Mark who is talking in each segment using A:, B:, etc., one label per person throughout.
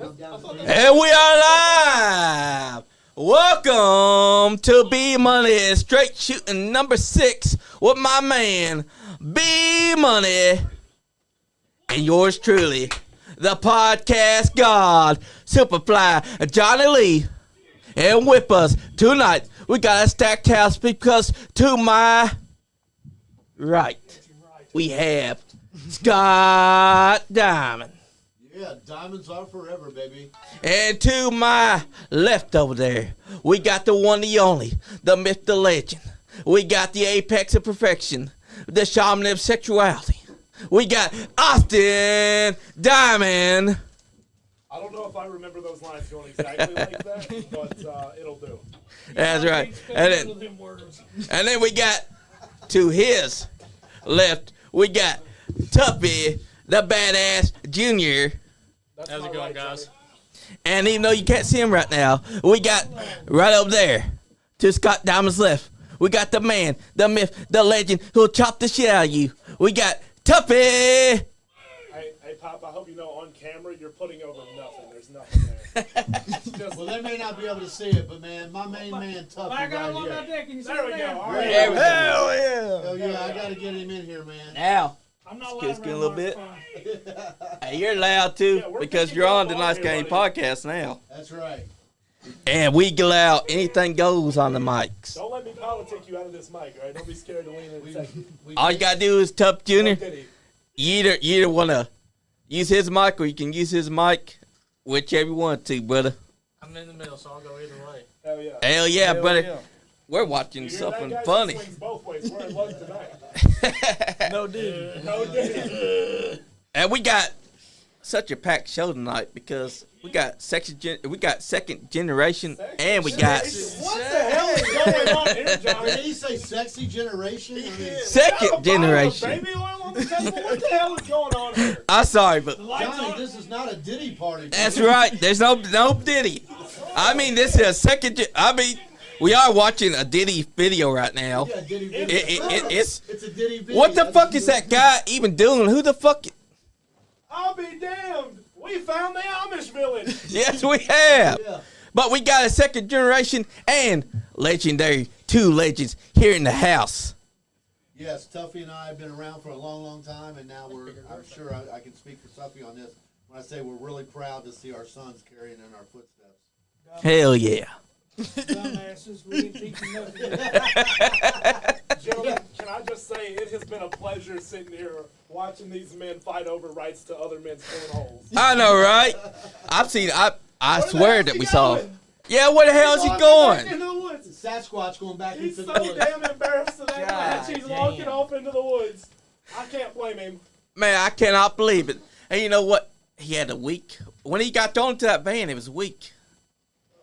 A: And we are live. Welcome to BMoneys straight shooting number 6 with my man BMoney and yours truly, the podcast god SuperFly Johnny Lee. And with us tonight, we got a stacked house because to my right, we have Scott Diamond.
B: Yeah, diamonds are forever, baby.
A: And to my left over there, we got the one, the only, the myth, the legend. We got the apex of perfection, the shaman of sexuality. We got Austin Diamond.
C: I don't know if I remember those lines going exactly like that, but it'll do.
A: That's right. And then we got to his left, we got Tuffy, the badass junior.
C: How's it going, guys?
A: And even though you can't see him right now, we got right over there to Scott Diamond's left. We got the man, the myth, the legend who'll chop the shit out of you. We got Tuffy.
C: Hey, Pop, I hope you know on camera you're putting over nothing. There's nothing there.
B: Well, they may not be able to see it, but man, my main man, Tuffy, right here.
C: There we go. All right.
A: There we go.
B: Hell yeah! Oh yeah, I gotta get him in here, man.
A: Now,
C: I'm not
A: excuse
C: loud
A: me a little bit.
C: bit.
A: Hey, you're loud too
C: Yeah,
A: because
C: picking
A: you're on
C: up
A: the
C: on
A: Nice
C: here,
A: Game
C: buddy.
A: podcast now.
B: That's right.
A: And we allow anything goes on the mics.
C: Don't let me politic you out of this mic, all right? Don't be scared to lean in and say,
A: All you gotta do is Tuff Jr.
C: "Oh, Diddy."
A: You either wanna use his mic or you can use his mic, whichever you want to, brother.
D: I'm in the middle, so I'll go either way.
C: Hell yeah.
A: Hell yeah,
D: Hell
A: brother.
D: yeah.
A: We're watching
C: You hear
A: something
C: that, guys?
A: funny.
C: It swings both ways. We're in luck tonight.
D: No, dude.
C: No, Diddy.
A: And we got such a packed show tonight because we got second generation, and we got
C: What the hell is going on here, John?
B: Did he say sexy generation? I mean,
A: second generation.
C: Baby oil on the table? What the hell is going on here?
A: I'm sorry, but
B: Johnny, this is not a Diddy party.
A: that's right. There's no Diddy. I mean, this is a second. We are watching a Diddy video right now.
B: Yeah, Diddy video.
A: It's
B: It's a Diddy video.
A: what the fuck is that guy even doing? Who the fuck?
C: I'll be damned. We found the Amish village.
A: Yes, we have.
B: Yeah.
A: But we got a second generation and legendary two legends here in the house.
B: Yes, Tuffy and I have been around for a long, long time, and now I'm sure I can speak for Tuffy on this when I say we're really proud to see our sons carrying in our footsteps.
A: Hell yeah.
D: Dumbasses, we ain't teaching nothing.
C: Gentlemen, can I just say it has been a pleasure sitting here watching these men fight over rights to other men's cornholes.
A: I know, right? I
C: Where the
A: swear
C: hell's
A: that
C: he
A: we saw.
C: going?
A: Yeah, where the hell is he
C: Back
A: going?
C: into the woods.
B: Sasquatch going back
C: He's
B: into
C: so
B: the woods.
C: damn embarrassed of that match. He's
D: damn.
C: walking off into the woods. I can't blame him.
A: Man, I cannot believe it. And you know what? He had a week. When he got thrown to that van, it was weak.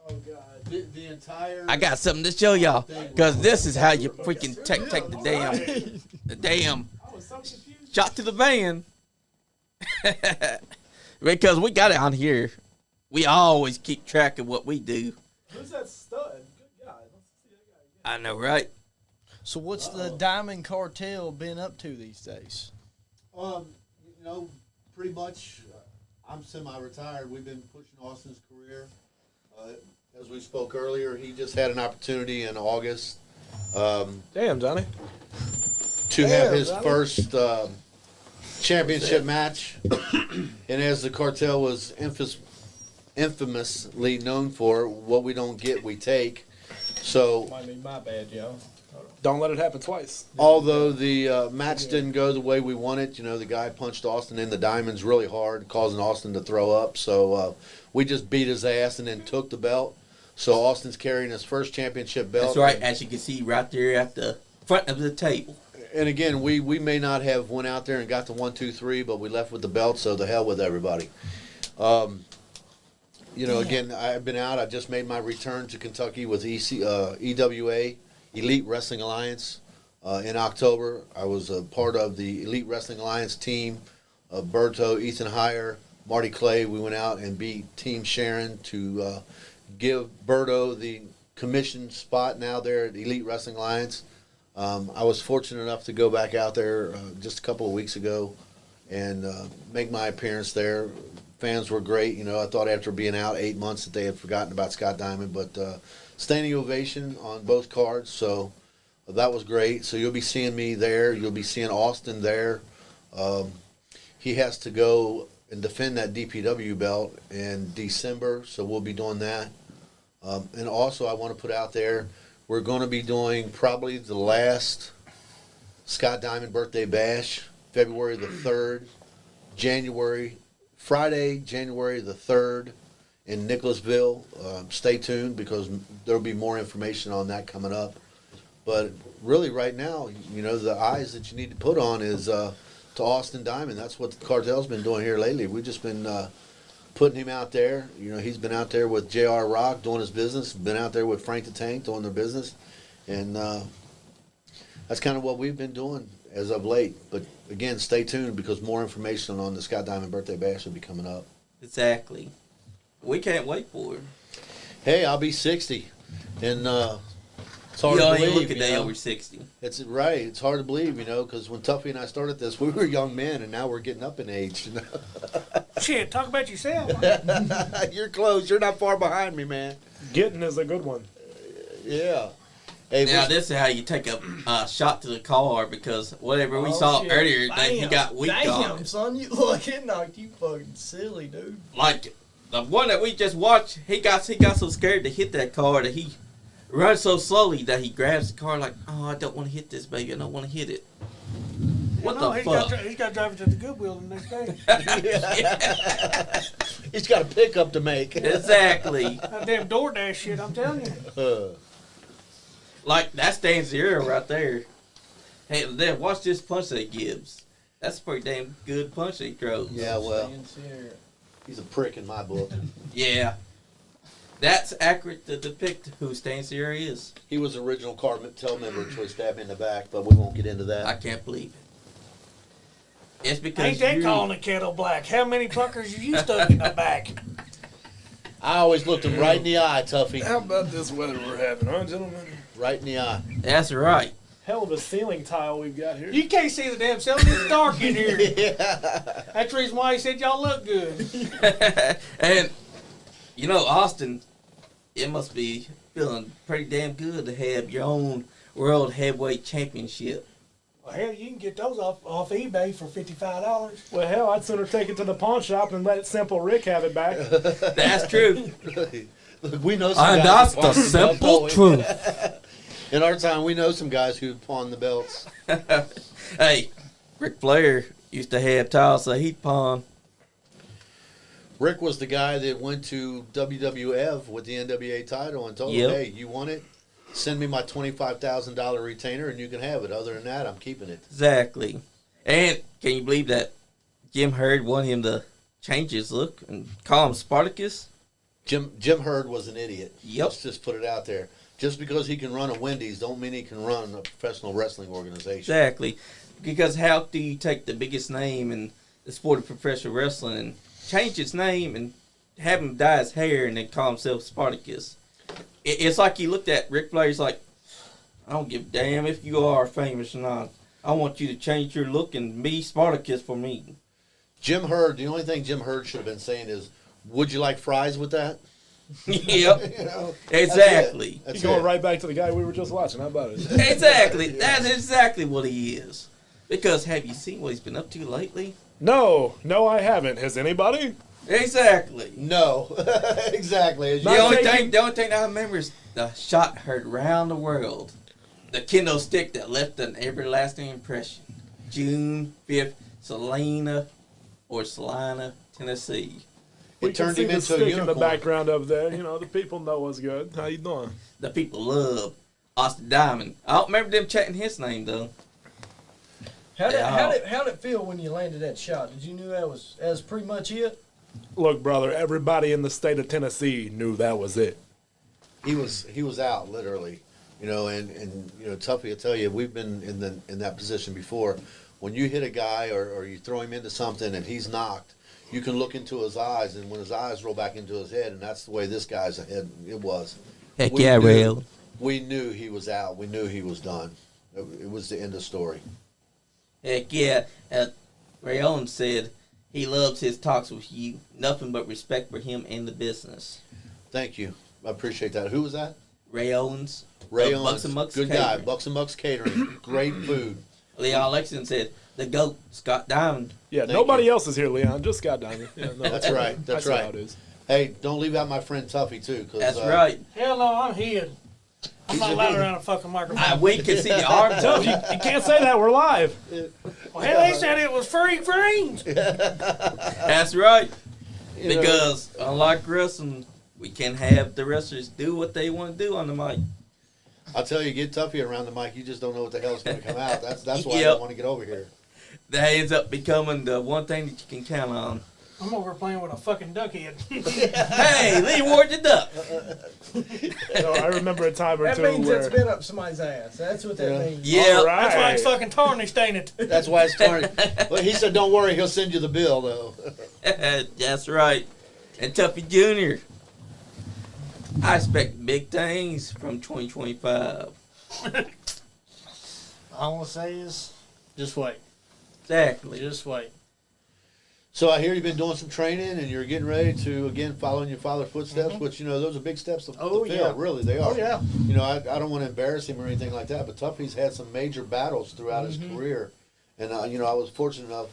C: Oh, God.
B: The entire.
A: I got something to show y'all. Because this is how you freaking take the damn
C: I was so confused.
A: shot to the van. Because we got it on here. We always keep track of what we do.
C: Who's that stud? Good God. Let's see that guy again.
A: I know, right?
D: So what's the Diamond Cartel been up to these days?
B: You know, pretty much. I'm semi-retired. We've been pushing Austin's career. As we spoke earlier, he just had an opportunity in August
C: Damn, Johnny.
B: to have his first championship match. And as the cartel was infamously known for, what we don't get, we take. So,
C: Might be my bad, yo. Don't let it happen twice.
B: although the match didn't go the way we wanted, you know, the guy punched Austin in the diamonds really hard, causing Austin to throw up. So we just beat his ass and then took the belt. So Austin's carrying his first championship belt.
A: That's right, as you can see right there at the front of the table.
B: And again, we may not have went out there and got the 1, 2, 3, but we left with the belt. So the hell with everybody. You know, again, I've been out. I just made my return to Kentucky with EWA, Elite Wrestling Alliance, in October. I was a part of the Elite Wrestling Alliance team. Berto, Ethan Heyer, Marty Clay. We went out and beat Team Sharon to give Berto the commission spot now there at Elite Wrestling Alliance. I was fortunate enough to go back out there just a couple of weeks ago and make my appearance there. fans were great. You know, I thought after being out 8 months that they had forgotten about Scott Diamond, but standing ovation on both cards, so that was great. So you'll be seeing me there. You'll be seeing Austin there. He has to go and defend that DPW belt in December, so we'll be doing that. And also I want to put out there, we're going to be doing probably the last Scott Diamond birthday bash, February the 3rd, Friday, January the 3rd in Nicholasville. Stay tuned because there'll be more information on that coming up. But really right now, you know, the eyes that you need to put on is to Austin Diamond. That's what the cartel's been doing here lately. We've just been putting him out there. You know, he's been out there with J.R. Rock doing his business, been out there with Frank the Tank doing their business. And that's kind of what we've been doing as of late. But again, stay tuned because more information on the Scott Diamond birthday bash will be coming up.
A: Exactly. We can't wait for it.
B: Hey, I'll be 60. And it's hard
A: You
B: to
A: don't
B: believe.
A: even look a
B: you
A: day
B: know?
A: over 60.
B: It's right. It's hard to believe, you know, because when Tuffy and I started this, we were young men, and now we're getting up in age. You know?
E: Shit, talk about yourself.
B: You're close. You're not far behind me, man.
C: Getting is a good one.
B: Yeah. Hey,
A: Now, this is how you take a shot to the car because whatever we
D: Oh,
A: saw
D: shit.
A: earlier, that he
D: Damn.
A: got weak on.
D: Damn, son, you look, it knocked you fucking silly, dude.
A: Like the one that we just watched, he got so scared to hit that car that he runs so slowly that he grabs the car like, oh, I don't want to hit this, baby. I don't want to hit it. What the fuck?
E: He's got to drive it to the Goodwill the next day.
B: he's got a pickup to make.
A: Exactly.
E: That damn DoorDash shit, I'm telling you.
A: Like, that's Dan Zero right there. Hey, then watch this punch that he gives. That's a pretty damn good punch that he throws.
B: Yeah, well, he's a prick in my book.
A: Yeah. That's accurate to depict who Stan Sierra is.
B: He was the original cartel member until he stabbed me in the back, but we won't get into that.
A: I can't believe it. It's because
E: Ain't that
A: you...
E: calling the kettle black? How many fuckers you stuck in the back?
B: I always looked him right in the eye, Tuffy.
C: How about this weather we're having, huh, gentlemen?
B: Right in the eye.
A: That's right.
C: Hell of a ceiling tile we've got here.
E: You can't see the damn ceiling. It's dark in here.
B: Yeah.
E: That's the reason why he said y'all look good.
A: And, you know, Austin, it must be feeling pretty damn good to have your own World Heavyweight Championship.
E: Well, hell, you can get those off eBay for $55.
C: Well, hell, I'd sooner take it to the pawn shop and let Simple Rick have it back.
A: That's true.
B: Look, we know some
A: And
B: guys
A: that's
B: who
A: the
B: pawn belts,
A: simple
B: don't we?
A: truth.
B: In our time, we know some guys who pawn the belts.
A: Hey, Ric Flair used to have tiles that he'd pawn.
B: Rick was the guy that went to WWF with the NWA title and told
A: Yep.
B: him, hey, you want it? Send me my $25,000 retainer and you can have it. Other than that, I'm keeping it.
A: Exactly. And can you believe that Jim Herd wanted him to change his look and call him Spartacus?
B: Jim Herd was an idiot.
A: Yep.
B: Let's just put it out there. Just because he can run a Wendy's don't mean he can run a professional wrestling organization.
A: Exactly. Because how do you take the biggest name in the sport of professional wrestling and change its name and have him dye his hair and then call himself Spartacus? It's like he looked at Ric Flair, he's like, I don't give a damn if you are famous or not. I want you to change your look and be Spartacus for me.
B: Jim Herd, the only thing Jim Herd should have been saying is, would you like fries with that?
A: Yep.
B: You know,
A: Exactly.
B: That's
C: You're going
B: it.
C: right back to the guy we were just watching. How about it?
A: Exactly. That's exactly what he is. Because have you seen what he's been up to lately?
C: No, I haven't. Has anybody?
A: Exactly.
B: No, exactly. As you
A: The only
C: taking-
A: thing I remember is the shot heard around the world. The kendo stick that left an everlasting impression. June 5th, Salina, Tennessee.
C: We
B: It
C: can
B: turned
C: see
B: him
C: the
B: into a
C: stick in the
B: unicorn.
C: background over there. You know, the people know what's good. How you doing?
A: The people love Austin Diamond. I don't remember them chatting his name though.
D: How'd
A: Yeah.
D: it feel when you landed that shot? Did you know that was pretty much it?
C: Look, brother, everybody in the state of Tennessee knew that was it.
B: He was out literally, you know, and you know, Tuffy, I tell you, we've been in that position before. When you hit a guy or you throw him into something and he's knocked, you can look into his eyes, and when his eyes roll back into his head, and that's the way this guy's head it was.
A: Heck
B: We
A: yeah,
B: knew-
A: real.
B: We knew he was out. We knew he was done. It was the end of the story.
A: Heck yeah. Ray Owens said He loves his talks with you. Nothing but respect for him and the business.
B: Thank you. I appreciate that. Who was that?
A: Ray Owens.
B: Ray
A: of
B: Owens.
A: Bucks and Mucks
B: Good
A: Catering.
B: guy. Bucks and Mucks Catering. Great food.
A: Leon Lexington said, the GOAT, Scott Diamond.
C: Yeah,
B: Thank
C: nobody
B: you.
C: else is here, Leon. Just Scott Diamond. Yeah, no,
B: That's right. That's
C: I see
B: right.
C: how it is.
B: Hey, don't leave out my friend Tuffy, too.
A: That's right.
E: Hell no, I'm here. I'm not allowed around a fucking microphone.
A: We can see your arms.
C: Tuff, you can't say that. We're live.
E: Well, hell, they said it was free range.
A: That's right.
B: You know,
A: Because unlike wrestling, we can have the wrestlers do what they want to do on the mic.
B: I'll tell you, get Tuffy around the mic, you just don't know what the hell's going to come out. That's why I
A: Yep.
B: don't want to get over here.
A: That ends up becoming the one thing that you can count on.
E: I'm over playing with a fucking duck head.
A: Hey, Lee Ward the Duck.
C: So I remember a time or
D: That
C: two
D: means
C: where
D: it's been up somebody's ass. That's what that
B: Yeah.
D: means.
A: Yeah.
C: All right.
E: That's why it's fucking tarnished, ain't it?
B: That's why it's starting. Well, he said, don't worry, he'll send you the bill, though.
A: That's right. And Tuffy Jr. I expect big things from 2025.
D: All I want to say is, just wait.
A: Exactly.
D: Just wait.
B: So I hear you've been doing some training, and you're getting ready to, again, follow in your father's footsteps, which, those are big steps to
D: Oh,
B: fill.
D: yeah.
B: Really, they are.
D: Oh, yeah.
B: I don't want to embarrass him or anything like that, but Tuffy's had some major battles throughout his career. And, I was fortunate enough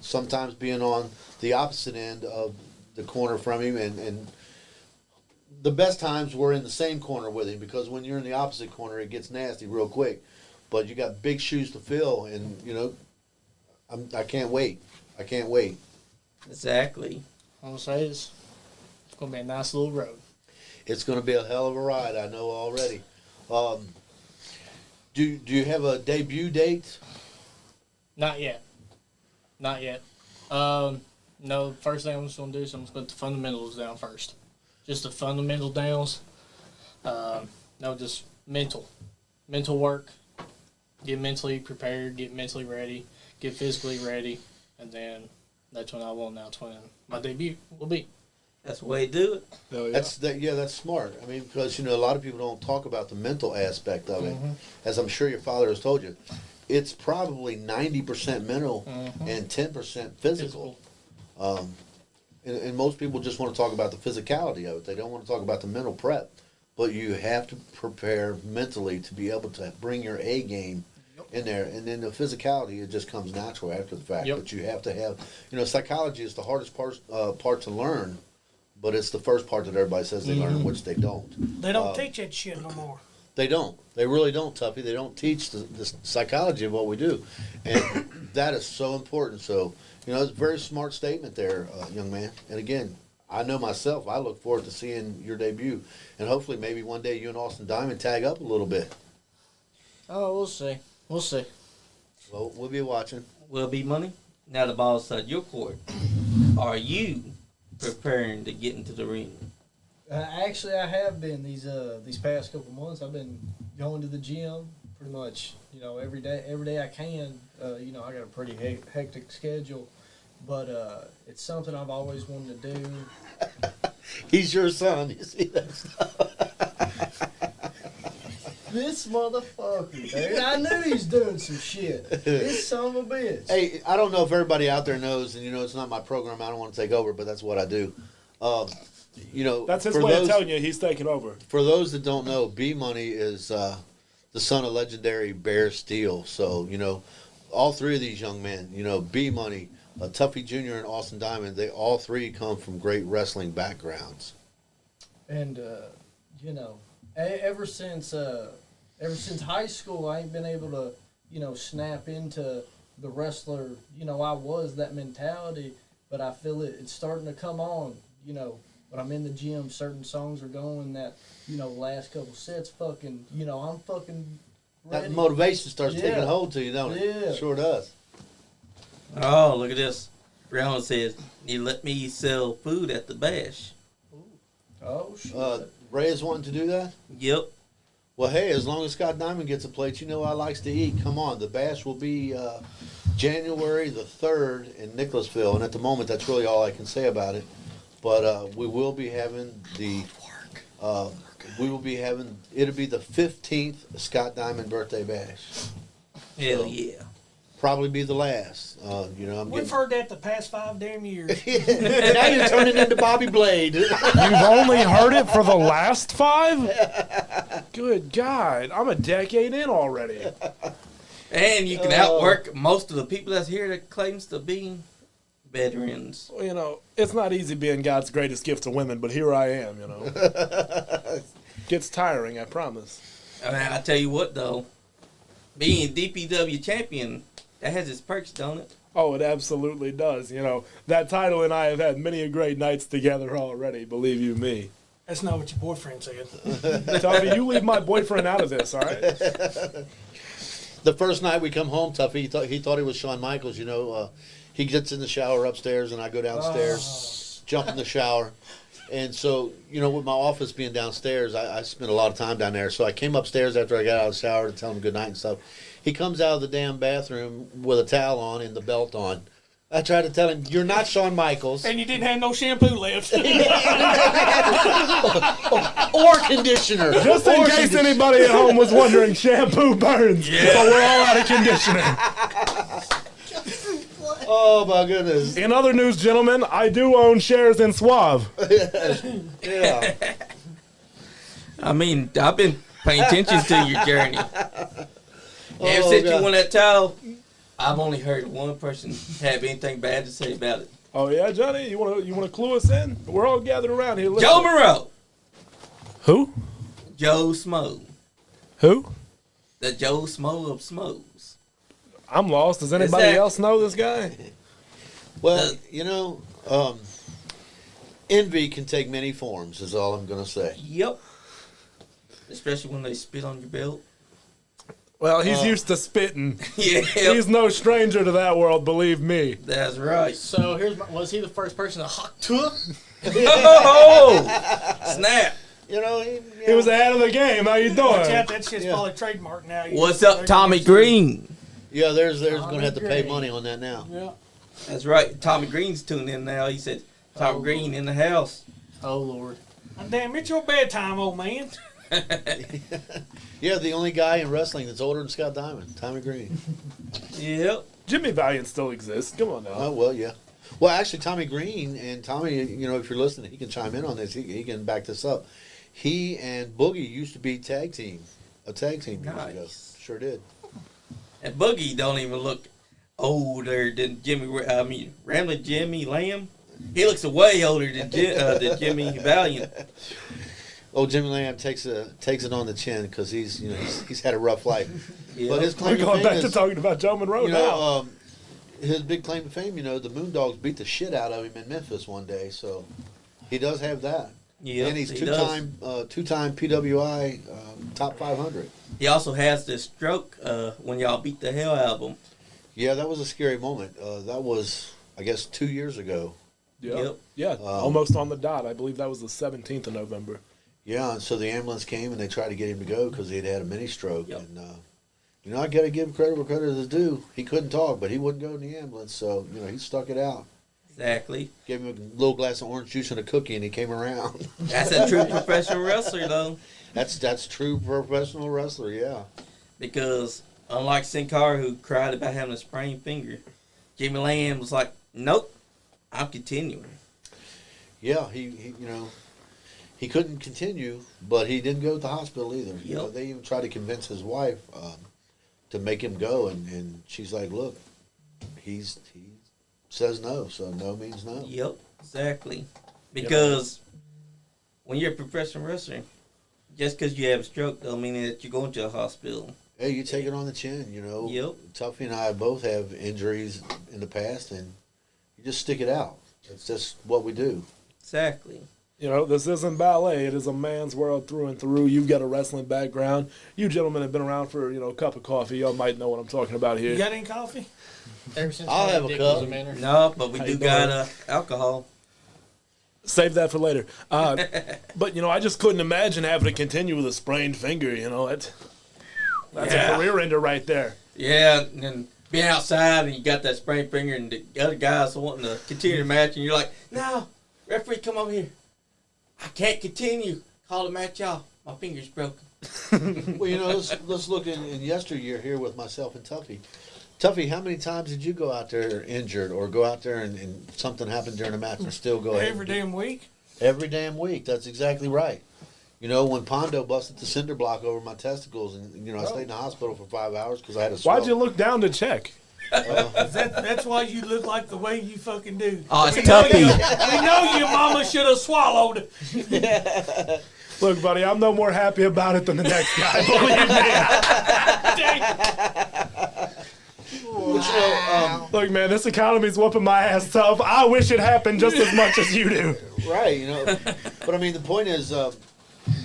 B: sometimes being on the opposite end of the corner from him. And the best times were in the same corner with him, because when you're in the opposite corner, it gets nasty real quick. But you got big shoes to fill, and, I can't wait. I can't wait.
A: Exactly.
D: All I want to say is, it's going to be a nice little road.
B: It's going to be a hell of a ride, I know already. Do you have a debut date?
D: Not yet. Not yet. No, first thing I'm just going to do is I'm going to put the fundamentals down first. Just the fundamental downs. No, just mental. Mental work. Get mentally prepared, get mentally ready, get physically ready, and then that's when I will announce when my debut will be.
A: That's the way to do it.
C: Oh, yeah.
B: That's smart. I mean, because a lot of people don't talk about the mental aspect of it. As I'm sure your father has told you, it's probably 90% mental and 10% physical. And most people just want to talk about the physicality of it. They don't want to talk about the mental prep. But you have to prepare mentally to be able to bring your A game in there. And then the physicality, it just comes natural after the fact.
D: Yep.
B: But you have to have, psychology is the hardest part to learn, but it's the first part that everybody says they learn, which they don't.
E: They don't teach that shit no more.
B: They don't. They really don't, Tuffy. They don't teach the psychology of what we do. And that is so important. So, it's a very smart statement there, young man. And again, I know myself, I look forward to seeing your debut. And hopefully maybe one day you and Austin Diamond tag up a little bit.
D: Oh, we'll see. We'll see.
B: Well, we'll be watching.
A: Will be money. Now the ball's inside your court. Are you preparing to get into the ring?
D: Actually, I have been these past couple months. I've been going to the gym pretty much, every day I can. I got a pretty hectic schedule, but it's something I've always wanted to do.
B: He's your son. You see that stuff?
D: This motherfucker, dude. I knew he's doing some shit. This son of a bitch.
B: Hey, I don't know if everybody out there knows, and it's not my program. I don't want to take over, but that's what I do.
C: That's his
B: for
C: way
B: those,
C: of telling you he's taking over.
B: For those that don't know, BMoney is the son of legendary Bear Steel. So, all three of these young men, BMoney, Tuffy Jr. and Austin Diamond, they all three come from great wrestling backgrounds.
D: And ever since high school, I ain't been able to, snap into the wrestler. I was that mentality, but I feel it's starting to come on. When I'm in the gym, certain songs are going that, last couple sets fucking, I'm fucking ready.
B: That motivation starts
D: Yeah.
B: taking hold to you, don't it?
D: Yeah.
B: Sure does.
A: Oh, look at this. Brown says, you let me sell food at the bash.
D: Oh, shit.
B: Ray is wanting to do that?
A: Yep.
B: Well, hey, as long as Scott Diamond gets a plate, I likes to eat. Come on, the bash will be January the 3rd in Nicholasville, and at the moment, that's really all I can say about it. But we will be having it'll be the 15th Scott Diamond birthday bash.
A: Hell
B: So,
A: yeah.
B: probably be the last. You know, I'm
E: We've
B: getting.
E: heard that the past 5 damn years.
B: Now you're turning into Bobby Blade.
C: You've only heard it for the last 5? Good God, I'm a decade in already.
A: And you can outwork most of the people that's here that claims to be veterans.
C: Well, you know, it's not easy being God's greatest gift to women, but here I am, you know. Gets tiring, I promise.
A: I mean, I tell you what, though. Being DPW champion, that has its perks, don't it?
C: Oh, it absolutely does. You know, that title and I have had many a great nights together already, believe you me.
E: That's not what your boyfriend said.
C: Tuffy, you leave my boyfriend out of this, all right?
B: The first night we come home, Tuffy, he thought he was Shawn Michaels. You know, he gets in the shower upstairs, and I go downstairs, jump in the shower. And so, you know, with my office being downstairs, I spent a lot of time down there. So I came upstairs after I got out of the shower to tell him good night and stuff. He comes out of the damn bathroom with a towel on and the belt on. I tried to tell him, you're not Shawn Michaels.
E: And you didn't have no shampoo left.
B: Or conditioner.
C: Just in case anybody at home was wondering, shampoo burns, but we're all out of conditioner.
B: Oh, my goodness.
C: In other news, gentlemen, I do own shares in Suave.
B: Yeah.
A: I mean, I've been paying attention to your journey. Ever since you won that title, I've only heard one person have anything bad to say about it.
C: Oh, yeah, Johnny? You wanna clue us in? We're all gathered around here. Listen.
A: Joe Moreau.
C: Who?
A: Joe Smo.
C: Who?
A: The Joe Smo of Smos.
C: I'm lost. Does anybody
A: that-
C: else know this guy?
B: Well, you know, envy can take many forms, is all I'm going to say.
A: Yep. Especially when they spit on your belt.
C: Well, he's used to spitting.
A: Yeah.
C: He's no stranger to that world, believe me.
A: That's right.
D: So was he the first person to hawk to?
A: Oh! Snap.
B: You know,
C: He was ahead of the game. How you
E: Watch
C: doing?
E: out, that shit's probably trademark now.
A: What's up, Tommy Green?
B: yeah, there's going to have to pay
E: Great.
B: money on that now.
E: Yeah.
A: That's right. Tommy Green's tuned in now. He said, Tommy Green in the house.
D: Oh Lord.
E: Damn, it's your bedtime, old man.
B: Yeah, the only guy in wrestling that's older than Scott Diamond, Tommy Green.
A: Yep.
C: Jimmy Valiant still exists. Come on now.
B: Oh, well, yeah. Well, actually, Tommy Green, and Tommy, you know, if you're listening, he can chime in on this. He can back this up. He and Boogie used to be a tag team years ago.
A: Nice.
B: Sure did.
A: And Boogie don't even look older than Ramblin' Jimmy Lamb. He looks way older than Jimmy Valiant.
B: Oh, Jimmy Lamb takes it on the chin because he's had a rough life.
A: Yep.
B: But his
C: We're
B: claim to
C: going
B: fame
C: back to
B: is,
C: talking about Joe Monroe
B: you
C: now.
B: know, his big claim to fame, you know, the Moondogs beat the shit out of him in Memphis one day, so he does have that.
A: Yep,
B: And he's
A: he
B: two-time PWI top 500.
A: He also has this stroke when y'all beat the Hell album.
B: Yeah, that was a scary moment. That was, I guess, 2 years ago.
C: Yeah. Yeah, almost on the dot. I believe that was the 17th of November.
B: Yeah, and so the ambulance came and they tried to get him to go because he had had a mini stroke.
A: Yep.
B: And you know, I got to give him credit where credit is due. He couldn't talk, but he wouldn't go in the ambulance, so you know he stuck it out.
A: Exactly.
B: Gave him a little glass of orange juice and a cookie, and he came around.
A: That's a true professional wrestler, though.
B: That's true professional wrestler, yeah.
A: Because unlike Sin Cara, who cried about having a sprained finger, Jimmy Lamb was like, "Nope, I'm continuing."
B: Yeah, he you know, he couldn't continue, but he didn't go to the hospital either. You know,
A: Yep.
B: they even tried to convince his wife to make him go, and she's like, "Look, he says no, so no means no."
A: Yep, exactly. Because when you're a professional wrestler, just because you have a stroke don't mean that you're going to a hospital.
B: Hey, you take it on the chin, you know.
A: Yep.
B: Tuffy and I both have injuries in the past, and you just stick it out. It's just what we do.
A: Exactly.
C: You know, this isn't ballet. It is a man's world through and through. You've got a wrestling background. You gentlemen have been around for, a cup of coffee. Y'all might know what I'm talking about here.
E: You got any coffee?
D: Ever since
B: I'll
D: my
B: have a
D: dick
B: cup.
D: was a manner.
A: No, but we
C: How
A: do
C: you
A: got alcohol.
C: Save that for later. But, I just couldn't imagine having to continue with a sprained finger, That's
A: Yeah.
C: a career ender right there.
A: Yeah, and then being outside and you got that sprained finger and the other guys wanting to continue the match and you're like, "No, referee, come over here. I can't continue. Call the match off. My finger's broken."
B: Well, let's look in yesteryear here with myself and Tuffy. Tuffy, how many times did you go out there injured or go out there and something happened during a match and still go ahead?
E: Every damn week.
B: Every damn week. That's exactly right. You know, when Pondo busted the cinder block over my testicles and, I stayed in the hospital for 5 hours because I had a swell.
C: Why'd you look down to check?
E: That's why you look like the way you fucking do.
A: Oh, it's
E: We know
A: Tuffy.
E: we know your mama should have swallowed it.
C: Look, buddy, I'm no more happy about it than the next guy. Believe me. Look, man, this economy's whooping my ass tough. I wish it happened just as much as you do.
B: Right, But I mean, the point is,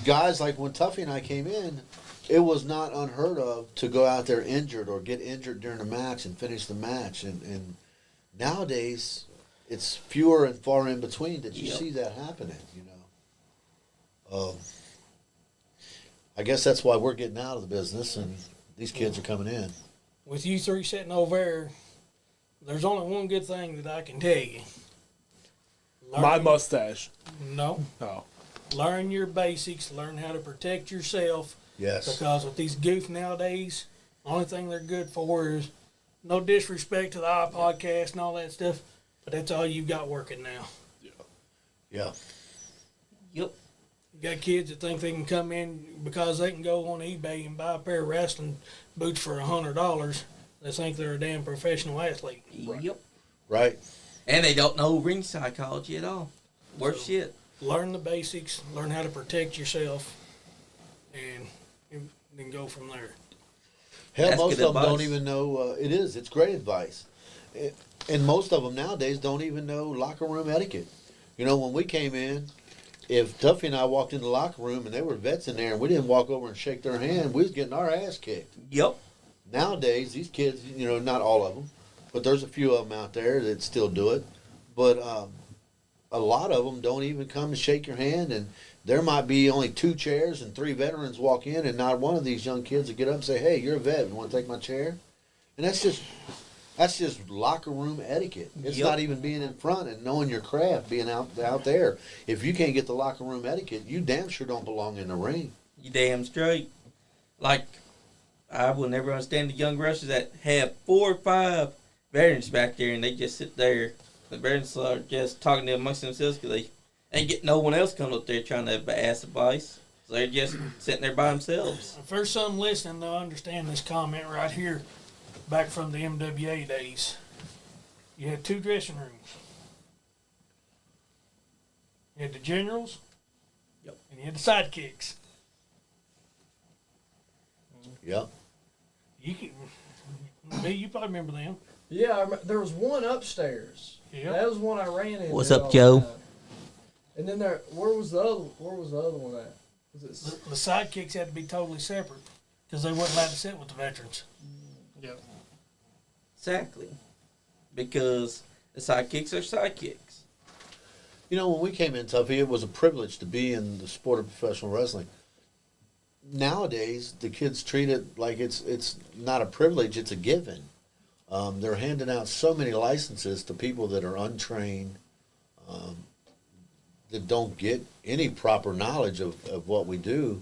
B: guys like when Tuffy and I came in, it was not unheard of to go out there injured or get injured during a match and finish the match. And nowadays, it's fewer and far in between that you see that happening, I guess that's why we're getting out of the business and these kids are coming in.
E: With you three sitting over there, there's only one good thing that I can tell you.
C: My mustache.
E: No.
C: Oh.
E: Learn your basics. Learn how to protect yourself.
B: Yes.
E: Because with these goofs nowadays, the only thing they're good for is no disrespect to the podcast and all that stuff, but that's all you've got working now.
B: Yeah.
D: Yep.
E: You got kids that think they can come in because they can go on eBay and buy a pair of wrestling boots for $100. They think they're a damn professional athlete.
D: Yep.
B: Right.
A: And they don't know ring psychology at all. Worth shit.
E: Learn the basics, learn how to protect yourself, and then go from there.
B: Hell,
A: That's
B: most
A: good
B: of them don't
A: advice.
B: even know. It's great advice. And most of them nowadays don't even know locker room etiquette. When we came in, if Tuffy and I walked in the locker room and there were vets in there and we didn't walk over and shake their hand, we was getting our ass kicked.
A: Yep.
B: Nowadays, these kids, not all of them, but there's a few of them out there that still do it. But a lot of them don't even come and shake your hand, and there might be only 2 chairs and 3 veterans walk in, and not one of these young kids will get up and say, "Hey, you're a vet. You want to take my chair?" And that's just locker room etiquette. It's
A: Yep.
B: not even being in front and knowing your craft, being out there. If you can't get the locker room etiquette, you damn sure don't belong in the ring.
A: You damn straight. Like, I will never understand the young wrestlers that have 4 or 5 veterans back there and they just sit there. The veterans are just talking to amongst themselves because they ain't getting no one else coming up there trying to ask advice. So they're just sitting there by themselves.
E: For some listening, they'll understand this comment right here, back from the MWA days. You had 2 dressing rooms. You had the generals,
A: Yep.
E: and you had the sidekicks.
B: Yep.
E: You probably remember them.
F: Yeah, there was one upstairs.
E: Yeah.
F: That was one I ran into.
A: What's up,
F: all the
A: Joe?
F: time. And then where was the other one at? Was it?
E: The sidekicks had to be totally separate because they wasn't allowed to sit with the veterans.
D: Yep.
A: Exactly. Because the sidekicks are sidekicks.
B: When we came in, Tuffy, it was a privilege to be in the sport of professional wrestling. Nowadays, the kids treat it like it's not a privilege, it's a given. They're handing out so many licenses to people that are untrained, that don't get any proper knowledge of what we do.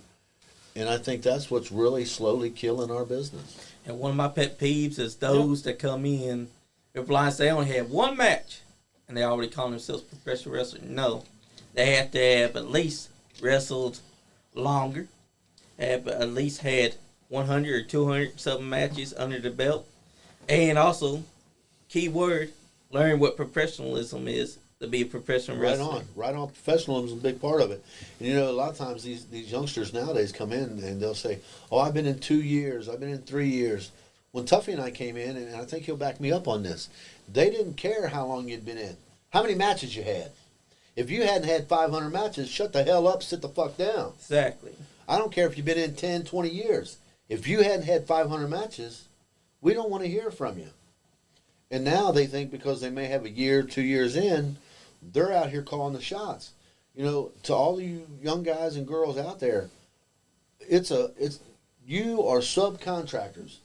B: And I think that's what's really slowly killing our business.
A: And one of my pet peeves is those that come in, they're blind, they only have 1 match, and they already call themselves professional wrestlers. No. They have to have at least wrestled longer, have at least had 100 or 200 something matches under the belt. And also, key word, learn what professionalism is to be a professional wrestler.
B: Right on. Professionalism is a big part of it. And a lot of times these youngsters nowadays come in and they'll say, "Oh, I've been in 2 years, I've been in 3 years." When Tuffy and I came in, and I think he'll back me up on this, they didn't care how long you'd been in, how many matches you had. If you hadn't had 500 matches, shut the hell up, sit the fuck down.
A: Exactly.
B: I don't care if you've been in 10, 20 years. If you hadn't had 500 matches, we don't want to hear from you. And now they think because they may have a year, 2 years in, they're out here calling the shots. To all you young guys and girls out there, you are subcontractors.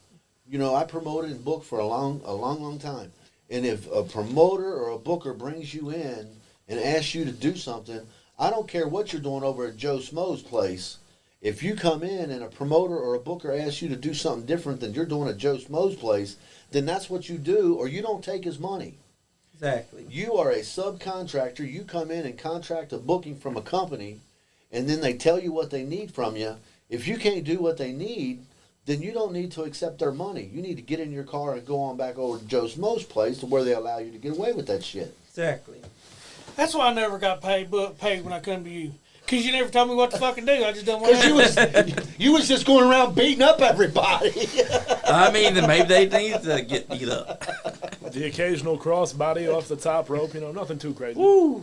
B: I promoted and booked for a long time. And if a promoter or a booker brings you in and asks you to do something, I don't care what you're doing over at Joe Schmo's place. If you come in and a promoter or a booker asks you to do something different than you're doing at Joe Schmo's place, then that's what you do, or you don't take his money.
A: Exactly.
B: You are a subcontractor. You come in and contract a booking from a company, and then they tell you what they need from you. If you can't do what they need, then you don't need to accept their money. You need to get in your car and go on back over to Joe Schmo's place to where they allow you to get away with that shit.
A: Exactly.
E: That's why I never got paid when I come to you. Because you never told me what to fucking do. I just don't want to.
B: You was just going around beating up everybody.
A: I mean, maybe they need to get beat up.
C: The occasional crossbody off the top rope, nothing too crazy.
E: Woo.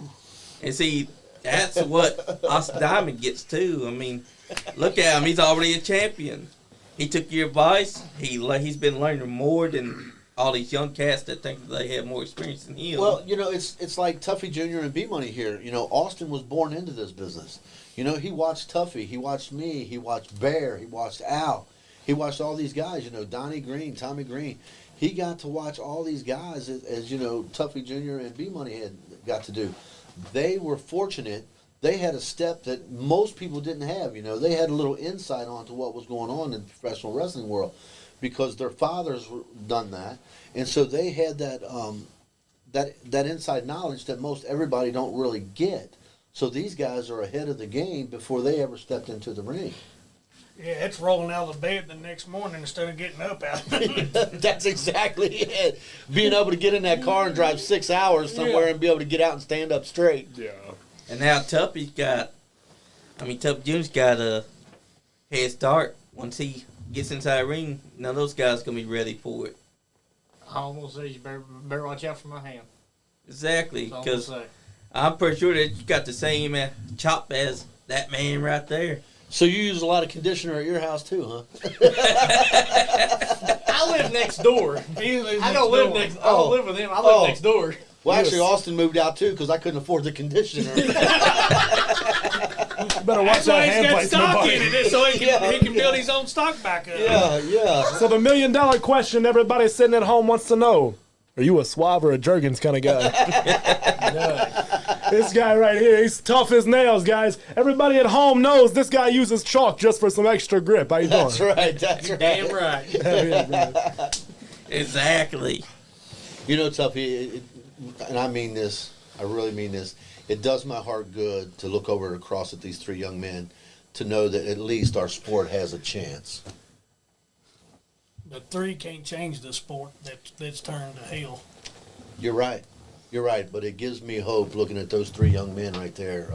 A: And see, that's what Austin Diamond gets too. I mean, look at him. He's already a champion. He took your advice. He's been learning more than all these young cats that think that they have more experience than him.
B: Well, it's like Tuffy Jr. and BMoney here. Austin was born into this business. He watched Tuffy. He watched me. He watched Bear. He watched Al. He watched all these guys, Donnie Green, Tommy Green. He got to watch all these guys as Tuffy Jr. and BMoney had got to do. They were fortunate. They had a step that most people didn't have. They had a little insight onto what was going on in the professional wrestling world, because their fathers done that, and so they had that that inside knowledge that most everybody don't really get. So these guys are ahead of the game before they ever stepped into the ring.
E: Yeah, it's rolling out of the bed the next morning instead of getting up out.
B: That's exactly it. Being able to get in that car and drive 6 hours somewhere and be able to get out and stand up straight.
C: Yeah.
A: And now Tuffy Jr.'s got a head start. Once he gets inside the ring, none of those guys going to be ready for it.
D: I almost say you better watch out for my hand.
A: Exactly,
D: That's all I'm
A: because
D: gonna say.
A: I'm pretty sure that you got the same chop as that man right there.
B: So you use a lot of conditioner at your house too, huh?
D: I live next door. I don't live next. I
B: Oh.
D: don't live with him. I live next door.
B: Well, actually, Austin moved out too because I couldn't afford the conditioner.
C: Better watch
E: That's why
C: that
E: he's
C: hand
E: got
C: place in the
E: stock
C: body.
E: in it, so he can build his own stock back up.
B: yeah.
C: So the $1 million question everybody sitting at home wants to know: are you a Suave or a Jergens kind of guy? This guy right here, he's tough as nails, guys. Everybody at home knows this guy uses chalk just for some extra grip. How you doing?
B: That's right. That's right.
D: Damn right.
C: Yeah, brother.
A: Exactly.
B: Tuffy, and I mean this, I really mean this, it does my heart good to look over across at these three young men to know that at least our sport has a chance.
E: But 3 can't change the sport that's turned to hell.
B: You're right. You're right. But it gives me hope looking at those three young men right there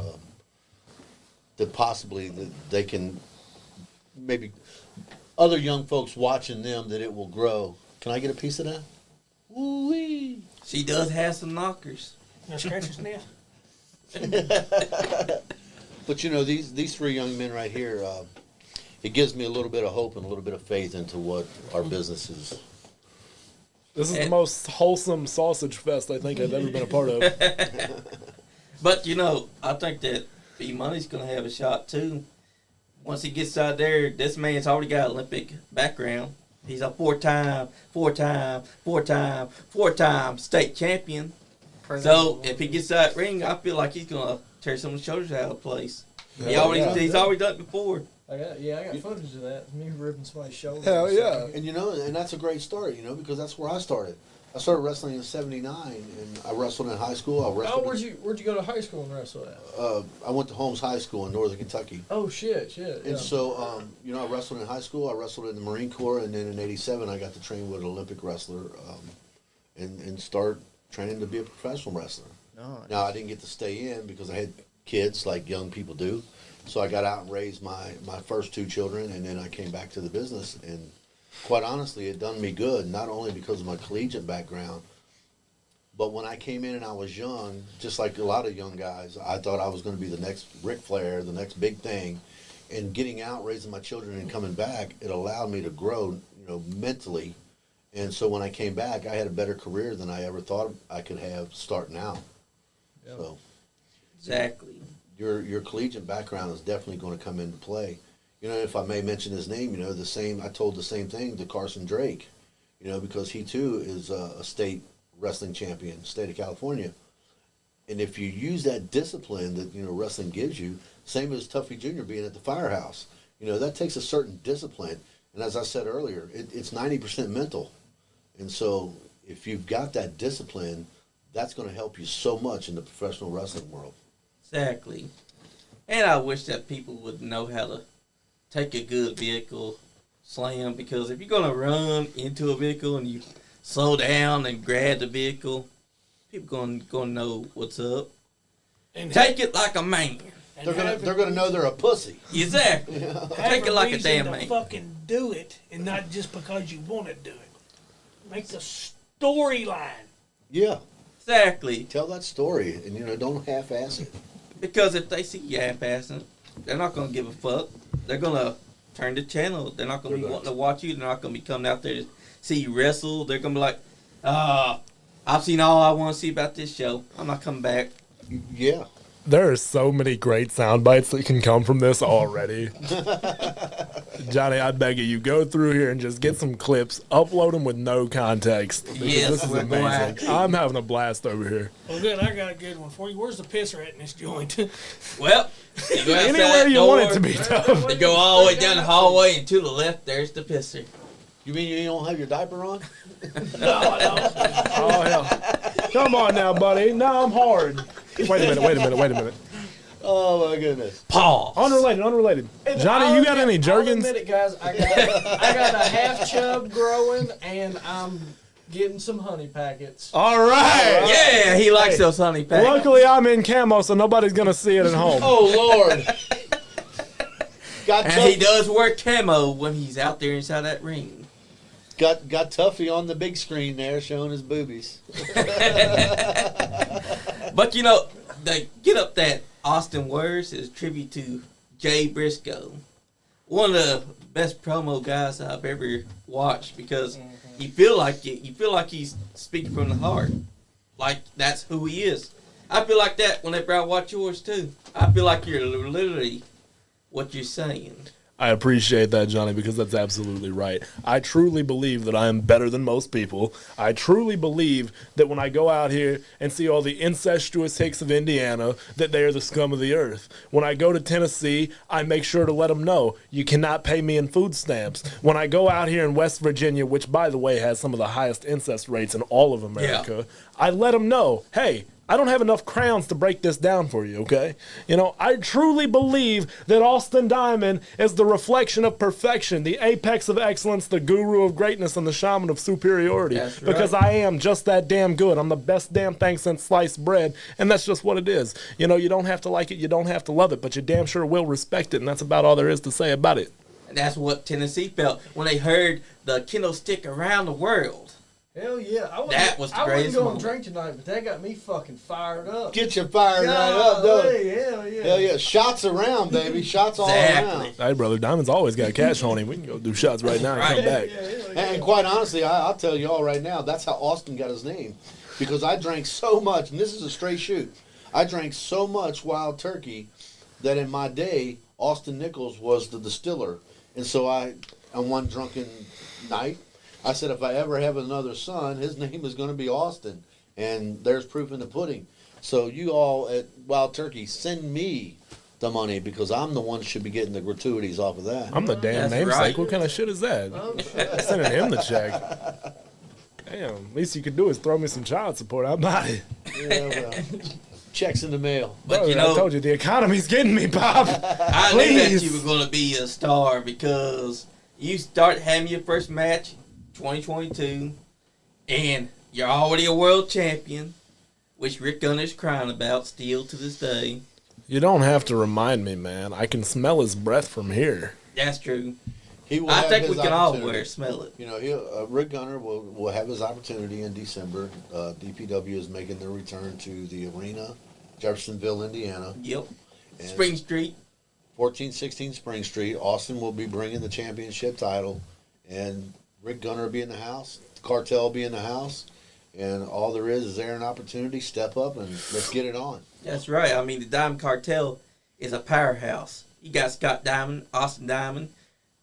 B: that possibly that they can, maybe other young folks watching them, that it will grow. Can I get a piece of that? Woo-wee.
A: She does have some knockers.
E: You scratch his nest?
B: But these three young men right here, it gives me a little bit of hope and a little bit of faith into what our business is.
C: This is the most wholesome sausage fest I think I've ever been a part of.
A: But, I think that BMoney's going to have a shot, too. Once he gets out there, this man's already got Olympic background. He's a four-time state champion. So, if he gets out ring, I feel like he's going to tear some of the shoulders out of the place. He's already done it before.
F: I got footage of that. Me ripping somebody's shoulder.
C: Hell yeah.
B: And and that's a great story, because that's where I started. I started wrestling in '79, and I wrestled in high school.
F: Where'd you go to high school and wrestle at?
B: I went to Holmes High School in Northern Kentucky.
F: Oh shit.
B: And so, I wrestled in high school. I wrestled in the Marine Corps, and then in '87, I got to train with an Olympic wrestler, and start training to be a professional wrestler.
F: Nice.
B: Now, I didn't get to stay in because I had kids like young people do. So I got out and raised my first 2 children, and then I came back to the business. And quite honestly, it done me good, not only because of my collegiate background, but when I came in and I was young, just like a lot of young guys, I thought I was going to be the next Ric Flair, the next big thing. And getting out, raising my children, and coming back, it allowed me to grow, mentally. And so when I came back, I had a better career than I ever thought I could have starting out.
F: Yeah.
B: So
A: Exactly.
B: your collegiate background is definitely going to come into play. If I may mention his name, I told the same thing to Carson Drake, because he too is a state wrestling champion, state of California. And if you use that discipline that, wrestling gives you, same as Tuffy Jr. being at the firehouse, that takes a certain discipline. And as I said earlier, it's 90% mental. And so if you've got that discipline, that's going to help you so much in the professional wrestling world.
A: Exactly. And I wish that people would know how to take a good vehicle slam, because if you're going to run into a vehicle and you slow down and grab the vehicle, people going to know what's up.
E: And
A: Take it like a man.
B: They're gonna know they're a pussy.
A: Exactly. Take it like a damn
E: to
A: man.
E: fucking do it, and not just because you want to do it. Make the storyline.
B: Yeah,
A: Exactly.
B: tell that story, and don't half-ass it.
A: Because if they see you half-assing, they're not going to give a fuck. They're going to turn the channel. They're not going to be wanting to watch you. They're not going to be coming out there to see you wrestle. They're going to be like, I've seen all I want to see about this show. I'm not coming back.
B: Yeah.
C: There are so many great sound bites that can come from this already. Johnny, I beg you, go through here and just get some clips, upload them with no context. Because
A: Yes,
C: this is
A: we're going
C: amazing.
A: to.
C: I'm having a blast over here.
E: Well, good. I got a good one for you. Where's the pisser at in this joint?
A: Well, you go outside
C: Anywhere
A: that
C: you
A: door,
C: want it to be, Tuff.
A: You go all the way down the hallway, and to the left, there's the pisser.
B: You mean you don't have your diaper on?
C: Oh, hell. Come on now, buddy. Now I'm hard. Wait a minute.
B: Oh my goodness.
A: Pause.
C: Unrelated. Johnny, you got any
F: I'll
C: Jergens?
F: admit it, guys. I got a half chub growing, and I'm getting some honey packets.
C: All right.
A: Yeah, he likes those honey packs.
C: Luckily, I'm in camo, so nobody's going to see it at home.
B: Oh Lord. Got
A: And he does wear camo when he's out there inside that ring.
B: got Tuffy on the big screen there, showing his boobies.
A: But the get up that Austin wears is tribute to Jay Briscoe, one of the best promo guys I've ever watched, because you feel like it. You feel like he's speaking from the heart, like that's who he is. I feel like that whenever I watch yours too. I feel like you're literally what you're saying.
C: I appreciate that, Johnny, because that's absolutely right. I truly believe that I am better than most people. I truly believe that when I go out here and see all the incestuous hicks of Indiana, that they are the scum of the earth. When I go to Tennessee, I make sure to let them know you cannot pay me in food stamps. When I go out here in West Virginia, which, by the way, has some of the highest incest rates in all of America, I let them know, hey, I don't have enough crowns to break this down for you, okay? I truly believe that Austin Diamond is the reflection of perfection, the apex of excellence, the guru of greatness, and the shaman of superiority.
A: That's right.
C: Because I am just that damn good. I'm the best damn thing since sliced bread, and that's just what it is. You don't have to like it, you don't have to love it, but you damn sure will respect it, and that's about all there is to say about it.
A: And that's what Tennessee felt when they heard the kendo stick around the world.
F: Hell yeah.
A: That was the
F: I wasn't
A: greatest
F: going
A: moment.
F: to drink tonight, but that got me fucking fired up.
B: Get you fired right up, don't it?
F: Golly, hell yeah.
B: Hell yeah. Shots around, baby. Shots all
A: Exactly.
B: around.
C: Hey, brother, Diamond's always got cash on him. We can go do shots right now and come back.
B: And quite honestly, I'll tell you all right now, that's how Austin got his name. Because I drank so much, and this is a straight shoot, I drank so much wild turkey that in my day, Austin Nichols was the distiller. And so on one drunken night, I said, if I ever have another son, his name is going to be Austin. And there's proof in the pudding. So you all at Wild Turkey, send me the money, because I'm the one who should be getting the gratuities off of that.
C: I'm the damn
A: That's
C: namesake.
A: right.
C: What kind of shit is that? Sending him the check. Damn, least you could do is throw me some child support. I'm not it.
B: Yeah, well, checks in the mail.
A: But
C: Brother, I told you, the economy's getting me, Bob.
A: I knew that
C: Please.
A: you were going to be a star, because you start having your first match 2022, and you're already a world champion, which Rick Gunner's crying about still to this day.
C: You don't have to remind me, man. I can smell his breath from here.
A: That's true.
B: He will
A: I
B: have
A: think
B: his
A: we can all
B: opportunity.
A: smell it.
B: Rick Gunner will have his opportunity in December. DPW is making their return to the arena, Jeffersonville, Indiana.
A: Yep.
B: And
A: Spring Street.
B: 1416 Spring Street. Austin will be bringing the championship title, and Rick Gunner will be in the house. The cartel will be in the house, and all there is there an opportunity. Step up and let's get it on.
A: That's right. I mean, the Diamond Cartel is a powerhouse. You got Scott Diamond, Austin Diamond,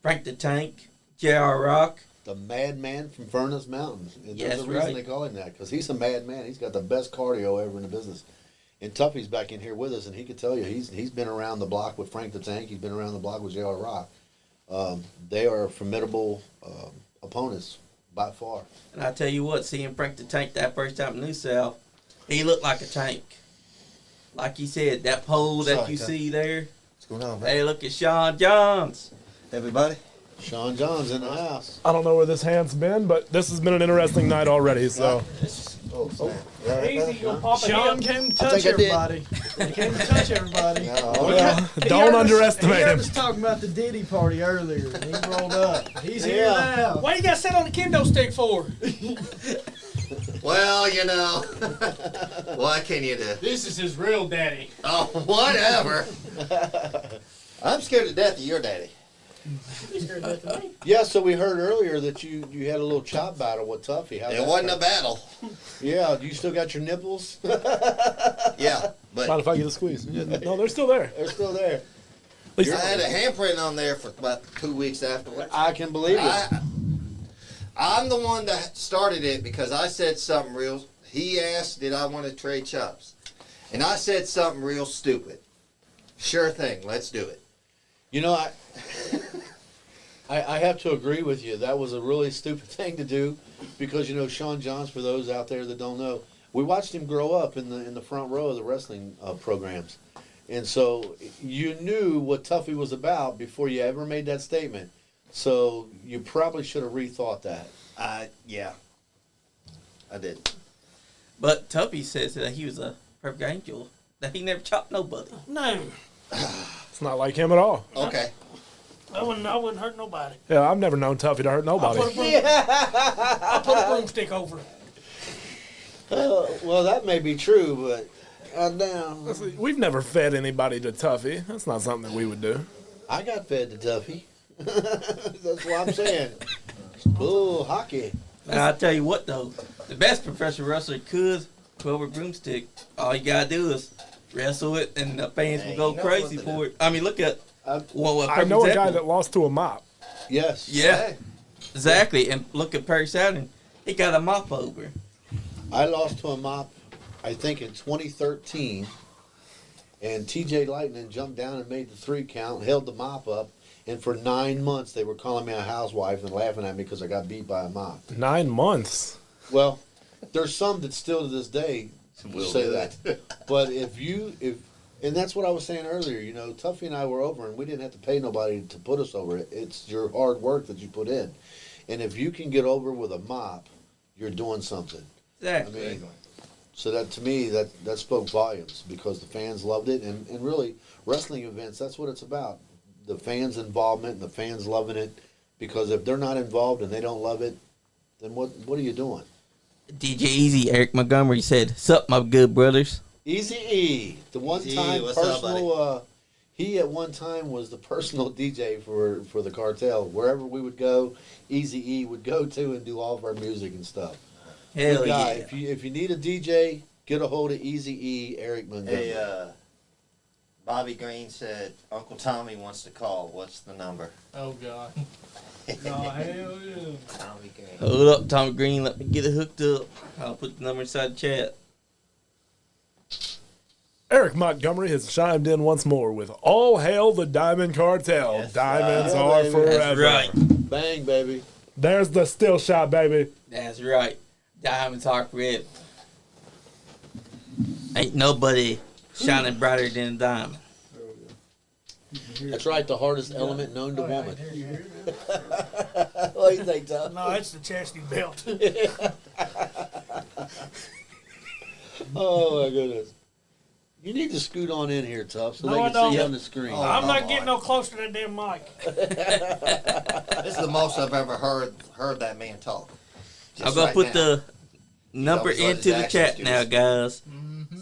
A: Frank the Tank, J.R. Rock.
B: The madman from Furnace Mountain. And
A: Yes,
B: there's a reason
A: right.
B: they call him that, because he's a madman. He's got the best cardio ever in the business. And Tuffy's back in here with us, and he could tell you he's been around the block with Frank the Tank. He's been around the block with J.R. Rock. They are formidable opponents by far.
A: And I tell you what, seeing Frank the Tank that first time in New South, he looked like a tank. Like he said, that pole that
G: Sorry,
A: you
G: Tuff.
A: see there.
G: What's going on, man?
A: Hey, look at Sean Jahns.
G: Everybody?
B: Sean John's in the house.
C: I don't know where this hand's been, but this has been an interesting night already. So
G: Oh, snap. You all right,
E: Easy,
G: brother?
E: you'll pop a
F: Sean
E: hip.
F: came to
G: I
F: touch
G: think I did.
F: everybody. He came to touch everybody.
G: Yeah,
C: Oh,
G: yeah.
C: don't underestimate
F: He heard
C: him.
F: us talking about the Diddy party earlier, and he rolled up. He's here
B: Yeah.
F: now.
E: Why you got to sit on the kendo stick for?
H: Well, you know, what can you do?
D: This is his real daddy.
H: Oh, whatever. I'm scared to death of your daddy.
B: Yeah, so we heard earlier that you had a little chop battle with Tuffy. How'd
H: It
B: that
H: wasn't
B: go?
H: a battle.
B: Yeah, do you still got your nipples?
H: Yeah, but
C: Mind if I get a squeeze? No, they're still there.
B: They're still there.
C: At least
H: I had a handprint on there for about 2 weeks afterwards.
B: I can believe it.
H: I'm the one that started it because I said something real. He asked, did I want to trade chops? And I said something real stupid. Sure thing, let's do it.
B: You know, I have to agree with you. That was a really stupid thing to do because, you know, Sean Johns, for those out there that don't know, we watched him grow up in the front row of the wrestling programs. And so you knew what Tuffy was about before you ever made that statement. So you probably should have rethought that.
H: Yeah, I did.
A: But Tuffy says that he was a perfect angel, that he never chopped nobody.
E: No,
C: It's not like him at all.
H: Okay.
E: I wouldn't hurt nobody.
C: Yeah, I've never known Tuffy to hurt nobody.
E: I'll put a broomstick over.
B: Well, that may be true, but goddamn,
C: We've never fed anybody to Tuffy. That's not something that we would do.
B: I got fed to Tuffy. That's what I'm saying. Oh, hockey.
A: And I'll tell you what, though, the best professional wrestler could throw over a broomstick. All you got to do is wrestle it, and the fans
H: Hey,
A: will go
H: you know
A: crazy
H: what to
A: for
H: do.
A: it. I mean, look at what
C: I know a guy
A: example.
C: that lost to a mop.
B: Yes.
A: Yeah, exactly. And look at Perry Saturn. He got a mop over.
B: I lost to a mop, I think, in 2013, and TJ Lightning jumped down and made the 3 count, held the mop up, and for 9 months they were calling me a housewife and laughing at me because I got beat by a mop.
C: 9 months.
B: Well, there's some that still to this day
H: Will
B: say
H: do
B: that. But and that's what I was saying earlier, you know, Tuffy and I were over and we didn't have to pay nobody to put us over. It's your hard work that you put in. And if you can get over with a mop, you're doing something. I
A: Exactly.
B: mean, so that to me, that spoke volumes because the fans loved it. And really, wrestling events, that's what it's about. The fans' involvement and the fans loving it. Because if they're not involved and they don't love it, then what are you doing?
A: DJ Easy, Eric Montgomery said, "Sup, my good brothers."
B: Easy E, the one
H: Easy
B: time
H: E, what's up,
B: personal. He at one time was the personal DJ for the cartel. Wherever we would go, Easy E would go to and do all of our music and stuff.
A: Hell
B: Good guy.
A: yeah.
B: If you need a DJ, get a hold of Easy E, Eric Montgomery.
H: Hey, Bobby Green said Uncle Tommy wants to call. What's the number?
D: Oh God. Oh hell yeah.
H: Tommy Green.
A: Hold up, Tommy Green. Let me get it hooked up. I'll put the number inside the chat.
C: Eric Montgomery has chimed in once more with "All hail the Diamond Cartel.
H: Yes,
C: Diamonds
B: yeah,
C: are
B: baby.
C: forever."
A: That's right.
B: Bang, baby.
C: There's the still shot, baby.
A: That's right. Diamonds are forever. Ain't nobody shining brighter than a diamond.
B: That's right, the hardest element known to woman.
E: There you
B: What do you think, Tom?
E: No, it's the chastity belt.
B: Oh my goodness. You need to scoot on in here, Tough, so
E: No,
B: they
E: I
B: can
E: don't.
B: see you on the screen.
H: Oh.
E: I'm not
H: come
E: getting
H: on.
E: no close to that damn mic.
H: This is the most I've ever heard that man talk. Just
A: I'm gonna
H: right
A: put
H: now.
A: the number
H: always got
A: into
H: his
A: the
H: access
A: chat
H: to
A: now,
H: this.
A: guys.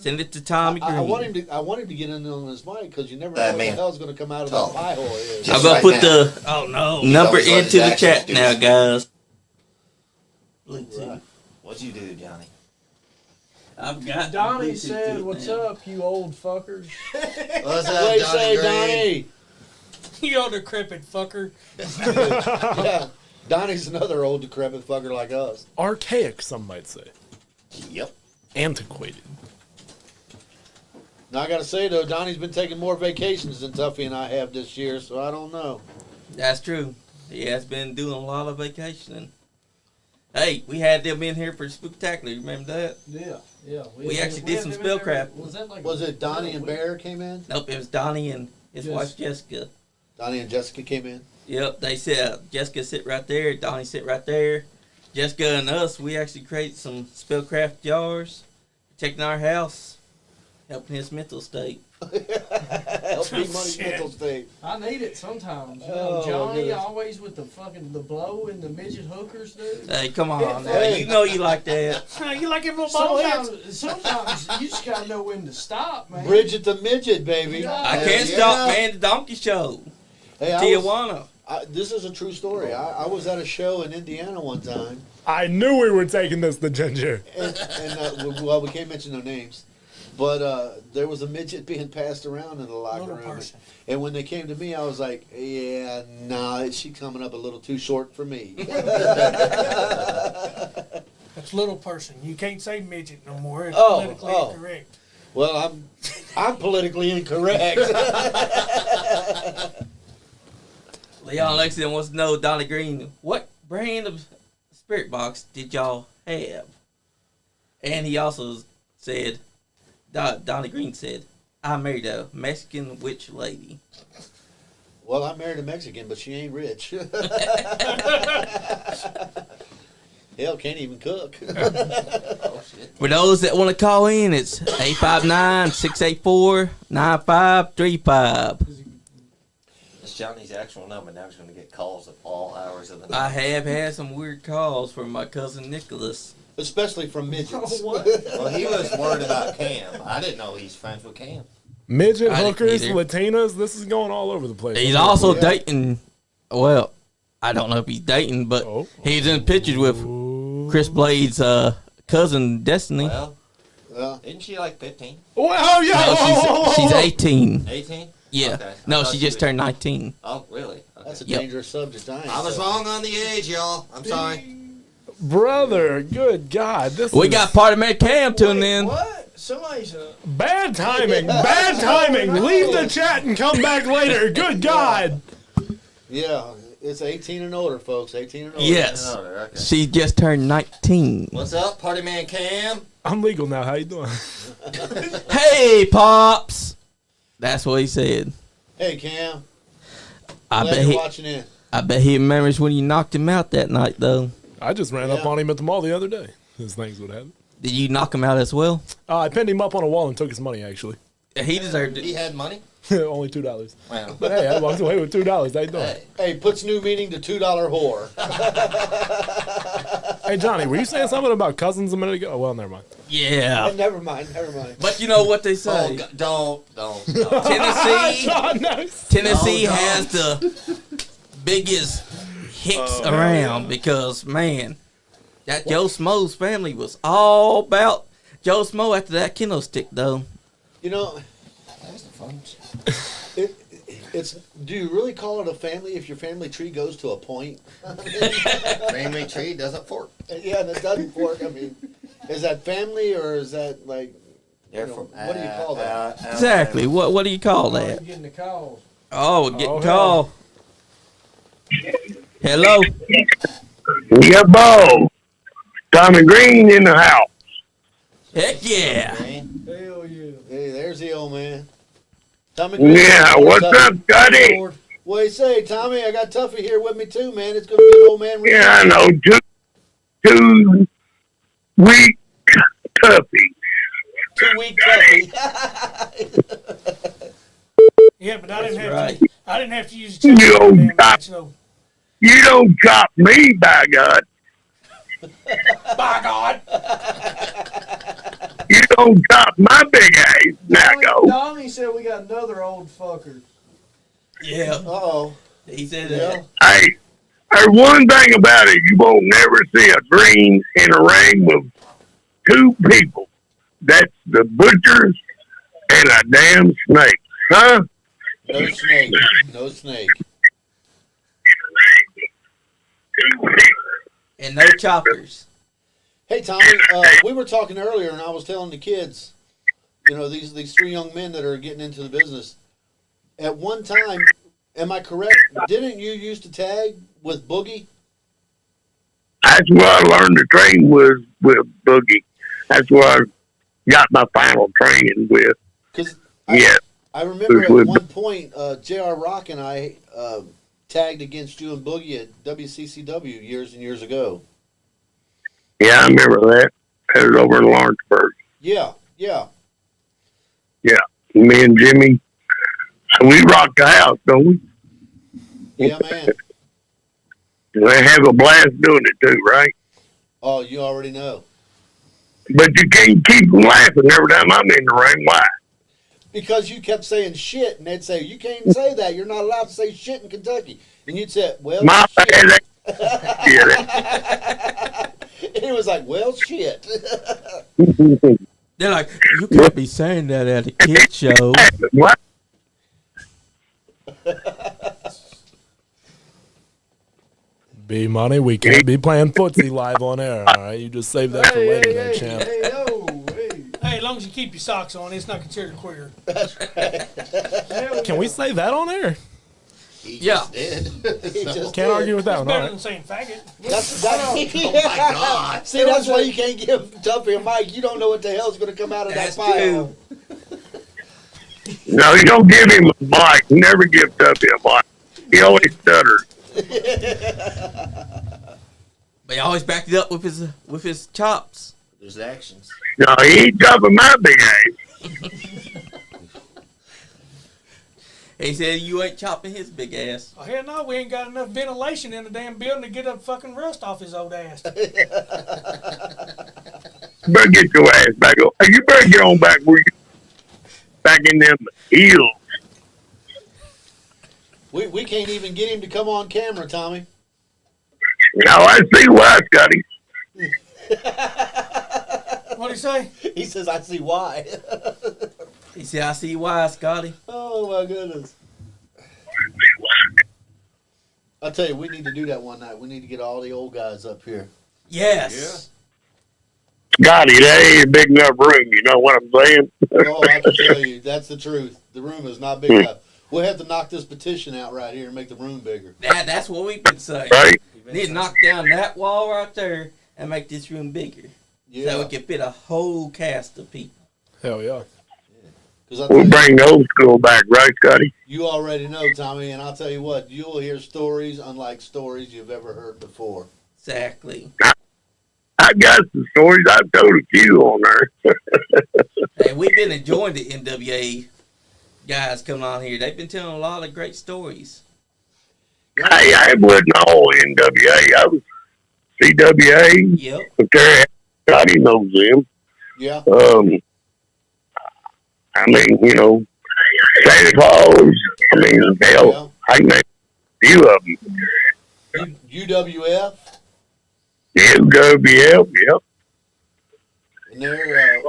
A: Send it to Tommy Green.
B: I want him to get in on his mic because you never know
H: That
B: what the
H: man.
B: hell's going to come out of
H: Talk.
B: that pie hole. Is.
A: I'm
H: Just
A: gonna
H: right
A: put
H: now.
A: the
D: Oh no.
A: number
H: always got
A: into
H: his
A: the
H: access
A: chat
H: to
A: now,
H: this.
A: guys.
B: Right.
H: What'd you do, Johnny?
A: I've got
F: Donnie
A: Bluetooth
F: said,
A: to it
F: "What's
A: now.
F: up, you old fuckers?"
H: What's
B: What
H: up,
B: do you
H: Johnny
B: say,
H: Green?
B: Donnie?
E: You old decrepit fucker.
B: Yeah. Donnie's another old decrepit fucker like us.
C: Archaic, some might say.
H: Yep.
C: Antiquated.
B: Now I got to say though, Donnie's been taking more vacations than Tuffy and I have this year, so I don't know.
A: That's true. He has been doing a lot of vacationing. Hey, we had them in here for Spooktacular. You remember that?
F: Yeah, yeah.
A: We actually did some spellcraft.
B: Was it Donnie and Bear came in?
A: Nope, it was Donnie and his
F: Yes.
A: wife Jessica.
B: Donnie and Jessica came in.
A: Yep, they said Jessica sit right there, Donnie sit right there. Jessica and us, we actually created some spellcraft jars, protecting our house, helping his mental state.
B: Help me money mental state.
F: I need it sometimes. You
B: Oh,
F: know, Johnny
B: goodness.
F: always with the fucking the blow and the midget hookers, dude.
A: Hey, come on now.
B: Hey.
A: You know you like that.
E: You like them little bobbleheads?
F: Sometimes you just gotta know when to stop, man.
B: Bridget the midget, baby.
A: I can't stop, man. The Donkey Show.
B: Hey,
A: Tijuana.
B: this is a true story. I was at a show in Indiana one time,
C: I knew we were taking this to Ginger.
B: and well, we can't mention no names, but there was a midget being passed around in the locker
E: Little
B: room.
E: person.
B: And when they came to me, I was like, yeah, nah, she's coming up a little too short for me.
E: That's little person. You can't say midget no more. It's
B: Oh,
E: politically
B: oh.
E: incorrect.
B: Well, I'm politically incorrect.
A: Leon Lexington wants to know, Donnie Green, what brand of spirit box did y'all have? And he also said, Donnie Green said, I married a Mexican witch lady.
B: Well, I married a Mexican, but she ain't rich. Hell, can't even cook.
A: For those that want to call in, it's 859-684-9535.
I: That's Johnny's actual number. Now he's going to get calls at all hours of the
A: I
I: night.
A: have had some weird calls from my cousin Nicholas.
B: Especially from midgets.
I: Well, he was worried about Cam. I didn't know he's friends with Cam.
C: Midget
A: I didn't
C: hookers,
A: either.
C: Latinas, this is going all over the place.
A: He's also
B: Yeah.
A: dating, well, I don't know if he's dating, but
C: Oh.
A: he's in pictures with Chris Blade's cousin Destiny.
I: Well,
B: Well,
I: isn't she like 15?
C: Oh, yeah.
A: No,
C: whoa,
A: she's 18.
I: 18?
A: Yeah.
I: Okay. I
A: No,
I: thought
A: she
I: she
A: just
I: was-
A: turned 19.
I: Oh, really? Okay.
B: that's a
A: Yep.
B: dangerous subject.
I: I was wrong on the age, y'all. I'm sorry.
C: Brother, good God. This
A: We
C: is
A: got Party Man Cam tuning in.
F: What? Somebody's
C: bad timing. Bad timing. Leave the chat and come back later. Good God.
B: Yeah, it's 18 and older, folks. 18 and older.
A: Yes.
I: Oh, okay.
A: She just turned 19.
I: What's up, Party Man Cam?
C: I'm legal now. How you doing?
A: Hey, Pops. That's what he said.
B: Hey, Cam.
A: I
B: Glad
A: bet
B: you're
A: he,
B: watching in.
A: I bet he remembers when you knocked him out that night, though.
C: I just ran up
B: Yeah.
C: on him at the mall the other day. His things would happen.
A: Did you knock him out as well?
C: I pinned him up on a wall and took his money, actually.
A: He deserved
I: He
A: it.
I: had money?
C: Only $2.
I: Wow.
C: But hey, I walked away with $2. How you doing?
I: Hey.
B: Hey, puts new meaning to $2 whore.
C: Hey, Johnny, were you saying something about cousins a minute ago? Oh, well, never mind.
A: Yeah.
B: Never mind, never mind.
A: But you know what they
I: Oh,
A: say.
I: don't.
A: Tennessee,
C: John knows.
A: Tennessee
I: No, no.
A: has the biggest hicks around because, man, that Joe Smo's family was all about Joe Smo after that kendo stick, though.
B: You know,
I: That's the fun.
B: it's. Do you really call it a family if your family tree goes to a point?
I: Family tree doesn't fork.
B: Yeah, and it doesn't work. I mean, is that family or is that like?
I: They're
B: You know,
I: from,
B: what do you call that?
A: Exactly. What do you call that?
F: getting the calls.
A: Oh, we're getting
C: Oh,
A: call. Hello.
J: Yeah, Bo. Tommy Green in the house.
A: Heck yeah.
F: Hell yeah.
B: Hey, there's the old man. Tommy.
J: Yeah, what's up, Scotty?
B: What do you say, Tommy? I got Tuffy here with me too, man. It's gonna be an old man.
J: Yeah, I know. 2 week Tuffy.
B: 2-week Tuffy.
E: Yeah, but I didn't have
A: right.
E: to. I didn't have to use a
J: You
E: check
J: old
E: damn
J: cop.
E: so
J: You don't chop me, by God.
A: By God.
J: You don't chop my big ass. Now go.
F: Donnie said we got another old fucker.
A: Yeah.
B: Uh-oh.
A: He said
B: Yeah.
A: that.
J: Hey, there's one thing about it. You won't never see a green in a ring with 2 people. That's the butchers and a damn snake. Huh?
B: No snake. No snake.
A: And no choppers.
B: Hey, Tommy, we were talking earlier, and I was telling the kids, you know, these 3 young men that are getting into the business. At one time, Am I correct? Didn't you used to tag with Boogie?
J: That's where I learned to train was with Boogie. That's where I got my final training with.
B: Because
J: Yeah.
B: I remember at
J: With-
B: one point, J.R. Rock and I tagged against you and Boogie at WCCW years and years ago.
J: Yeah, I remember that. That was over in Lawrenceburg.
B: Yeah.
J: Me and Jimmy, we rock the house, don't we?
B: Yeah, man.
J: We have a blast doing it too, right?
B: Oh, you already know.
J: But you can't keep them laughing every time I'm in the ring. Why?
B: Because you kept saying shit, and they'd say, you can't say that. You're not allowed to say shit in Kentucky. And you'd say, well,
J: My
B: shit.
J: bad. Yeah,
B: And it was like, well, shit.
A: They're like, you can't be saying that at a kid show.
J: what?
C: B-Money, we can't be playing footsie live on air, all right? You just save that for later there, champ.
E: Hey, as long as you keep your socks on, it's not considered queer.
C: Can we say that on air?
H: He
A: Yeah.
H: just did.
B: He just
C: Can't argue with that one, all
E: Better
C: right?
E: than saying faggot.
B: That's
H: Oh my God.
B: See, that's why you can't give Tuffy a mic. You don't know what the hell's going to come out of
A: That's
B: that pile.
A: true.
J: No, you don't give him a mic. Never give Tuffy a mic. He always stutters.
A: But he always backed it up with his chops.
H: There's actions.
J: No, he ain't dropping my big ass.
A: He said you ain't chopping his big ass.
E: Oh, hell no, we ain't got enough ventilation in the damn building to get up fucking rust off his old ass.
J: You better get your ass back on. You better get on back where you back in them heels.
B: We can't even get him to come on camera, Tommy.
J: Now I see why, Scotty.
E: What'd he say?
B: He says, I see why.
A: He said, I see why, Scotty.
B: Oh, my goodness. I'll tell you, we need to do that one night. We need to get all the old guys up here.
A: Yes.
J: Scotty, that ain't a big enough room. You know what I'm saying?
B: Oh, I can tell you, that's the truth. The room is not big enough. We'll have to knock this petition out right here and make the room bigger.
A: That's what we've been saying.
J: Right?
A: Need to knock down that wall right there and make this room bigger.
B: Yeah.
A: So we can fit a whole cast of people.
C: Hell yeah.
B: Because I
J: We'll
B: tell you,
J: bring the old school back, right, Scotty?
B: you already know, Tommy, and I'll tell you what, you'll hear stories unlike stories you've ever heard before.
A: Exactly.
J: I got some stories. I've told a few on there.
A: Hey, we've been enjoying the NWA guys coming on here. They've been telling a lot of great stories.
J: Hey, I wasn't all NWA. I was CWA.
A: Yep.
J: Okay, Scotty knows them.
B: Yeah.
J: I mean, you know, Santa Claus. I mean, hell, I can name a few of them.
B: UWF,
J: UWF, yep.
B: and they're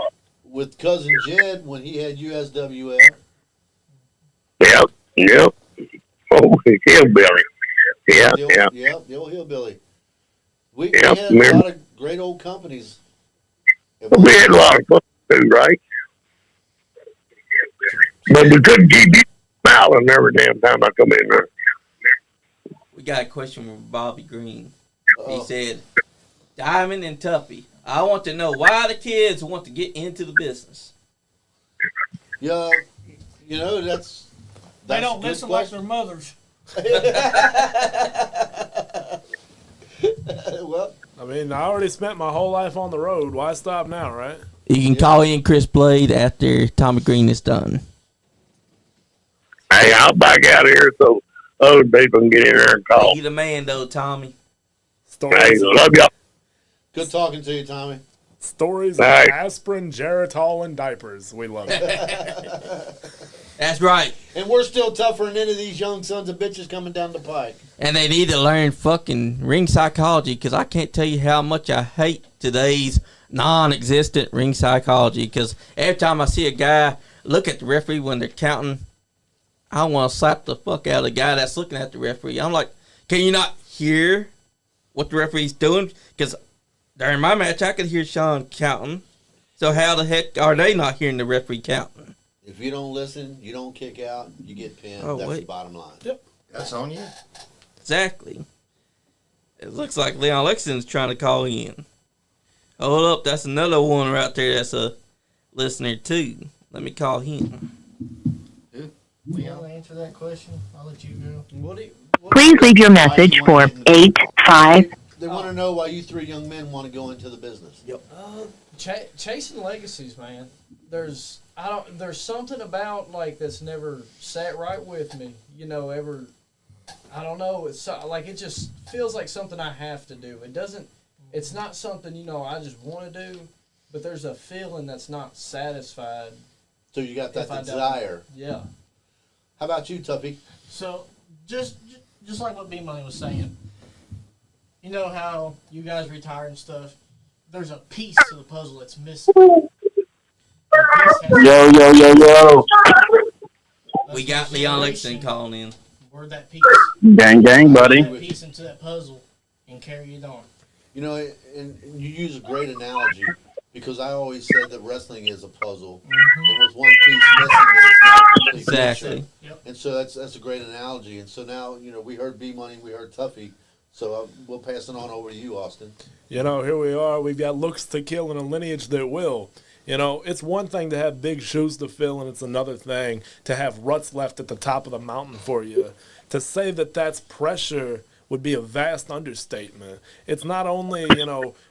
B: with Cousin Jed when he had USWF.
J: Yep. Oh, Hillbilly. Yeah,
B: The old,
J: yeah.
B: Yep, the old hillbilly. We
J: Yep,
B: had a
J: remember.
B: lot of great old companies.
J: We had a lot of fun too, right? But we couldn't keep you smiling every damn time I come in there.
A: We got a question from Bobby Green. He
B: Oh.
A: said, Diamond and Tuffy, I want to know why the kids want to get into the business.
B: Yeah, you know, that's
E: They
B: a
E: don't
B: good
E: listen like
B: question.
E: their mothers.
B: Well,
C: I mean, I already spent my whole life on the road. Why stop now, right?
A: You can call in Chris Blade after Tommy Green is done.
J: Hey, I'll back out of here so other people can get in there and call.
A: You the man, though, Tommy.
J: Hey,
C: Stories,
J: love y'all.
B: good talking to you, Tommy.
C: stories
J: Nice.
C: of aspirin, Geritol, and diapers. We love it.
A: That's right.
B: And we're still tougher than any of these young sons of bitches coming down the pike.
A: And they need to learn fucking ring psychology, because I can't tell you how much I hate today's non-existent ring psychology, because every time I see a guy look at the referee when they're counting, I want to slap the fuck out of the guy that's looking at the referee. I'm like, can you not hear what the referee's doing? Because during my match, I could hear Sean counting. So how the heck are they not hearing the referee counting?
B: If you don't listen, you don't kick out, you get pinned.
A: Oh,
B: That's
A: wait.
B: the bottom line.
E: Yep.
H: That's on you.
A: Exactly. It looks like Leon Lexington's trying to call in. Hold up, that's another one right there that's a listener too. Let me call him.
D: You want to answer that question? I'll let you go.
K: Please leave your message for 85.
B: They want to know why you three young men want to go into the business.
A: Yep.
F: Chasing legacies, man. There's something about like that's never sat right with me. You know, I don't know. It's like it just feels like something I have to do. It doesn't. It's not something I just want to do, but there's a feeling that's not satisfied.
B: So you got that
F: if I don't.
B: desire.
F: Yeah.
B: How about you, Tuffy?
D: So, just like what B-Money was saying, you know how you guys retire and stuff, there's a piece to the puzzle that's missing.
K: Yo.
A: We got Leon Lexington calling in.
D: Where'd that piece?
K: Gang, buddy.
D: That piece into that puzzle and carry it on.
B: You know, and you use a great analogy because I always said that wrestling is a puzzle. There was one piece missing that it's not a complete
A: Exactly.
B: picture.
D: Yep.
B: And so that's a great analogy. And so now, we heard B-Money, we heard Tuffy. So we'll pass it on over to you, Austin.
C: Here we are. We've got looks to kill and a lineage that will. It's one thing to have big shoes to fill, and it's another thing to have ruts left at the top of the mountain for you. To say that that's pressure would be a vast understatement. It's not only,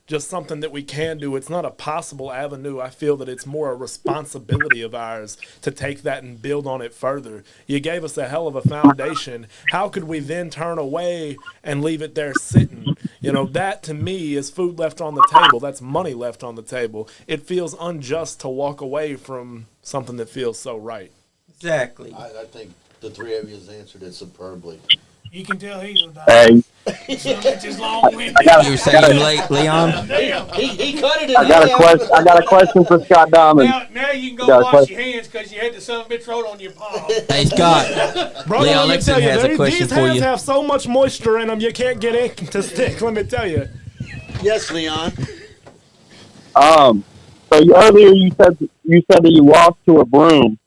C: just something that we can do. It's not a possible avenue. I feel that it's more a responsibility of ours to take that and build on it further. You gave us a hell of a foundation. How could we then turn away and leave it there sitting? That to me is food left on the table. That's money left on the table. It feels unjust to walk away from something that feels so right.
A: Exactly.
B: I think the three of you has answered it superbly.
E: You can tell he's a
K: Hey,
E: so much is long-winded.
A: You were saying Leon?
B: He cut it in
K: I got a question for Scott Diamond.
E: Now you can go
K: Got a
E: wash
K: question.
E: your hands because you had the son of a bitch roll on your palm.
A: Hey, Scott.
C: Brother,
A: Leon
C: let me tell
A: Lexington
C: you,
A: has a question
C: these
A: for
C: hands
A: you.
C: have so much moisture in them, you can't get ink to stick, let me tell you.
B: Yes, Leon.
K: So earlier you said that you lost to a broom.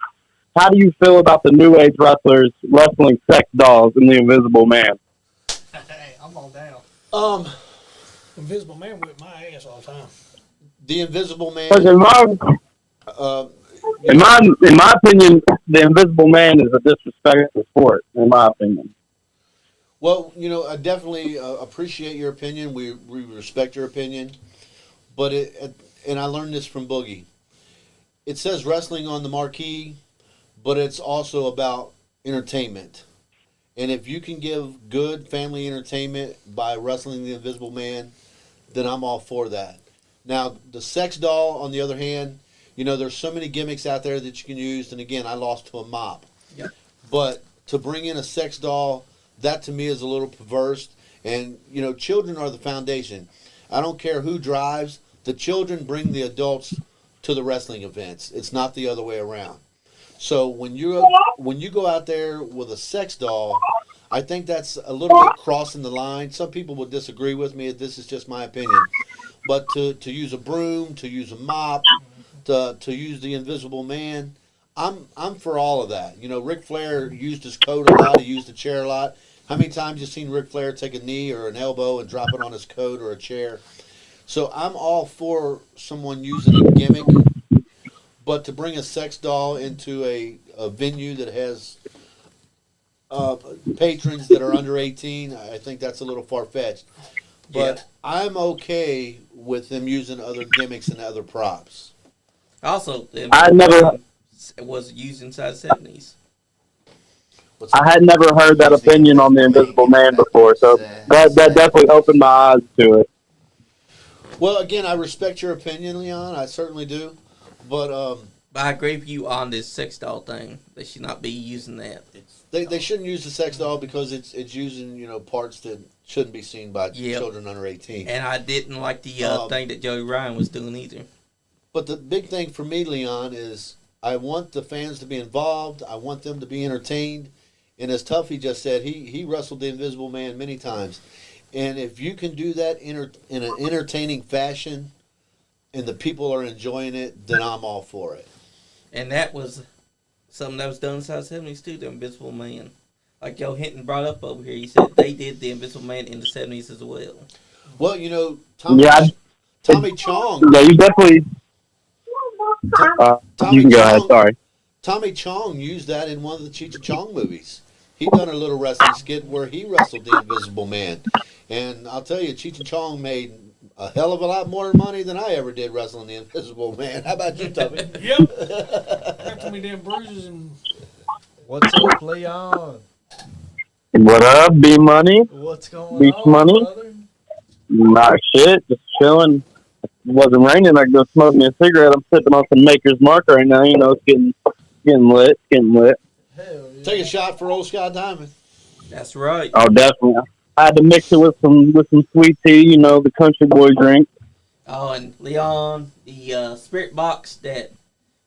K: How do you feel about the new age wrestlers wrestling sex dolls in the Invisible Man?
D: Hey, I'm all down.
E: Invisible Man whipped my ass all the time.
B: The Invisible Man.
K: 'Cause in my opinion, the Invisible Man is a disrespectful sport. In my opinion.
B: Well, I definitely appreciate your opinion. We respect your opinion. But and I learned this from Boogie. It says wrestling on the marquee, but it's also about entertainment. And if you can give good family entertainment by wrestling the Invisible Man, then I'm all for that. Now, the sex doll, on the other hand, there's so many gimmicks out there that you can use. And again, I lost to a mop.
A: Yep.
B: But to bring in a sex doll, that to me is a little perverse. And, children are the foundation. I don't care who drives. The children bring the adults to the wrestling events. It's not the other way around. So when you go out there with a sex doll, I think that's a little bit crossing the line. Some people will disagree with me. This is just my opinion. But to use a broom, to use a mop, to use the Invisible Man, I'm for all of that. Ric Flair used his coat a lot. He used the chair a lot. How many times you seen Ric Flair take a knee or an elbow and drop it on his coat or a chair? So I'm all for someone using a gimmick. But to bring a sex doll into a venue that has patrons that are under 18, I think that's a little far-fetched. But I'm okay with them using other gimmicks and other props.
A: Also, it was used inside the 70s.
K: I had never heard that opinion on the Invisible Man before, so that definitely opened my eyes to it.
B: Well, again, I respect your opinion, Leon. I certainly do. But
A: I agree with you on this sex doll thing. They should not be using that.
B: they shouldn't use the sex doll because it's using parts that shouldn't be seen by children under 18.
A: And I didn't like the thing that Joey Ryan was doing either.
B: But the big thing for me, Leon, is I want the fans to be involved. I want them to be entertained. And as Tuffy just said, he wrestled the Invisible Man many times. And if you can do that in an entertaining fashion and the people are enjoying it, then I'm all for it.
A: And that was something that was done inside the 70s too, the Invisible Man. like Joe Hinton brought up over here, he said they did the Invisible Man in the 70s as well.
B: Well, you know, Tommy Chong.
K: Yeah, you definitely.
B: Tommy
K: You can go ahead.
B: Chong-
K: Sorry.
B: Tommy Chong used that in one of the Cheech and Chong movies. He done a little wrestling skit where he wrestled the Invisible Man. And I'll tell you, Cheech and Chong made a hell of a lot more money than I ever did wrestling the Invisible Man. How about you, Tuffy?
E: Yep. Got too many damn bruises and.
F: What's up, Leon?
K: What up, B Money?
F: What's going
K: Beach
F: on,
K: money?
F: brother?
K: Not shit. Just chilling. It wasn't raining. I could go smoke me a cigarette. I'm sipping on some Maker's Mark right now. You know, it's getting lit. Getting lit.
F: Hell yeah.
B: Take a shot for old Scott Diamond.
A: That's right.
K: Oh, definitely. I had to mix it with some sweet tea. You know, the country boy drink.
A: Oh, and Leon, the spirit box that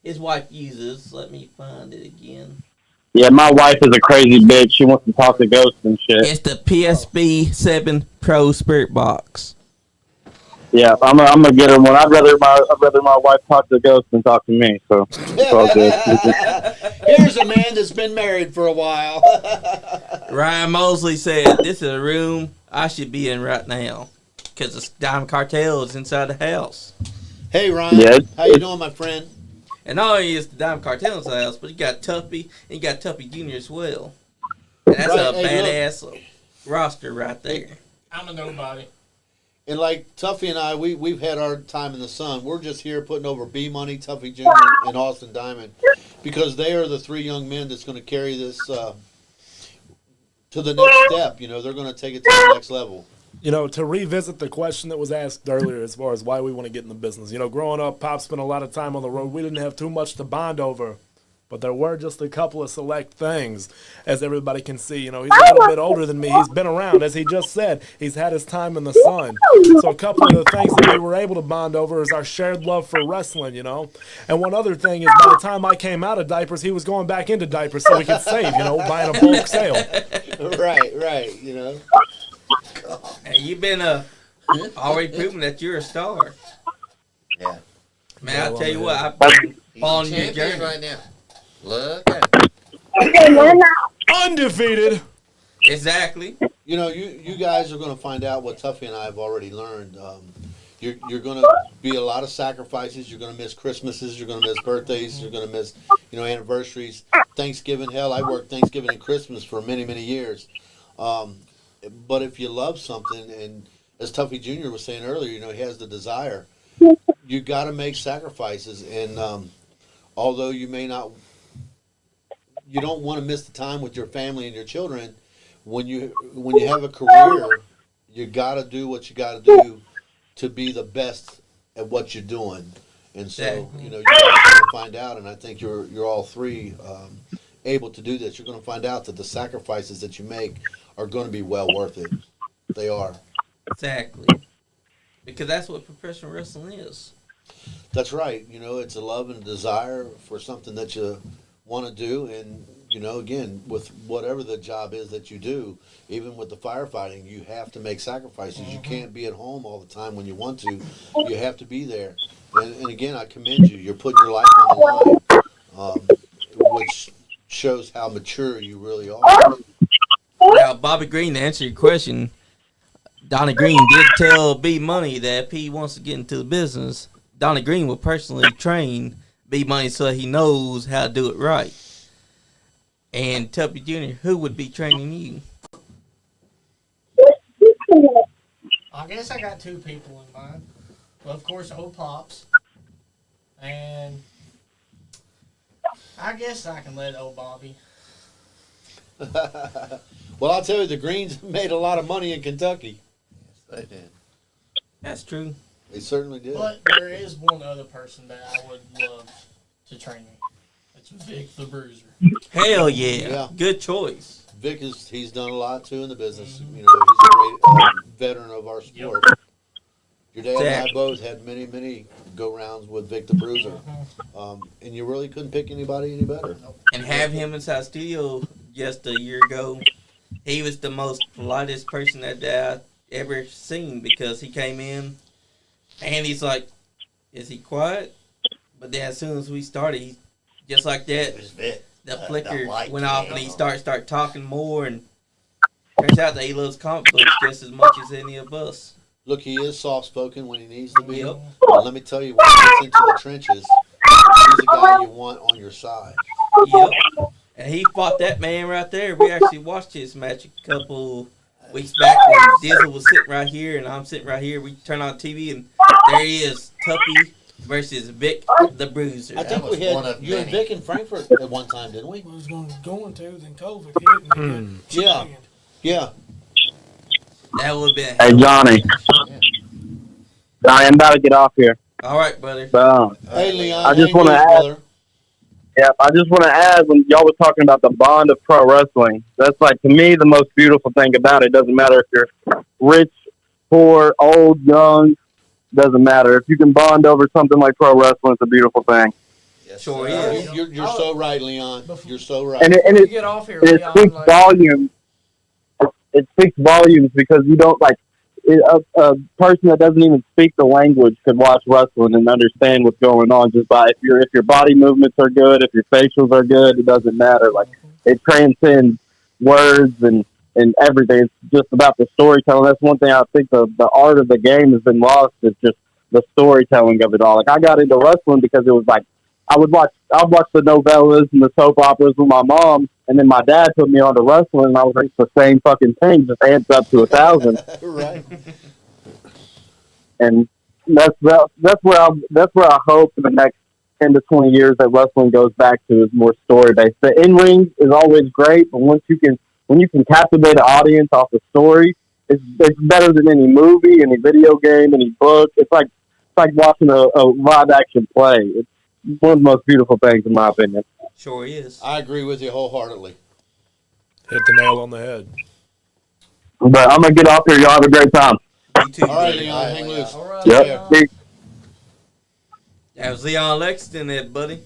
A: his wife uses. Let me find it again.
K: Yeah, my wife is a crazy bitch. She wants to talk to ghosts and shit.
A: It's the PSB 7 Pro Spirit Box.
K: Yeah, I'm gonna get her one. I'd rather my wife talk to ghosts than talk to me. So it's all good.
B: Here's a man that's been married for a while.
A: Ryan Mosley said, "This is a room I should be in right now, because the Diamond Cartel is inside the house."
B: Hey, Ryan.
K: Yeah,
B: How you doing, my friend?
A: And not only is the Diamond Cartel inside the house, but you got Tuffy and you got Tuffy Jr. as well. And that's
B: Right,
A: a
B: hey,
A: badass roster right there.
D: I'm a nobody.
B: And like Tuffy and I, we've had our time in the sun. We're just here putting over B Money, Tuffy Jr., and Austin Diamond because they are the three young men that's going to carry this to the next step. You know, they're going to take it to the next level.
C: You know, to revisit the question that was asked earlier as far as why we want to get in the business. You know, growing up, Pop spent a lot of time on the road. We didn't have too much to bond over, but there were just a couple of select things, as everybody can see. You know, he's a little bit older than me. He's been around, as he just said. He's had his time in the sun. So a couple of the things that we were able to bond over is our shared love for wrestling, you know. And one other thing is by the time I came out of diapers, he was going back into diapers so we could save, you know, buying a bulk sale.
B: Right, you know.
A: And you've been already proven that you're a star.
I: Yeah.
A: Man, I'll tell you what, I've been
I: He's
A: following
I: a
A: your
I: champion
A: journey.
I: right now. Look at him.
C: Undefeated.
A: Exactly.
B: You know, you guys are going to find out what Tuffy and I have already learned. You're going to be a lot of sacrifices. You're going to miss Christmases. You're going to miss birthdays. You're going to miss, you know, anniversaries. Thanksgiving. Hell, I worked Thanksgiving and Christmas for many, many years. But if you love something, and as Tuffy Jr. was saying earlier, you know, he has the desire. You got to make sacrifices, and although you may not, you don't want to miss the time with your family and your children. When you have a career, you got to do what you got to do to be the best at what you're doing. And so, you know, you're going to find out, and I think you're all three able to do this. You're going to find out that the sacrifices that you make are going to be well worth it. They are.
A: Exactly. Because that's what professional wrestling is.
B: That's right. You know, it's a love and a desire for something that you want to do. And, you know, again, with whatever the job is that you do, even with the firefighting, you have to make sacrifices. You can't be at home all the time when you want to. You have to be there. And again, I commend you. You're putting your life on the line, which shows how mature you really are.
A: Now, Bobby Green, to answer your question, Donnie Green did tell B Money that if he wants to get into the business, Donnie Green will personally train B Money so he knows how to do it right. And Tuffy Jr., who would be training you?
D: I guess I got two people in mind. Well, of course, old Pops. And I guess I can let old Bobby.
B: Well, I'll tell you, the Greens made a lot of money in Kentucky.
I: Yes, they did.
A: That's true.
B: They certainly did.
D: But there is one other person that I would love to train me. It's Vic the Bruiser.
A: Hell yeah.
B: Yeah.
A: Good choice.
B: Vic he's done a lot too in the business. You know, he's a great veteran of our sport. Your dad and I both had many go rounds with Vic the Bruiser, and you really couldn't pick anybody any better.
A: And have him inside the studio just a year ago. He was the most politest person that I ever seen because he came in and he's like, is he quiet? But then as soon as we started, he, just like that, the flicker
I: light
A: went off
I: came
A: and he
I: on.
A: start talking more, and turns out that he loves comic books just as much as any of us.
B: Look, he is soft spoken when he needs to be.
A: Yep.
B: But let me tell you, when he gets into the trenches, he's the guy you want on your side.
A: Yep. And he fought that man right there. We actually watched his match a couple weeks back when Dizzle was sitting right here and I'm sitting right here. We turn on TV and there he is, Tuffy versus Vic the Bruiser.
B: I think
H: was
B: we
H: one
B: had
H: of
B: you and
H: many.
B: Vic in Frankfurt at one time, didn't we?
E: Was going to, then COVID hit and they got
B: Yeah. Yeah.
A: That would have been.
K: Hey, Johnny. I'm about to get off here.
A: All right, brother.
K: But,
B: Hey, Leon.
K: I just
B: hang
K: wanna
B: loose,
K: add-
B: brother.
K: yeah, I just want to add, when y'all was talking about the bond of pro wrestling, that's like, to me, the most beautiful thing about it. It doesn't matter if you're rich, poor, old, young, doesn't matter. If you can bond over something like pro wrestling, it's a beautiful thing.
H: Yes,
A: Sure
H: sir.
A: is.
B: You're so right, Leon. You're so right.
K: And
F: Before you
K: it
F: get off here,
K: it
F: Leon,
K: speaks
F: like,
K: volumes. It speaks volumes because you don't a person that doesn't even speak the language could watch wrestling and understand what's going on just by if your body movements are good, if your facials are good, it doesn't matter. Like, it transcends words and everything. It's just about the storytelling. That's one thing I think the art of the game has been lost, is just the storytelling of it all. Like, I got into wrestling because it was like I'd watch the novellas and the soap operas with my mom, and then my dad put me on to wrestling, and I was like, it's the same fucking thing, just amped up to 1,000.
B: Right.
K: And that's where I hope in the next 10 to 20 years that wrestling goes back to, is more story based. The in ring is always great, but when you can captivate an audience off the story, it's better than any movie, any video game, any book. It's like watching a live action play. It's one of the most beautiful things, in my opinion.
A: Sure is.
B: I agree with you wholeheartedly.
C: Hit the nail on the head.
K: But I'm gonna get off here. Y'all have a great time.
A: You too,
B: All right,
A: brother.
B: Leon, hang loose.
F: all right,
K: Yep.
F: Leon.
A: That was Leon Lexington there, buddy.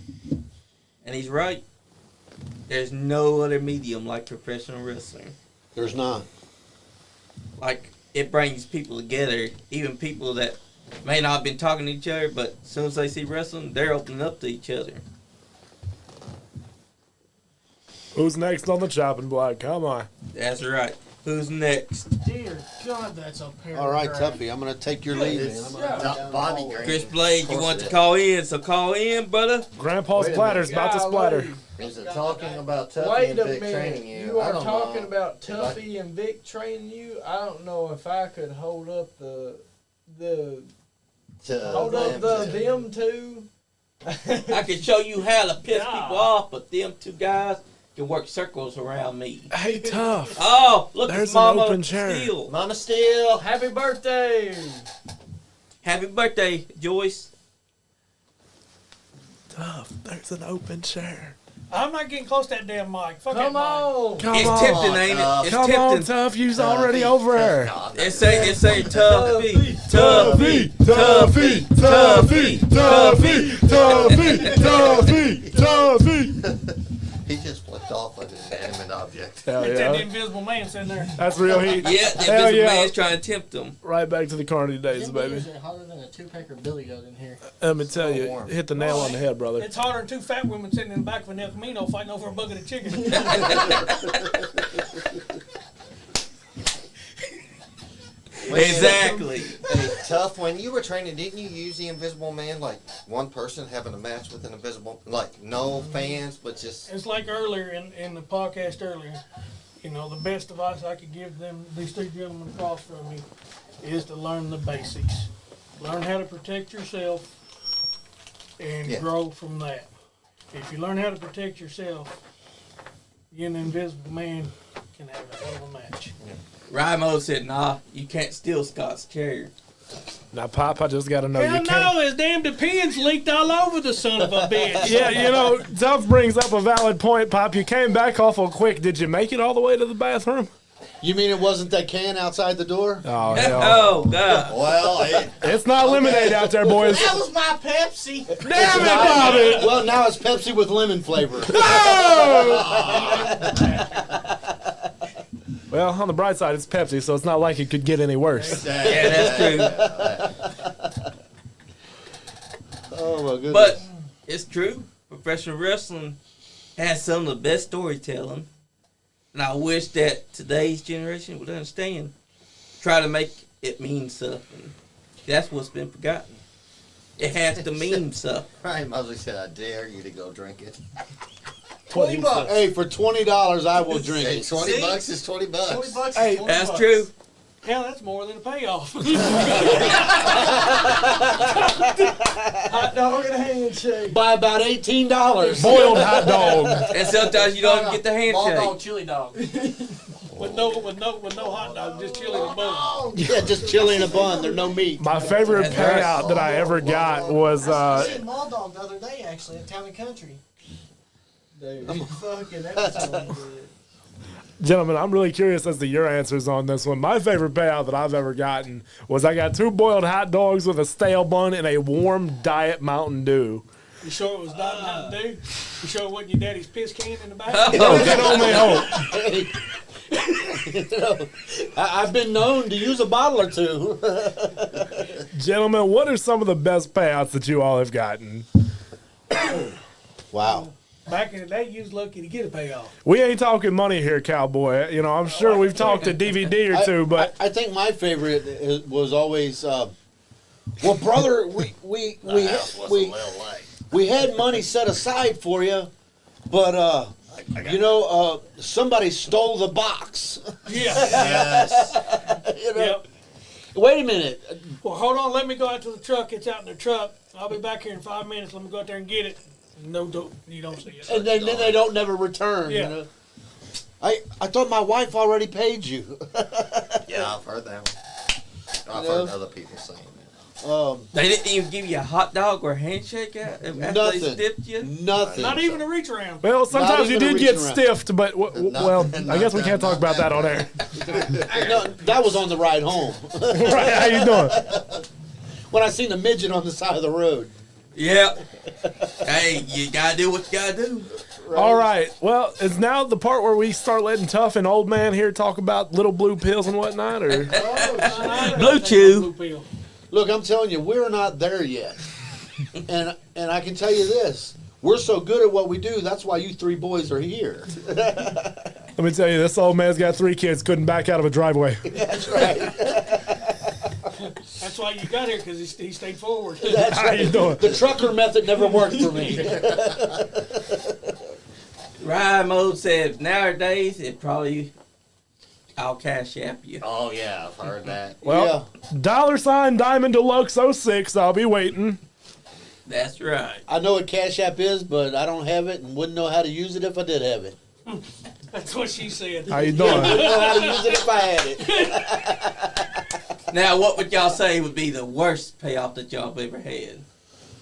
A: And he's right. There's no other medium like professional wrestling.
B: There's not.
A: Like, it brings people together, even people that may not have been talking to each other, but as soon as they see wrestling, they're opening up to each other.
C: Who's next on the chopping block? Come on.
A: That's right. Who's next?
D: Dear God, that's a paragraph.
B: All right, Tuffy, I'm going to take your lead, man.
H: It's
B: I'm gonna go
H: not
B: down the
H: Bobby
B: hallway.
H: Green.
A: Chris Blade,
H: Of
A: you
H: course
A: want
H: it
A: to
H: is.
A: call in, so call in, brother.
C: Grandpa's
H: Wait a
C: splatter's
H: minute.
C: about to splatter.
H: Is it talking about Tuffy
F: Wait
H: and
F: a
H: Vic
F: minute.
H: training you?
F: You
H: I
F: are
H: don't
F: talking
H: know.
F: about
H: If I-
F: Tuffy and Vic training you? I don't know if I could hold up the them two.
A: I can show you how to piss people off, but them two guys can work circles around me.
C: Hey, Tough.
A: Oh, look at
C: There's an
A: Mama
C: open chair.
A: Steel.
H: Mama Steel.
F: Happy birthday!
A: Happy birthday, Joyce.
C: Tough. There's an open chair.
E: I'm not getting close to that damn mic. Fuck
F: Come
E: that
F: on!
C: Come
A: It's
C: on.
A: tempting, ain't it? It's
C: Come on,
A: tempting.
C: Tough. You's already over her.
A: It say Tuffy,
C: Tuffy, Tuffy, Tuffy, Tuffy, Tuffy, Tuffy, Tuffy.
H: He just flipped off like an inanimate object.
C: Hell
E: mic. It's that
C: yeah.
E: invisible man sitting there.
C: That's real heat.
A: Yeah, the
C: Hell
A: invisible
C: yeah.
A: man's trying to tempt them.
C: Right back to the carny days, baby.
D: Is it hotter than a two-packer Billy Goat in here?
C: Let me tell you,
H: warm.
C: hit the nail on the head, brother.
E: It's hotter than two fat women sitting in the back of an El Camino fighting over a bucket of chicken.
A: Exactly.
H: Hey, Tough, when you were training, didn't you use the Invisible Man, like one person having a match with an invisible, like no fans, but just
E: It's like earlier in the podcast earlier, the best advice I could give these three gentlemen across from me, is to learn the basics. Learn how to protect yourself and
H: Yeah.
E: grow from that. If you learn how to protect yourself, you and the invisible man can have a hell of a match.
A: Rimo said, nah, you can't steal Scott's chair.
C: Now, Pop, I just got to know
E: Hell
C: you can't.
E: no, his damn pins leaked all over the son of a bitch.
C: Yeah, Tough brings up a valid point, Pop. You came back awful quick. Did you make it all the way to the bathroom?
B: You mean it wasn't that can outside the door?
C: Oh, hell.
A: Oh, God.
H: well,
C: It's not lemonade out there, boys.
I: That was my Pepsi.
C: Damn it, Bobby!
B: Well, now it's Pepsi with lemon flavor.
C: Well, on the bright side, it's Pepsi, so it's not like it could get any worse.
A: Yeah, that's true.
B: Oh, my goodness.
A: But it's true. Professional wrestling has some of the best storytelling, and I wish that today's generation would understand. Try to make it mean something. That's what's been forgotten. It has to mean something.
H: Ryan Mosley said, I dare you to go drink it.
B: $20. Hey, for $20, I will drink
H: Hey,
B: it.
H: 20 bucks is 20 bucks.
F: 20 bucks.
E: Hey,
F: is 20
A: That's
F: bucks.
A: true.
E: Hell, that's more than a payoff.
F: Hot dog and a handshake.
B: By about $18.
C: Boiled hot dog.
A: And sometimes you don't even get the
D: Ball
A: handshake.
D: dog, chili dog.
E: with no hot dog, just chili and bun.
B: Yeah, just chili in a bun. There's no meat.
C: My favorite
A: That's right.
C: payout that I ever got was
F: I seen Mall Dog the other day, actually, at Town and Country. Dude, fucking, that was so good.
C: gentlemen, I'm really curious as to your answers on this one. My favorite payout that I've ever gotten was I got 2 boiled hot dogs with a stale bun and a warm Diet Mountain Dew.
E: You sure it was not Mountain Dew? You sure it wasn't your daddy's piss can in the back?
C: Oh, can only hope.
B: I've been known to use a bottle or two.
C: Gentlemen, what are some of the best payouts that you all have gotten?
B: Wow.
E: Back in the day, you was lucky to get a payoff.
C: We ain't talking money here, cowboy. You know, I'm sure we've talked a DVD or two, but
B: I think my favorite was always, well, brother, we had money set aside for you, but somebody stole the box.
E: Yeah.
H: Yes.
E: Yep.
B: Wait a minute.
E: Well, hold on. Let me go out to the truck. It's out in the truck. I'll be back here in 5 minutes. Let me go out there and get it. No, you don't see it.
B: And then they don't never return.
E: Yeah.
B: You know? I thought my wife already paid you.
H: Yeah, I've heard that one. I've heard other people saying that.
A: They didn't even give you a hot dog or a handshake after
B: Nothing.
A: they stiffed you?
B: Nothing.
E: Not even a reach around.
C: well, sometimes you
B: even a
C: did get
B: reaching around.
C: stiffed, but I guess we can't talk about that on air.
B: No, that was on the ride home.
C: Right, how you doing?
B: When I seen the midget on the side of the road.
A: Yep. Hey, you gotta do what you gotta do.
C: All right. Well, it's now the part where we start letting Tuff and Old Man here talk about little blue pills and whatnot, or
A: Blue Chew.
E: Blue pill.
B: Look, I'm telling you, we're not there yet. and I can tell you this. We're so good at what we do, that's why you 3 boys are here.
C: let me tell you, this old man's got 3 kids, couldn't back out of a driveway.
B: That's right.
E: That's why you got here, because he stayed forward.
B: That's
C: How
B: right.
C: you doing?
B: The trucker method never worked for me.
A: Ryan Mode said nowadays it probably I'll cash app you.
H: Oh, yeah, I've heard that.
C: Well, $ Diamond Deluxe 06, I'll be waiting.
A: That's right.
B: I know what Cash App is, but I don't have it and wouldn't know how to use it if I did have it.
E: That's what she said.
C: How you
B: I
C: doing?
B: wouldn't know how to use it if I had it.
A: Now, what would y'all say would be the worst payoff that y'all have ever had?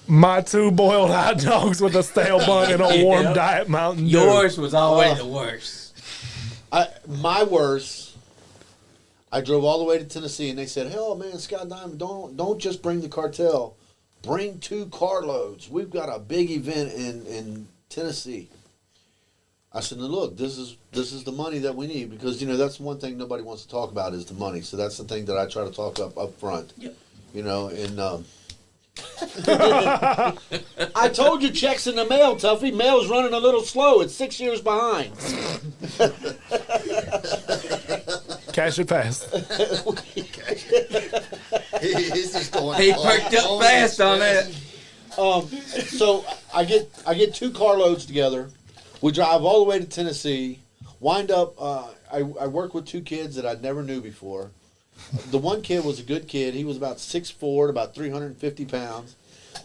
C: My 2 boiled hot dogs with a stale bun and a warm
A: Yeah.
C: Diet Mountain Dew.
A: Yours was always the worst.
B: My worst, I drove all the way to Tennessee and they said, hell man, Scott Diamond, don't just bring the cartel. Bring 2 carloads. We've got a big event in Tennessee. I said, now look, this is the money that we need because that's one thing nobody wants to talk about is the money. So that's the thing that I try to talk up front.
A: Yep.
B: And I told you checks in the mail, Tuffy. Mail's running a little slow. It's 6 years behind.
C: Cash it fast.
H: He's just going
A: He perked up fast on that.
B: So I get 2 carloads together. We drive all the way to Tennessee. Wind up. I work with 2 kids that I never knew before. The one kid was a good kid. He was about 6'4", about 350 pounds.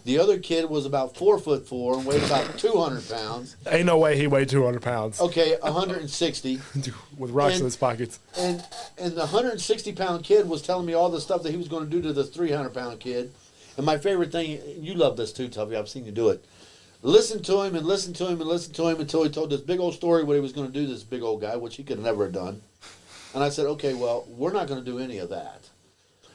B: The other kid was about 4'4" and weighed about 200 pounds.
C: Ain't no way he weighed 200 pounds.
B: Okay, 160.
C: With rocks in
B: And-
C: his pockets.
B: And the 160-pound kid was telling me all the stuff that he was going to do to the 300-pound kid. And my favorite thing, you love this too, Tuffy. I've seen you do it. Listen to him and listen to him and listen to him until he told this big old story what he was going to do to this big old guy, which he could have never have done. And I said, okay, well, we're not going to do any of that.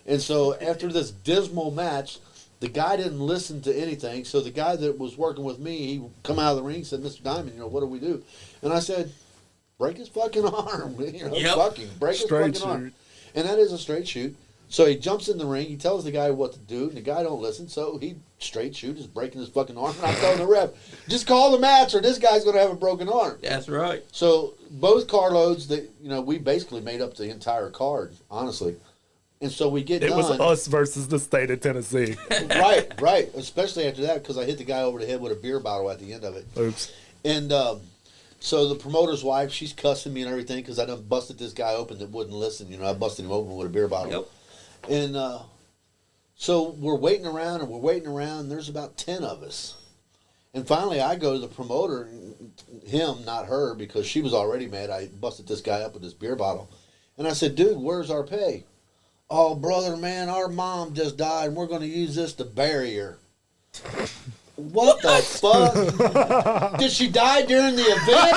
B: And so after this dismal match, the guy didn't listen to anything. So the guy that was working with me, he come out of the ring and said, Mr. Diamond, what do we do? And I said, break his fucking arm.
A: Yep.
B: Fucking break
C: Straight
B: his fucking arm.
C: shoot.
B: And that is a straight shoot. So he jumps in the ring. He tells the guy what to do, and the guy don't listen. So he straight shoot is breaking his fucking arm. And I'm telling the ref, just call the match, or this guy's going to have a broken arm.
A: That's right.
B: So both carloads, we basically made up the entire card, honestly. And so we get
C: It
B: done.
C: was us versus the state of Tennessee.
B: Right. Especially after that, because I hit the guy over the head with a beer bottle at the end of it.
C: Oops.
B: And so the promoter's wife, she's cussing me and everything because I done busted this guy open that wouldn't listen. I busted him open with a beer bottle.
A: Yep.
B: And so we're waiting around, and there's about 10 of us. And finally, I go to the promoter, him, not her, because she was already mad. I busted this guy up with this beer bottle. And I said, dude, where's our pay? Oh, brother, man, our mom just died, and we're going to use this to bury her. What the fuck? Did she die during the event?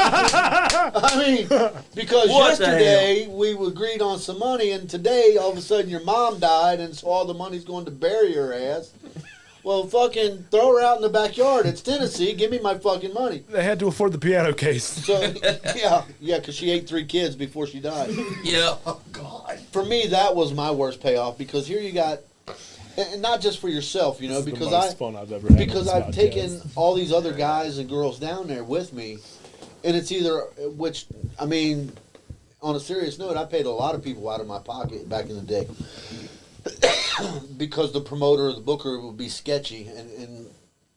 B: I mean, because yesterday we agreed on some money, and today all of a sudden your mom died, and so all the money's going to bury her ass. Well, fucking throw her out in the backyard. It's Tennessee. Give me my fucking money.
C: They had to afford the piano case.
B: So, yeah, because she ate 3 kids before she died.
A: Yeah.
B: Oh, God. For me, that was my worst payoff, because here you got, and not just for yourself,
C: This is
B: because
C: the most fun I've ever had
B: because
C: on
B: I've
C: this
B: taken
C: podcast.
B: all these other guys and girls down there with me, and it's either, which, I mean, on a serious note, I paid a lot of people out of my pocket back in the day because the promoter or the booker would be sketchy, and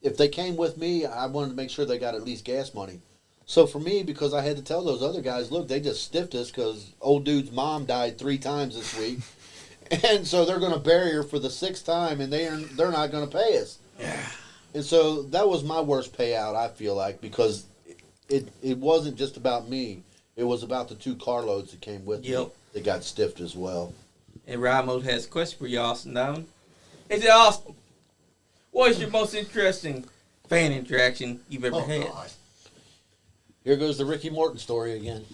B: if they came with me, I wanted to make sure they got at least gas money. So for me, because I had to tell those other guys, look, they just stiffed us because old dude's mom died 3 times this week. And so they're going to bury her for the 6th time, and they're not going to pay us.
A: Yeah.
B: And so that was my worst payout, I feel like, because it wasn't just about me. It was about the 2 carloads that came with me that got stiffed as well.
A: And Ramos has a question for you, Austin Down. He said, Austin, what is your most interesting fan interaction you've ever had?
B: God. Here goes the Ricky Morton story again.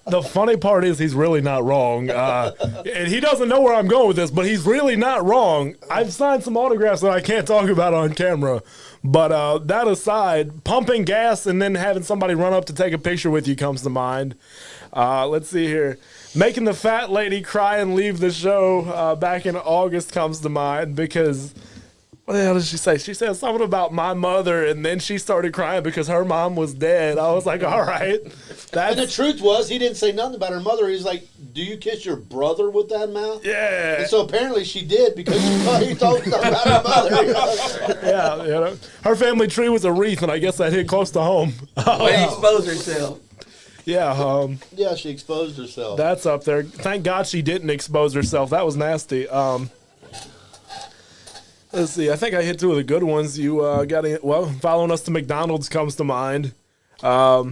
C: The funny part is he's really not wrong. And he doesn't know where I'm going with this, but he's really not wrong. I've signed some autographs that I can't talk about on camera. But that aside, pumping gas and then having somebody run up to take a picture with you comes to mind. Let's see here. Making the fat lady cry and leave the show back in August comes to mind because... What the hell did she say? She said something about my mother, and then she started crying because her mom was dead. I was like, all right.
B: And the truth was, he didn't say nothing about her mother. He's like, do you kiss your brother with that mouth?
C: Yeah.
B: And so apparently she did because he told something about her mother.
C: Yeah, her family tree was a wreath, and I guess that hit close to home.
A: When he exposed herself.
C: Yeah.
B: Yeah, she exposed herself.
C: That's up there. Thank God she didn't expose herself. That was nasty. Let's see. I think I hit 2 of the good ones. You following us to McDonald's comes to mind.
B: I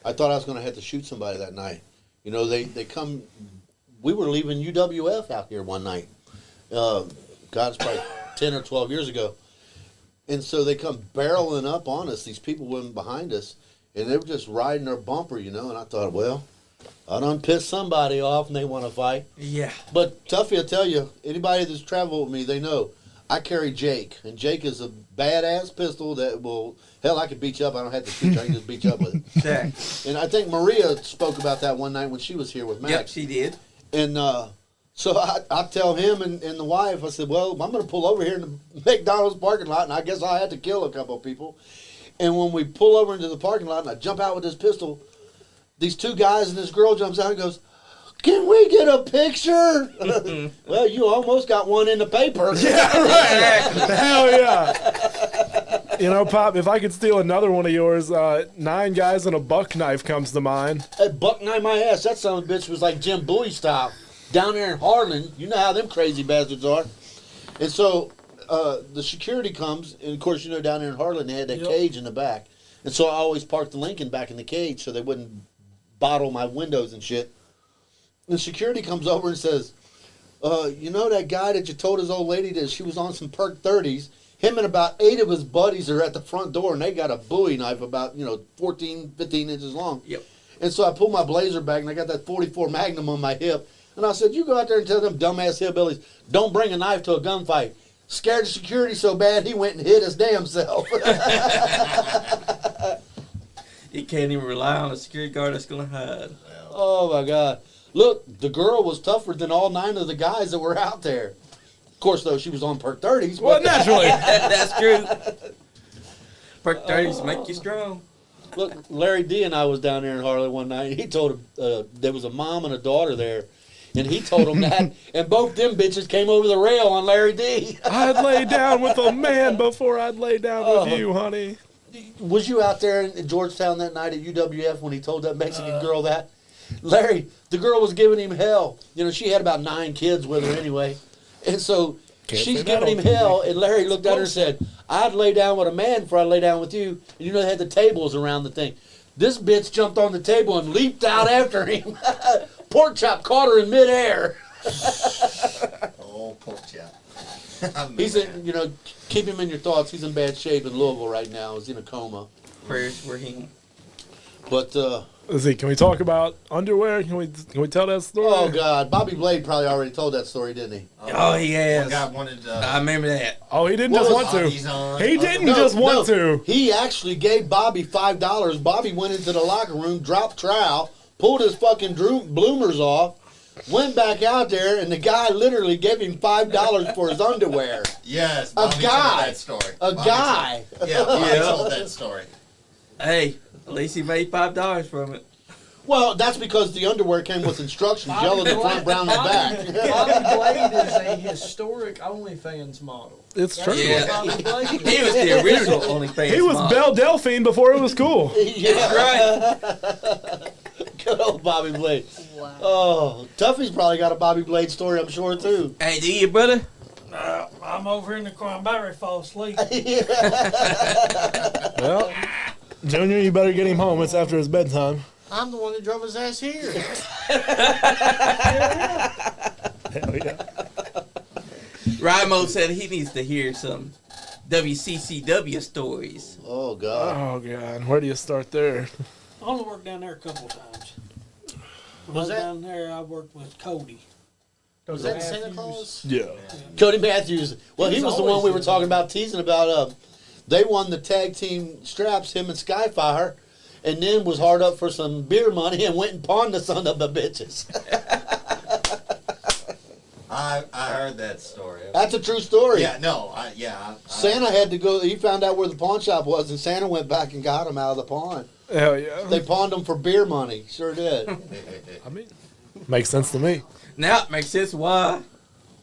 B: thought I was going to have to shoot somebody that night. They come. We were leaving UWF out here one night. God, it's probably 10 or 12 years ago. And so they come barreling up on us. These people went behind us, and they were just riding their bumper, And I thought, well, I done pissed somebody off, and they want to fight.
A: Yeah.
B: But Tuffy will tell you, anybody that's traveled with me, they know. I carry Jake, and Jake is a badass pistol that will, hell, I could beat you up. I don't have to shoot you. I can just beat you up with it.
A: Exactly.
B: And I think Maria spoke about that one night when she was here with Max.
A: Yep, she did.
B: And so I tell him and the wife, I said, well, I'm going to pull over here in the McDonald's parking lot, and I guess I had to kill a couple of people. And when we pull over into the parking lot and I jump out with this pistol, these 2 guys and this girl jumps out and goes, can we get a picture? Well, you almost got one in the paper.
C: Yeah, right. Hell yeah. Pop, if I could steal another one of yours, 9 guys and a buck knife comes to mind.
B: Hey, buck knife my ass. That son of a bitch was like Jim Bowie style. Down there in Harlan, you know how them crazy bastards are. And so the security comes, and of course, down there in Harlan, they had that cage in the back. And so I always parked the Lincoln back in the cage so they wouldn't bottle my windows and shit. And security comes over and says, that guy that you told his old lady that she was on some perk 30s, him and about 8 of his buddies are at the front door, and they got a Bowie knife about, 14, 15 inches long.
A: Yep.
B: And so I pulled my blazer back, and I got that 44 Magnum on my hip. And I said, you go out there and tell them dumbass hillbillies, don't bring a knife to a gunfight. Scared the security so bad, he went and hit his damn self.
A: You can't even rely on a security guard that's going to hide.
B: Oh, my God. Look, the girl was tougher than all 9 of the guys that were out there. Of course, though, she was on perk 30s.
C: Well, naturally.
A: That's true. Perk 30s make you strong.
B: Look, Larry D and I was down there in Harley one night. He told him there was a mom and a daughter there. And he told them that, and both them bitches came over the rail on Larry D.
C: I'd lay down with a man before I'd lay down with you, honey.
B: Was you out there in Georgetown that night at UWF when he told that Mexican girl that? Larry, the girl was giving him hell. You know, she had about 9 kids with her anyway. And so she's giving him hell, and Larry looked at her and said, I'd lay down with a man before I'd lay down with you. And you know, they had the tables around the thing. This bitch jumped on the table and leaped out after him. Pork chop caught her in midair.
H: Oh, pork chop.
B: He's in, you know, keep him in your thoughts. He's in bad shape in Louisville right now. He's in a coma.
A: Prayers for him.
B: But
C: Let's see, can we talk about underwear? Can we tell that story?
B: oh God, Bobby Blade probably already told that story, didn't he?
A: Oh, he has.
H: One guy wanted.
A: I remember that.
C: Oh, he didn't
B: What
C: just
B: was
C: want to.
H: Bobby's on.
C: He didn't just want to.
B: He actually gave Bobby $5. Bobby went into the locker room, dropped trowel, pulled his fucking bloomers off, went back out there, and the guy literally gave him $5 for his underwear.
H: Yes,
B: A
H: Bobby
B: guy.
H: told that story.
B: A
H: Bobby
B: guy.
H: Told, yeah, Bobby told that story.
A: Hey, at least he made $5 from it.
B: Well, that's because the underwear came with instructions, yellow in the front, brown in the back.
F: Bobby Blade is a historic OnlyFans model.
C: It's true.
A: Yeah.
F: Bobby Blade.
A: He was the original OnlyFans.
C: He was
A: model.
C: Belle Delphine before it was cool.
B: Yeah,
A: right.
B: Good old Bobby Blade.
F: Wow.
B: Oh, Tuffy's probably got a Bobby Blade story, I'm sure, too.
A: Hey, do you, brother?
E: I'm over in the corner. I'm about ready to fall asleep.
C: Well, Junior, you better get him home. It's after his bedtime.
H: I'm the one that drove his ass here.
C: Hell yeah.
A: Rimo said he needs to hear some WCCW stories.
B: Oh, God.
C: Oh, God. Where do you start there?
E: I only worked down there a couple of times. When I
H: Was
E: was
H: that-
E: down there, I worked with Cody.
H: Was that Santa Claus?
C: Yeah.
B: Cody Matthews. Well, he
F: He's
B: was the one
F: always
B: we were
F: there.
B: talking about, teasing about. They won the tag team straps, him and Skyfire, and then was hard up for some beer money and went and pawned the son of the bitches.
H: I heard that story.
B: That's a true story.
H: Yeah, no,
B: Santa had to go. He found out where the pawn shop was, and Santa went back and got him out of the pawn.
C: Hell yeah.
B: They pawned him for beer money. Sure did.
C: I mean, makes sense to me.
A: Now it makes sense why.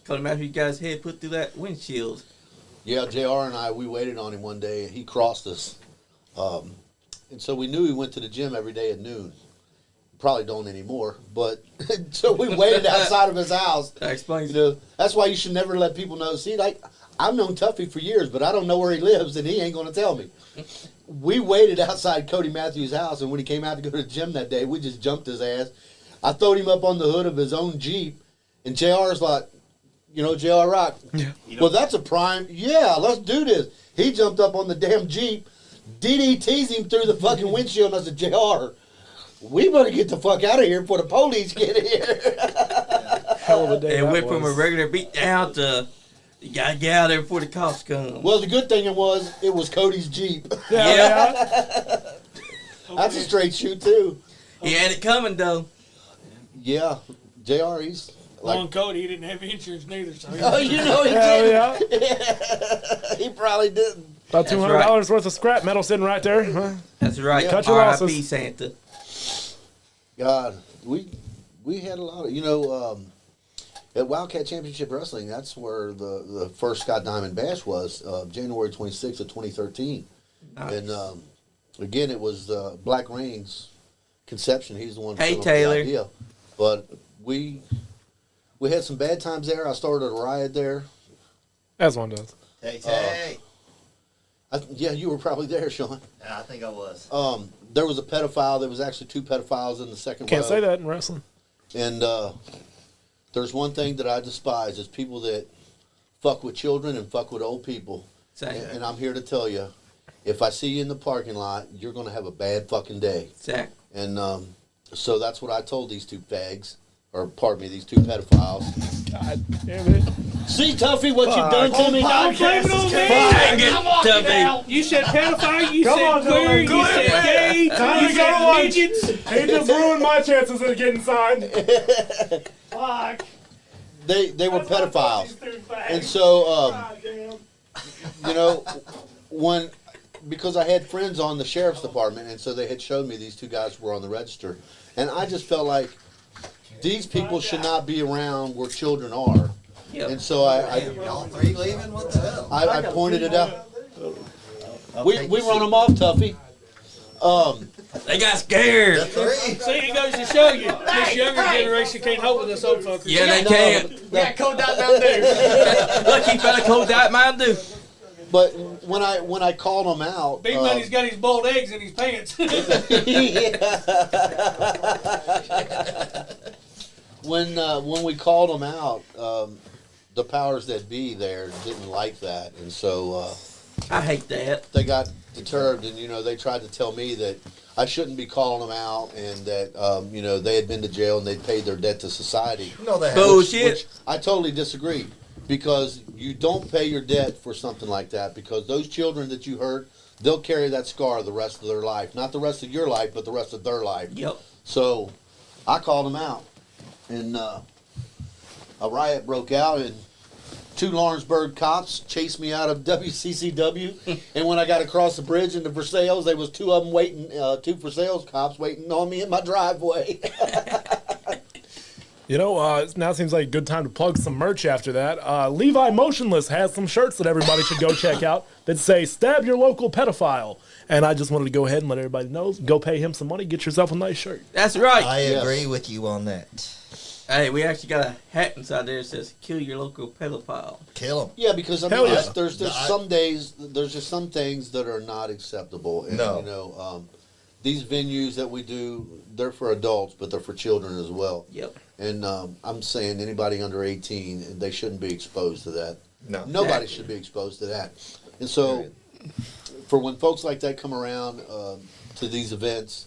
A: Cause imagine you guys' head put through that windshield.
B: Yeah, JR and I, we waited on him one day, and he crossed us. And so we knew he went to the gym every day at noon. Probably don't anymore, but so we waited outside of his house.
A: That explains
B: You know, that's why you should never let people know. See, like, I've known Tuffy for years, but I don't know where he lives, and he ain't going to tell me. We waited outside Cody Matthews' house, and when he came out to go to the gym that day, we just jumped his ass. I throwed him up on the hood of his own Jeep, and JR's like, you know, JR Rock.
C: Yeah.
B: Well, that's a prime. Yeah, let's do this. He jumped up on the damn Jeep. DDT's him through the fucking windshield, and I said, JR, we better get the fuck out of here before the police get here.
C: Hell of a day.
A: It
C: that
A: went from a
C: was.
A: regular beat down to you gotta get out of there before the cops come.
B: Well, the good thing it was Cody's Jeep.
A: Yeah.
B: That's a straight shoot, too.
A: He had it coming though.
B: Yeah, JR, he's
E: Well,
B: like,
E: on Cody, he didn't have insurance neither. So he
B: oh, you know he
C: Hell
B: did.
C: yeah.
B: He probably didn't.
C: About
A: That's
C: $200 worth of scrap metal sitting right there. Huh?
A: That's right.
B: Yeah.
C: Cut your
A: R.I.P.
C: losses.
A: Santa.
B: God, we had a lot of, at Wildcat Championship Wrestling, that's where the first Scott Diamond Bash was, January 26th of 2013.
A: Nice.
B: And again, it was Black Rain's conception. He's the one who
A: Hey,
B: came up with the
A: Taylor.
B: idea. But we had some bad times there. I started a riot there.
C: As one does.
H: Hey.
B: Yeah, you were probably there, Sean.
H: I think I was.
B: There was a pedophile. There was actually 2 pedophiles in the second
C: Can't
B: row.
C: say that in wrestling.
B: And there's one thing that I despise is people that fuck with children and fuck with old people.
A: Same.
B: And I'm here to tell you, if I see you in the parking lot, you're going to have a bad fucking day.
A: Zach.
B: And so that's what I told these 2 fags, or pardon me, these two pedophiles.
C: God damn it.
B: See, Tuffy, what you've done to me?
E: Don't blame it on me.
A: Dang it,
E: I'm walking
A: Tuffy.
E: out. You said pedophile. You
C: Come
E: said
C: on,
E: queer.
C: Dylan.
E: You
C: Go
E: said
C: ahead,
E: gay.
C: Time
E: You
C: to go to
E: said
C: lunch.
E: midgets.
C: He just ruined my chances of getting signed.
E: Fuck.
B: They were pedophiles. And so, you know, because I had friends on the sheriff's department, and so they had showed me these two guys were on the register. And I just felt like these people should not be around where children are.
A: Yep.
B: And so
H: Y'all three leaving? What the hell?
B: I pointed it out. We run them off, Tuffy.
A: They got scared.
H: Three.
E: See, it goes to show you, this younger generation can't hold with us old fuckers.
A: Yeah, they can't.
F: Yeah, Cold Diet Mountain Dew.
A: Lucky fella, Cold Diet Mountain Dew.
B: But when I called them out,
E: BMoneys got his boiled eggs in his pants.
B: when we called them out, the powers that be there didn't like that, and so
A: I hate that.
B: they got deterred, and they tried to tell me that I shouldn't be calling them out, and that they had been to jail and they'd paid their debt to society.
H: No, they
A: Bullshit.
B: Which I totally disagree, because you don't pay your debt for something like that, because those children that you hurt, they'll carry that scar the rest of their life. Not the rest of your life, but the rest of their life.
A: Yep.
B: So I called them out, and a riot broke out, and two Lawrenceburg cops chased me out of WCCW. And when I got across the bridge into Versailles, there was two of them waiting, two Versailles cops waiting on me in my driveway.
C: Now seems like a good time to plug some merch after that. Levi Motionless has some shirts that everybody should go check out that say, "Stab your local pedophile." And I just wanted to go ahead and let everybody know, go pay him some money, get yourself a nice shirt.
A: That's right.
H: I agree with you on that.
A: Hey, we actually got a hat inside there that says "Kill your local pedophile."
H: Kill them.
B: Yeah, because I
C: Hell
B: mean,
C: yeah.
B: there's some days, there's just some things that are not acceptable. And,
H: No.
B: these venues that we do, they're for adults, but they're for children as well.
A: Yep.
B: And I'm saying anybody under 18, they shouldn't be exposed to that.
H: No.
B: Nobody should be exposed to that. And so, for when folks like that come around to these events,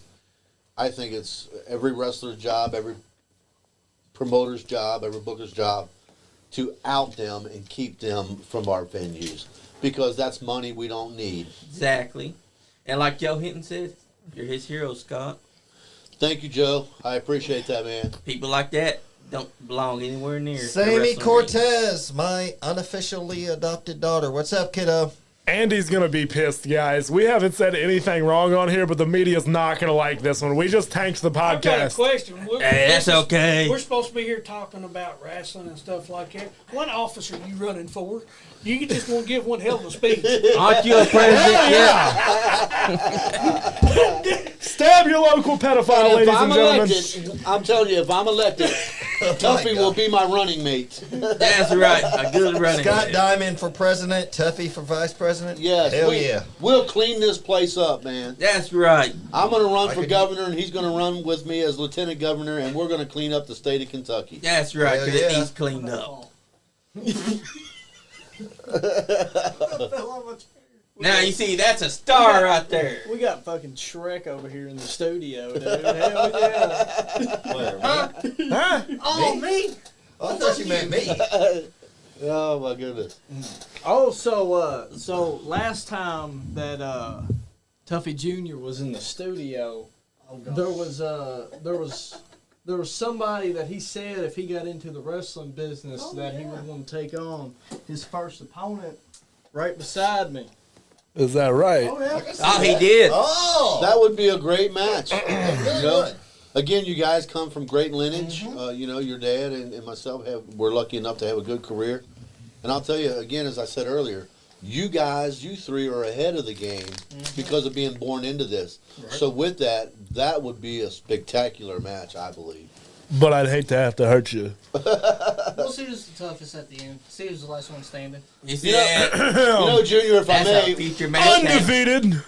B: I think it's every wrestler's job, every promoter's job, every booker's job to out them and keep them from our venues, because that's money we don't need.
A: Exactly. And like Joe Hinton said, you're his hero, Scott.
B: Thank you, Joe. I appreciate that, man.
A: People like that don't belong anywhere near the
H: Sammy
A: wrestling
H: Cortez, my unofficially adopted daughter. What's up, kiddo?
C: Andy's going to be pissed, guys. We haven't said anything wrong on here, but the media's not going to like this one. We just tanked the
E: I've got a
C: podcast.
E: question.
A: Hey, that's okay.
E: We're supposed to be here talking about wrestling and stuff like that. What office are you running for? You just want to give one hell of a speech.
A: Aren't you a president yet?
C: Stab your local pedophile,
B: If
C: ladies
B: I'm
C: and gentlemen.
B: elected, I'm telling you, if I'm elected, Tuffy will be my running mate.
A: That's right. A good running.
H: Scott
A: man.
H: Diamond for president, Tuffy for vice president.
B: Yes.
H: Hell yeah.
B: We'll clean this place up, man.
A: That's right.
B: I'm going to run for governor, and he's going to run with me as lieutenant governor, and we're going to clean up the state of Kentucky.
A: That's right.
H: Hell
A: Because
H: yeah.
A: it needs cleaned up. Now you see, that's a star right there.
F: We got fucking Shrek over here in the studio, dude. Hell yeah.
H: Oh, me? I thought you meant me.
B: Oh, my goodness.
F: Oh, so last time that Tuffy Jr. was in the studio, there was somebody that he said if he got into the wrestling business that he would want to take on his first opponent right beside me.
C: Is that right?
A: Oh, he did.
H: Oh!
B: That would be a great match.
H: Really would.
B: Again, you guys come from great lineage. Your dad and myself we're lucky enough to have a good career. And I'll tell you, again, as I said earlier, you three are ahead of the game because of being born into this. Right. So with that would be a spectacular match, I believe.
C: But I'd hate to have to hurt you.
D: We'll see who's the toughest at the end. See who's the last one standing.
A: You see that?
B: Junior, if I
A: That's
B: may,
A: a feature match.
C: Undefeated.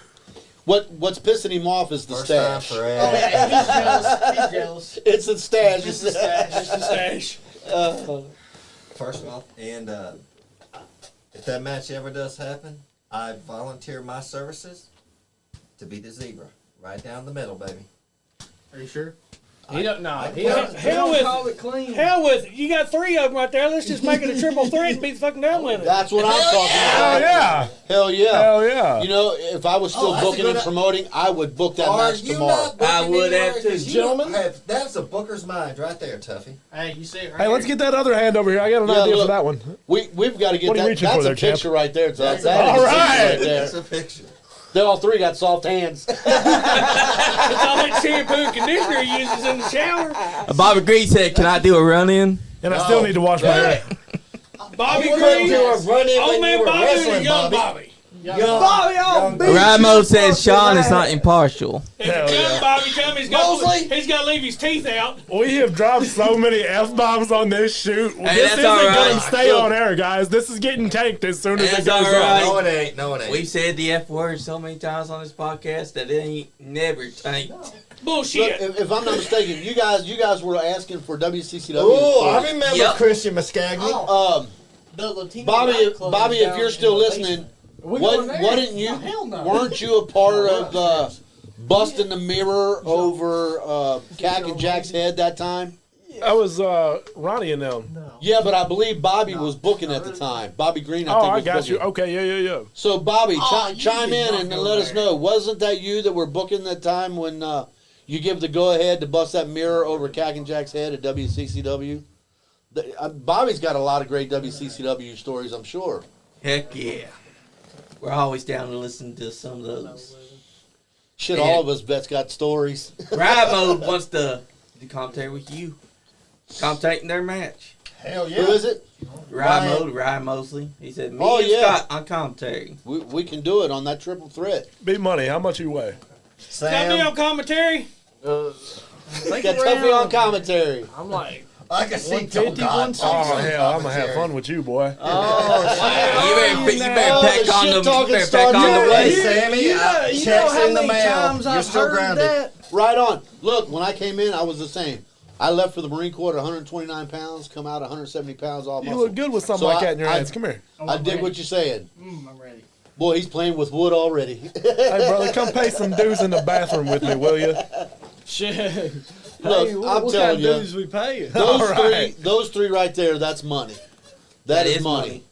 B: what's pissing him off is the
H: First time
B: stash.
H: for
D: He's jealous. He's jealous.
B: It's the stash.
D: It's the stash. It's the stash.
H: First of all, and if that match ever does happen, I volunteer my services to be the zebra. Right down the middle, baby.
D: Are you sure?
F: He don't. Nah, he
E: Hell
F: don't, he don't
E: with
F: call it clean.
E: Hell with it. You got 3 of them right there. Let's just make it a triple threat and beat the fucking down with it.
B: That's what I'm talking
C: Hell
B: about.
C: yeah.
B: Hell yeah.
C: Hell yeah.
B: You know, if I was still
H: that's a
B: booking
H: good-
B: and promoting, I would book that
H: Are
B: match
H: you
B: tomorrow.
H: not booking
A: I would have
H: anywhere?
A: too.
H: 'Cause you
F: Gentlemen?
H: that's a booker's mind right there, Tuffy.
D: Hey, you see it right
C: Hey, let's
D: here?
C: get that other hand over here. I got an
B: Yeah,
C: idea
B: look.
C: for that one.
B: We've got to get
C: What are you
B: that.
C: reaching
B: That's
C: for there,
B: a
C: champ?
B: picture right there. That is
C: All
B: a
C: right.
B: picture right there.
H: That's a picture.
B: They all 3 got soft hands.
E: It's all that shampoo and conditioner he uses in the shower.
A: Bobby Green said, "Can I do a run in?"
C: And I still need to wash my hair.
E: Bobby
H: You
E: Green.
H: do a run in
E: Old
H: when you
E: man
H: were
E: Bobby or
H: wrestling,
E: young
H: Bobby.
E: Bobby?
H: Young
A: Ramo says Sean is not impartial.
E: If
C: Hell
E: young
C: yeah.
E: Bobby come, he's
H: Mosley?
E: got to leave his teeth out.
C: We have dropped so many F-bombs on this shoot.
A: Hey,
C: This
A: that's
C: isn't
A: all
C: going
A: right.
C: to stay on air, guys. This is getting tanked as soon as
A: That's
C: it goes
A: all right.
C: up.
H: No, it ain't. No, it ain't.
A: We've said the F word so many times on this podcast that it ain't never tanked.
B: Look,
E: Bullshit.
B: if I'm not mistaken, you guys were asking for WCCW.
H: Oh, I remember
A: Yep.
H: Christian Muscagni.
D: The Latino
B: Bobby,
D: nightclub
B: Bobby,
D: is
B: if
D: down
B: you're
D: in
B: still
D: the
B: listening,
D: basement.
F: We going there?
B: wasn't you?
F: Hell no.
B: Weren't you a part of busting the mirror over Cack and Jack's head that time?
C: That was Ronnie and them.
B: Yeah, but I believe Bobby was booking at the time. Bobby Green, I
C: Oh,
B: think
C: I
B: was
C: got
B: booking.
C: you. Okay, yeah.
B: So Bobby,
D: Oh, you
B: chime
D: did
B: in
D: not
B: and
D: go
B: let us
D: there.
B: know. Wasn't that you that were booking that time when you give the go ahead to bust that mirror over Cack and Jack's head at WCCW? Bobby's got a lot of great WCCW stories, I'm sure.
A: Heck yeah. We're always down to listen to some of those.
B: Shit,
A: Yeah.
B: all of us vets got stories.
A: Ramo wants to do commentary with you. Commentating their match.
H: Hell
B: Who is it?
A: Ryan Mosley. He said, me
B: Oh,
A: and
B: yeah.
A: Scott on commentary.
B: We can do it on that triple threat.
C: Big money. How much you weigh?
E: Got me on commentary.
F: Think
B: Got Tuffy on
F: around.
B: commentary.
F: I'm like,
H: I can see
F: 150,
H: God.
F: 160.
C: Oh, hell, I'm going to have fun with you, boy.
A: You better
B: Oh,
A: pack
B: the
A: on
B: shit
A: the
B: talking
A: better
B: started.
A: pack on the
B: Yeah,
A: weight.
H: Sammy,
F: you know
H: checks
F: how
H: in the
F: many
H: mail.
F: times
H: You're
F: I've
H: still
F: heard
H: grounded.
F: that?
B: Right on. Look, when I came in, I was the same. I left for the Marine Corps at 129 pounds, come out 170 pounds all
C: You
B: muscle.
C: look good with something
B: So
C: like
B: I-
C: that in your
B: I-
C: hands. Come here.
B: I dig what you're saying.
D: I'm ready.
B: Boy, he's playing with wood already.
C: Hey, brother, come pay some dues in the bathroom with me, will you?
F: Shit.
B: Look,
F: Hey,
B: I'm
F: what kind
B: telling
F: of
B: you,
F: dues we paying?
B: those three right there, that's money.
A: That
B: is
A: is
B: money.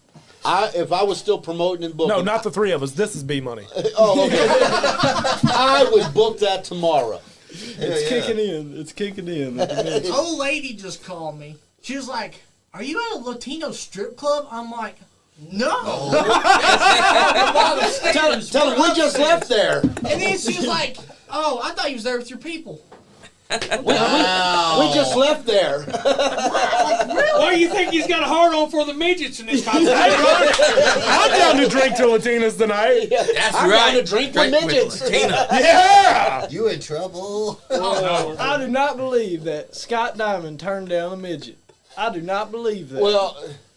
B: If I was still promoting and booking,
C: No, not the 3 of us. This is B money.
B: Oh, okay. I would book that tomorrow.
F: It's kicking in. It's kicking in.
D: Old lady just called me. She was like, "Are you at a Latino strip club?" I'm like, "No."
B: Tell him we just left there.
D: And then she was like, "Oh, I thought you was there with your people."
B: We just left there.
E: Why do you think he's got a hard on for the midgets in this
C: Hey,
E: conversation?
C: brother, I'm down to drink to Latinas tonight.
A: That's
B: I'm
A: right.
B: down to drink with midgets.
A: Latina.
C: Yeah!
H: You in trouble?
F: I do not believe that Scott Diamond turned down a midget. I do not believe that.
B: Well,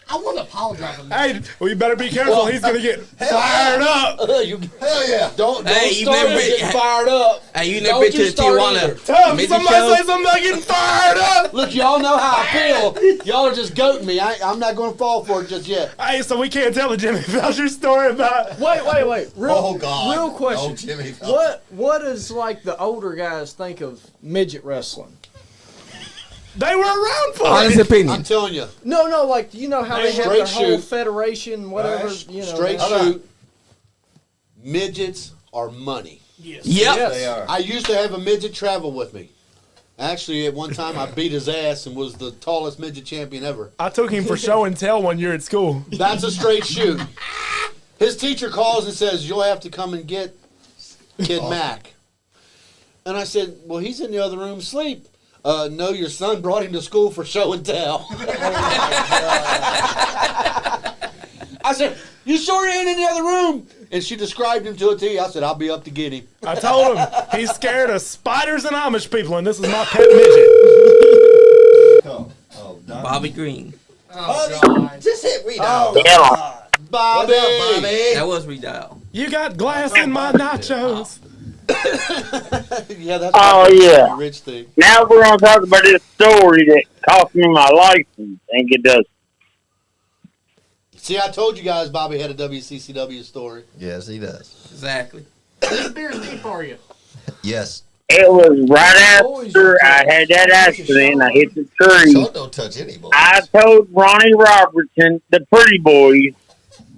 D: I want to apologize. To
C: Hey, well, you better be careful. He's going to get fired up.
B: you
H: Hell yeah.
B: don't
A: Hey, you
B: start
A: never-
B: getting fired up.
A: Hey, you never
B: Don't
A: been to
B: you
A: the
B: start
A: Tijuana
B: either.
C: Tell
A: midget
C: somebody
A: show?
C: say something about getting fired up.
B: Look, y'all know how I feel. Y'all are just goating me. I'm not going to fall for it just yet.
C: Hey, so we can't tell the Jimmy Belcher story about...
F: wait. Real,
H: Oh, God.
F: Real question.
H: Oh, Jimmy Felton.
F: What does like the older guys think of midget wrestling?
C: They were around for
A: Honest
C: it.
B: I'm
A: opinion.
B: telling you,
F: No, like you know how they have
B: Straight
F: their whole
B: shoot.
F: federation, whatever.
H: Right.
F: You know,
B: straight
F: they-
B: shoot. Midgets are money.
A: Yep.
F: Yes.
H: They are.
B: I used to have a midget travel with me. Actually, at one time, I beat his ass and was the tallest midget champion ever.
C: I took him for show and tell one year at school.
B: That's a straight shoot. His teacher calls and says, "You'll have to come and get Kid Mac." And I said, "Well, he's in the other room asleep." No, your son brought him to school for show and tell. I said, "You sure he ain't in the other room?" And she described him to a T. I said, "I'll be up to get him."
C: I told him he's scared of spiders and Amish people, and this is my pet midget.
H: Oh, Don.
A: Bobby Green.
D: Oh, God.
H: Just hit read
B: Oh,
H: out.
B: Bobby.
H: What's up, Bobby?
A: That was redial.
C: You got glass in my nachos.
B: Yeah, that's
K: Oh,
B: a
K: yeah.
B: rich thing.
K: Now we're going to talk about this story that cost me my license. And it does.
B: See, I told you guys Bobby had a WCCW story.
H: Yes, he does.
I: Exactly.
D: How many beers deep are you?
H: Yes.
J: It was right after I had that accident. I hit the tree.
H: Sean don't touch any boys.
J: I told Ronnie Robertson, the pretty boys,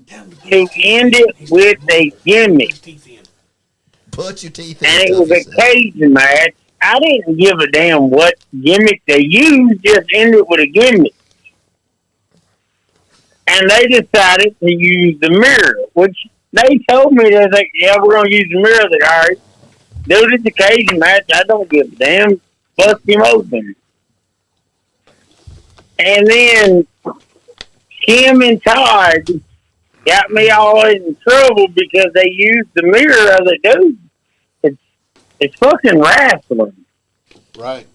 J: to end it with a gimmick.
H: Put your teeth in.
J: And it was a Cajun match. I didn't give a damn what gimmick they used, just end it with a gimmick. And they decided to use the mirror, which they told me, they're like, yeah, we're going to use the mirror. I was like, all right, dude, it's a Cajun match. I don't give a damn. Bust him open. And then Kim and Todd got me all in trouble because they used the mirror. I was like, dude, it's fucking wrestling.
B: Right.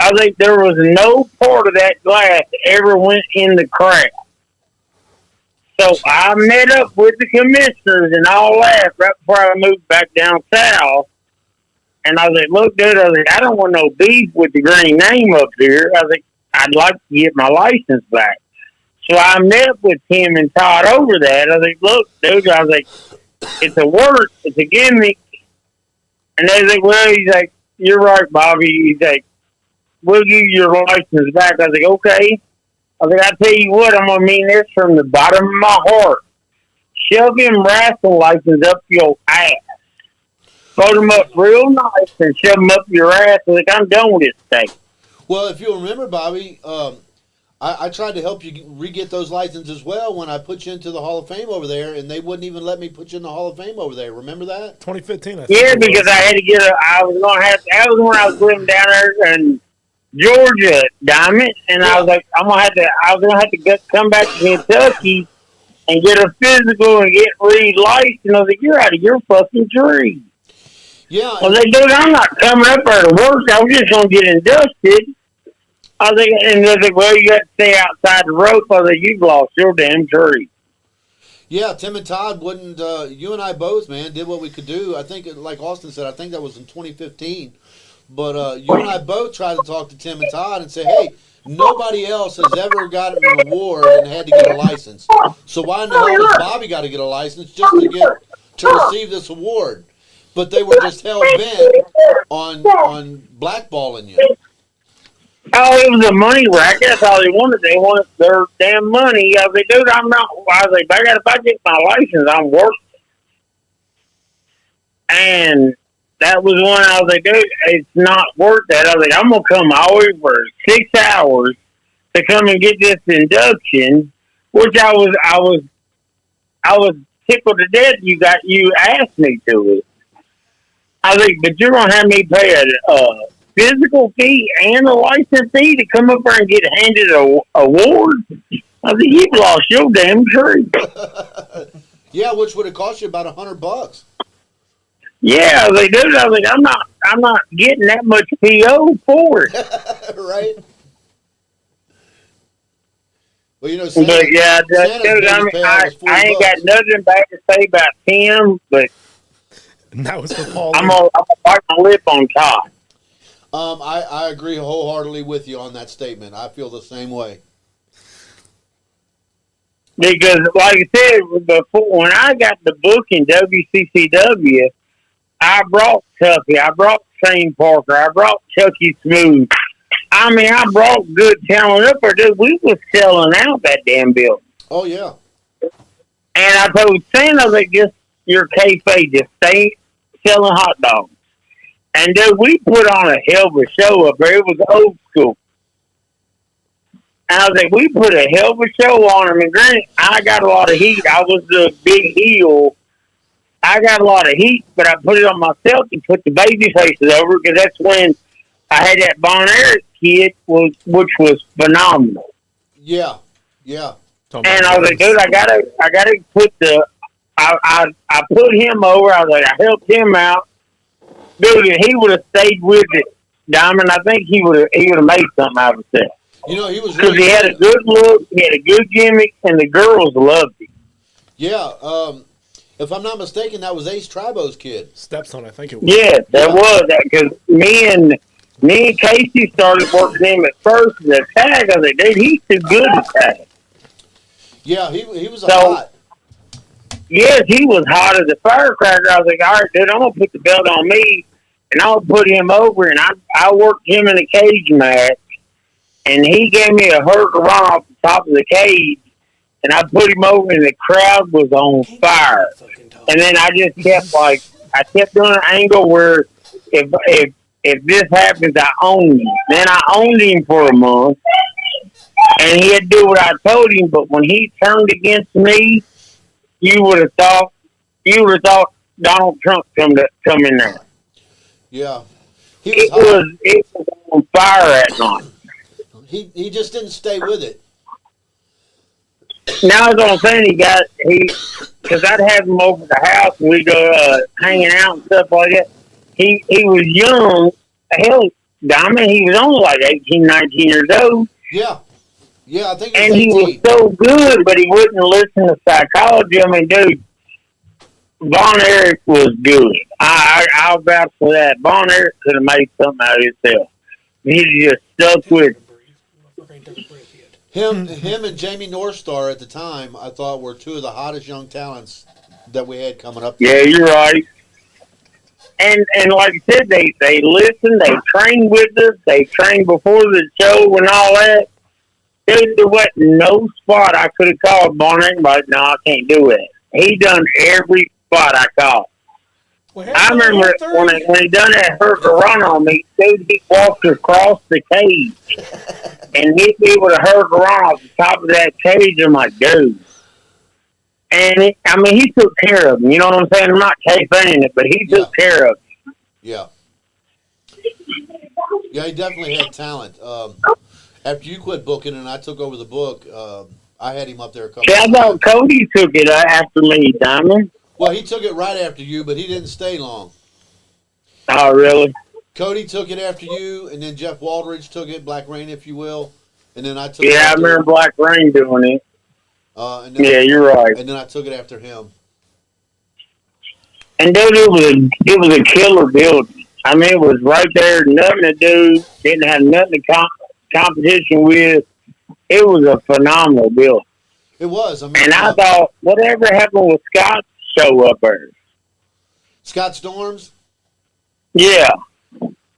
J: I think there was no part of that glass that ever went in the crack. So I met up with the commissioners and all that right before I moved back down south. And I was like, look, dude, I was like, I don't want no beef with the green name up here. I was like, I'd like to get my license back. So I met with Tim and Todd over that. I was like, look, dude, I was like, it's a work, it's a gimmick. And they was like, well, he's like, you're right, Bobby. He's like, we'll give you your license back. I was like, okay. I was like, I tell you what, I'm going to mean this from the bottom of my heart. Shove him wrestling license up your ass. Fold them up real nice and shove them up your ass. I was like, I'm done with this thing.
B: Well, if you'll remember, Bobby, I tried to help you re-get those licenses as well when I put you into the Hall of Fame over there, and they wouldn't even let me put you in the Hall of Fame over there. Remember that?
C: 2015, I think.
J: Yeah, because I had to get I was going to have, that was when I was living down there in Georgia, Diamond, and I was like, I was going to have to come back to Kentucky and get a physical and get re-licensed. And I was like, you're out of your fucking tree.
B: Yeah.
J: I was like, dude, I'm not coming up there to work. I was just going to get inducted. I was like, and they was like, well, you got to stay outside the rope. I was like, you've lost your damn tree.
B: Yeah, Tim and Todd wouldn't, you and I both, man, did what we could do. I think, like Austin said, I think that was in 2015. But you and I both tried to talk to Tim and Todd and say, hey, nobody else has ever gotten an award and had to get a license. So why in the hell does Bobby got to get a license just to receive this award? But they were just hell bent on blackballing you.
J: Oh, it was a money racket. That's all they wanted. They wanted their damn money. I was like, dude, I'm not. I was like, if I get my license, I'm working. And that was when I was like, dude, it's not worth that. I was like, I'm gonna come all the way for 6 hours to come and get this induction, which I was tickled to death. You asked me to it. I was like, but you're gonna have me pay a physical fee and a license fee to come up there and get handed a award? I was like, you've lost your damn tree.
B: Yeah, which would have cost you about $100.
J: Yeah, I was like, dude, I'm not getting that much PO for it.
B: Right? Well, you know,
J: But yeah, dude, I ain't got nothing bad to say about Tim, but
C: And that was for Paul.
J: I'm gonna bite my lip on top.
B: I agree wholeheartedly with you on that statement. I feel the same way.
J: Because, like I said, before, when I got the book in WCCW, I brought Tuffy, I brought Shane Parker, I brought Chucky Smooth. I mean, I brought good talent up there, dude. We was selling out that damn building.
B: Oh, yeah.
J: And I told Santa, like, just your kayfabe, just stay selling hot dogs. And, dude, we put on a hell of a show up there. It was old school. And I was like, we put a hell of a show on them. And granted, I got a lot of heat. I was the big heel. I got a lot of heat, but I put it on myself to put the baby faces over, because that's when I had that Bon Eric kid, which was phenomenal.
B: Yeah, yeah.
J: And I was like, dude, I gotta put I put him over. I was like, I helped him out, dude. And he would have stayed with it, Diamond. I think he would have made something out of himself.
B: You know, he was
J: because
B: really
J: he had a good look, he had a good gimmick, and the girls loved him.
B: Yeah. If I'm not mistaken, that was Ace Tribo's kid.
C: Stepson, I think it was.
J: Yeah, that was that, because me and Casey started working him at first as a tag. I was like, dude, he's too good at tag.
B: Yeah, he was hot.
J: Yes, he was hot as a firecracker. I was like, all right, dude, I'm going to put the belt on me. and I would put him over, and I worked him in a cage match, and he gave me a hurricane off the top of the cage, and I put him over, and the crowd was on fire. And then I just kept I kept doing an angle where if this happens, I own you. Then I owned him for a month, and he had to do what I told him. But when he turned against me, you would have thought Donald Trump come in there.
B: Yeah,
J: it was on fire at night.
B: He just didn't stay with it.
J: Now that's what I'm saying. Because I'd have him over the house and we'd go hanging out and stuff like that. He was young. Hell, Diamond, he was only like 18, 19 years old.
B: Yeah, I think.
J: And he was so good, but he wouldn't listen to psychology. I mean, dude, Von Erich was good. I'll vouch for that. Von Erich could have made something out of himself. He just stuck with it.
B: Him and Jamie Northstar at the time, I thought, were two of the hottest young talents that we had coming up.
J: Yeah, you're right. And like I said, they listened, they trained with us, they trained before the show and all that. Dude, there wasn't no spot I could have called Barnett, but no, I can't do it. He done every spot I called. I remember when he done that hurricane on me, dude, he walked across the cage and hit me with a hurricane off the top of that cage. I'm like, dude. And he took care of him. You know what I'm saying? I'm not saying it, but he took care of him.
B: Yeah. Yeah, he definitely had talent. After you quit booking and I took over the book, I had him up there a couple
J: times. I thought Cody took it after me, Diamond.
B: Well, he took it right after you, but he didn't stay long.
J: Oh, really?
B: Cody took it after you, and then Jeff Waldridge took it, Black Rain, if you will, and then I took it.
J: Yeah, I remember Black Rain doing it.
B: Yeah,
J: you're right.
B: And then I took it after him.
J: And dude, it was a killer building. I mean, it was right there, nothing to do, didn't have nothing to competition with. It was a phenomenal building.
B: It was.
J: And I thought, whatever happened with Scott's show up there?
B: Scott Storms?
J: Yeah.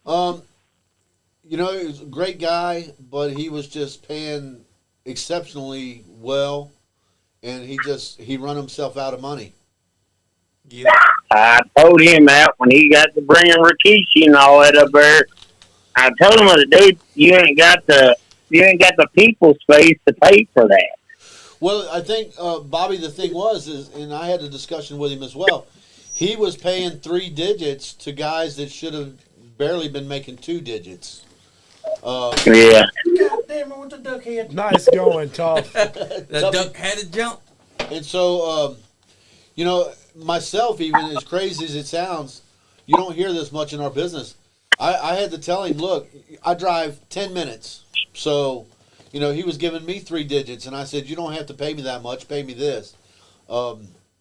B: He was a great guy, but he was just paying exceptionally well, and he run himself out of money.
A: Yeah.
J: I told him that when he got to bringing Rikishi and all that up there. I told him, dude, you ain't got the people space to pay for that.
B: Well, I think, Bobby, the thing and I had a discussion with him as well, he was paying 3 digits to guys that should have barely been making 2 digits.
J: Yeah.
E: God damn it with the duck head.
C: Nice going, Tough.
A: The duck had to jump.
B: And so, myself, even as crazy as it sounds, you don't hear this much in our business. I had to tell him, look, I drive 10 minutes, so... he was giving me 3 digits, and I said, you don't have to pay me that much, pay me this,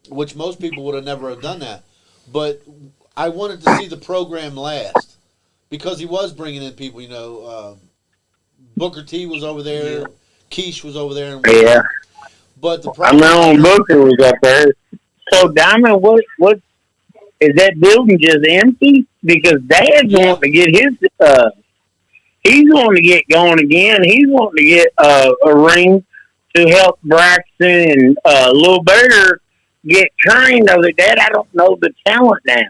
B: which most people would have never have done that. But I wanted to see the program last because he was bringing in people, Booker T was over there, Keish was over there.
J: Yeah.
B: But the
J: problem... I remember when Booker was up there. So, Diamond, what is that building just empty? Because Dad's wanting to get his... He's wanting to get going again. He's wanting to get a ring to help Braxton and Lil Bear get trained. I was like, Dad, I don't know the talent now.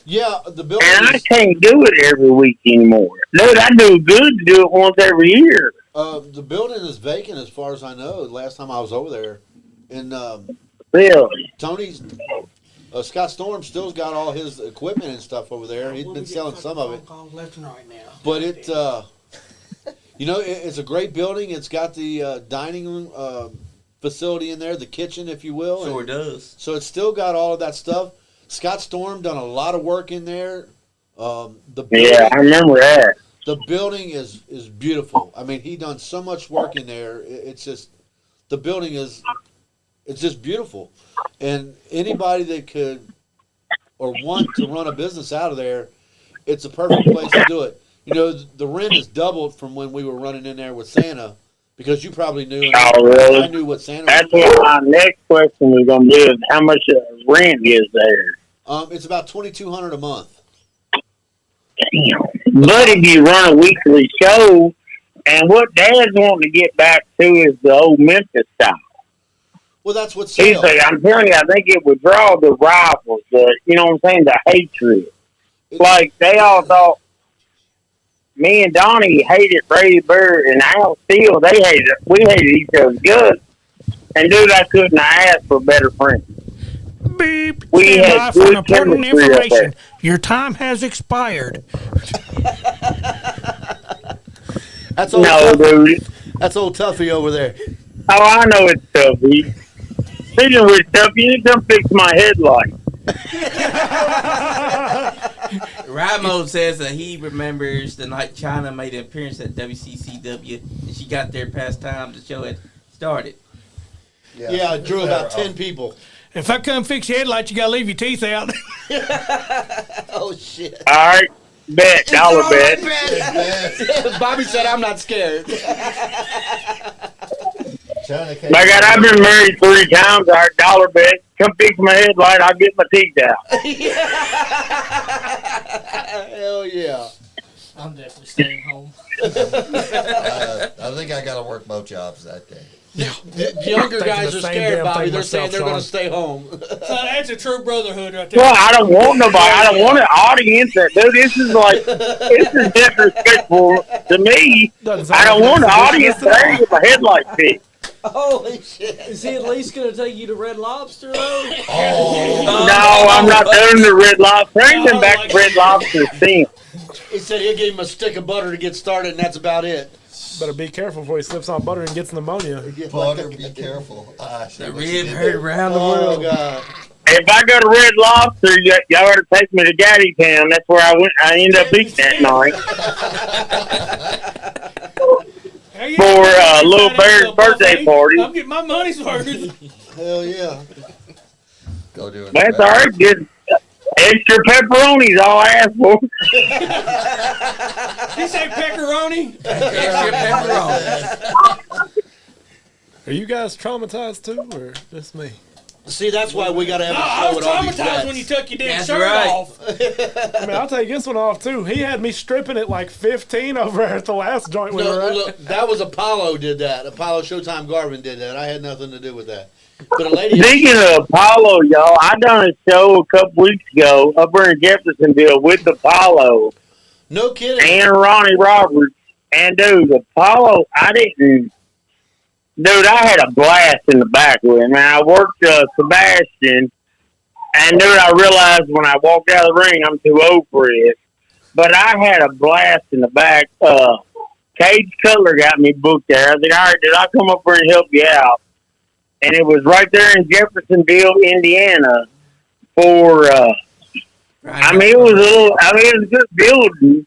B: Yeah, the building.
J: And I can't do it every week anymore. Dude, I do good to do it once every year.
B: The building is vacant as far as I know. Last time I was over there. And
J: really?
B: Tony's... Scott Storm still's got all his equipment and stuff over there. He's been selling some of it.
E: Left and right now.
B: But it's a great building. It's got the dining room facility in there, the kitchen, if you will.
A: Sure does.
B: So it's still got all of that stuff. Scott Storm done a lot of work in there.
J: Yeah, I remember that.
B: The building is beautiful. I mean, he done so much work in there. It's just the building is just beautiful. And anybody that could or want to run a business out of there, it's a perfect place to do it. The rent is doubled from when we were running in there with Santa, because you probably knew.
J: Oh, really?
B: I knew what Santa
J: That's
B: was.
J: what my next question was going to be, is how much rent is there?
B: It's about $2,200 a month.
J: But if you run a weekly show, and what Dad's wanting to get back to is the old Memphis style.
B: Well, that's what
J: He's
B: sells.
J: like, I'm telling you, I think it would draw the rivals, you know what I'm saying, the hatred. Like, they all thought, me and Donnie hated Brady Bird and Al Steele. We hated each other's guts. And dude, I couldn't have asked for a better friend.
E: Beep.
J: We
E: Stand
J: had
E: by for
J: good
E: important
J: chemistry up
E: information.
J: there.
E: Your time has expired.
B: That's old
J: No,
B: Tuffy.
J: dude.
B: That's old Tuffy over there.
J: Oh, I know it's Tuffy. Speaking of which, Tuffy, you need to come fix my headlight.
A: Ramo says that he remembers the night China made an appearance at WCCW, and she got there past time the show had started.
B: Yeah, I drew about 10 people.
E: If I come fix your headlight, you gotta leave your teeth out.
B: Oh, shit.
J: All right. Bet. Dollar bet.
B: Bobby said, I'm not scared.
J: My God, I've been married 3 times. All right, dollar bet. Come fix my headlight. I'll get my teeth out.
B: Hell yeah.
D: I'm definitely staying home.
H: I think I got to work both jobs that day.
B: The younger guys
E: the
B: are
E: same
B: scared,
E: damn
B: Bobby.
E: thing
B: They're
E: myself,
B: saying they're going to
E: Sean.
B: stay home.
E: So that's a true brotherhood right there.
J: Well, I don't want nobody. I don't want an audience. Dude, this is disrespectful to me.
C: Doesn't
J: I don't want an
C: sound like
J: audience
C: it's a
J: there to get my headlight fixed.
B: Holy shit.
F: Is he at least gonna take you to Red Lobster though?
J: No, I'm not doing the Red Lobster. I ain't been back to Red Lobster since.
B: He said he'll give him a stick of butter to get started, and that's about it.
C: Better be careful before he slips on butter and gets pneumonia.
H: Butter, be careful.
A: The rib heard around the
B: Oh,
A: world.
B: God.
J: If I go to Red Lobster, y'all gotta take me to Gaddy Town. That's where I went. I ended up eating that night for Little Bear's birthday party.
E: I'm getting my money's worth.
B: Hell yeah.
H: Go do it.
J: That's all right. Just extra pepperoni's all I ask for.
E: He say pepperoni?
A: Extra pepperoni.
C: Are you guys traumatized too, or just me?
B: See, that's why we got to have
E: No,
B: a
E: I
B: show
E: was
B: with all these
E: traumatized
B: vets.
E: when you took your damn
A: That's
E: shirt
A: right.
E: off.
C: I mean, I'll take this one off too. He had me stripping at like 15 over at the last joint we were
B: No,
C: at.
B: look, that was Apollo did that. Apollo Showtime Garvin did that. I had nothing to do with that. But a lady...
J: Speaking of Apollo, y'all, I done a show a couple weeks ago up there in Jeffersonville with Apollo
B: No kidding.
J: and Ronnie Roberts. And, dude, Apollo, Dude, I had a blast in the back with him. Man, I worked Sebastian, and, dude, I realized when I walked out of the ring I'm too old for it. But I had a blast in the back. Cage Cutler got me booked there. I said, all right, dude, I'll come up there and help you out. And it was right there in Jeffersonville, Indiana. It was it was a good building,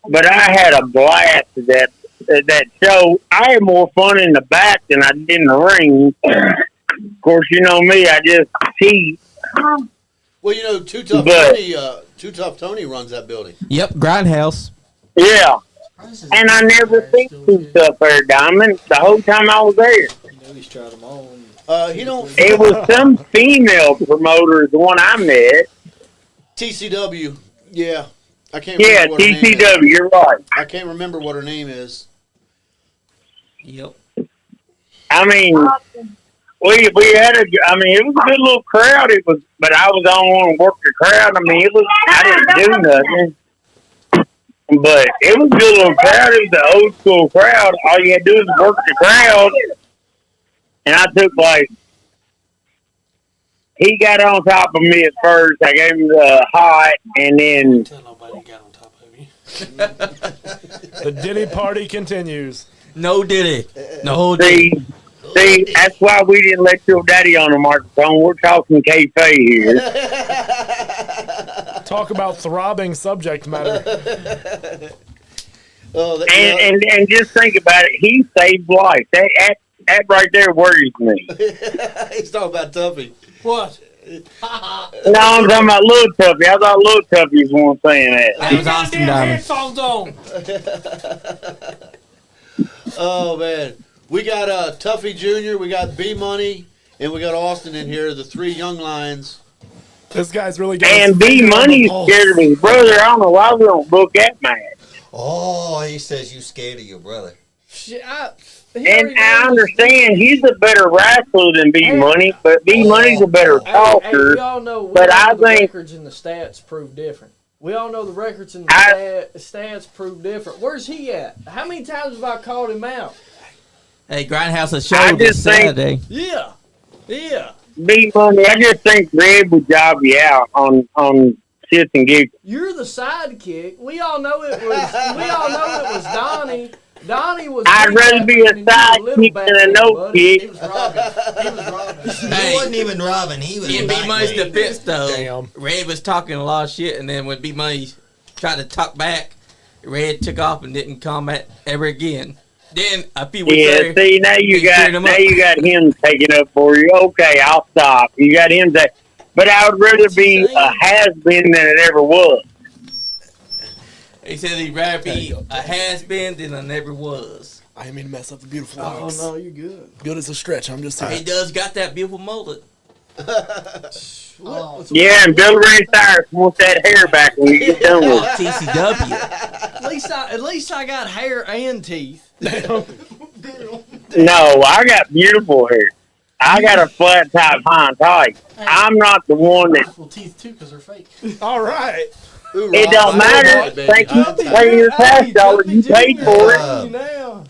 J: but I had a blast at that show. I had more fun in the back than I did in the ring. Of course, you know me, I just cheat.
B: Well, you know, Too Tough Tony runs that building.
A: Yep, Grindhouse.
J: Yeah. And I never seen Too Tough there, Diamond, the whole time I was there.
F: He's tried them all.
B: He don't...
J: It was some female promoter, the one I met.
B: TCW. Yeah. I can't
J: Yeah,
B: remember what her name is.
J: TCW, you're right.
B: I can't remember what her name is.
A: Yep.
J: I mean, we had it was a good little crowd. But I was the only one who worked the crowd. I mean, I didn't do nothing. But it was a good little crowd. It was an old school crowd. All you had to do is work the crowd. And I took he got on top of me at first. I gave him the hot, and then
E: Tell nobody got on top of you.
C: The Diddy party continues.
A: No diddy. No diddy.
J: see, that's why we didn't let your daddy on the microphone. We're talking kayfabe here.
C: Talk about throbbing subject matter.
J: And just think about it. He saved life. That right there worries me.
B: He's talking about Tuffy.
E: What?
J: No, I'm talking about Little Tuffy. I thought Little Tuffy was the one saying that.
A: That was Austin Diamond.
E: Headphones on.
B: Oh, man. We got Tuffy Jr., we got B-Money, and we got Austin in here, the 3 young lions
C: This guy's really got
J: And
C: his
J: B
C: finger on the
J: Money's
C: pulse.
J: scared of his brother. I don't know why we don't book that match.
H: Oh, he says you scared of your brother.
F: Shit,
J: And I understand he's a better wrestler than B Money, but B Money's a better
F: Hey,
J: talker.
F: we all know,
J: but I
F: the
J: think
F: records and the stats prove different. We all know the records and the stats prove different. Where's he at? How many times have I called him out?
A: Hey, Grindhouse a show
J: I
A: this
J: just think-
A: Saturday.
F: Yeah.
J: B Money, I just think Red would job you out on shits and giggles.
F: You're the sidekick. We all know it was Donnie. Donnie was.
J: I'd rather be a sidekick than a no kick.
F: He was robbing.
A: Hey,
H: He wasn't even robbing. He was
A: in
H: the
A: B Money's
H: nightwing.
A: defense, though,
C: Damn.
A: Red was talking a lot of shit, and then when B Money tried to talk back, Red took off and didn't comment ever again. Then a few weeks
J: Yeah,
A: later,
J: see now you
A: he
J: got
A: cleared him up.
J: him taking up for you. Okay, I'll stop. You got him that, but I would rather be a has been than it ever was.
A: He said he'd rather be a has been than a never was.
C: I didn't mean to mess up the beautiful
F: Oh
C: locks.
F: no, you're good.
C: Good as a stretch. I'm just
A: He
C: saying.
A: does got that beautiful mullet.
J: Yeah, and Bill Ray Cyrus wants that hair back when you get done with
A: Oh,
J: it.
A: TCW.
F: At least I got hair and teeth.
J: No, I got beautiful hair. I got a flat top hind tight. I'm not the one that.
D: Well, teeth too, because they're fake.
C: All right.
J: It don't matter. Thank you for paying your tax dollars. You paid for it.
F: Now.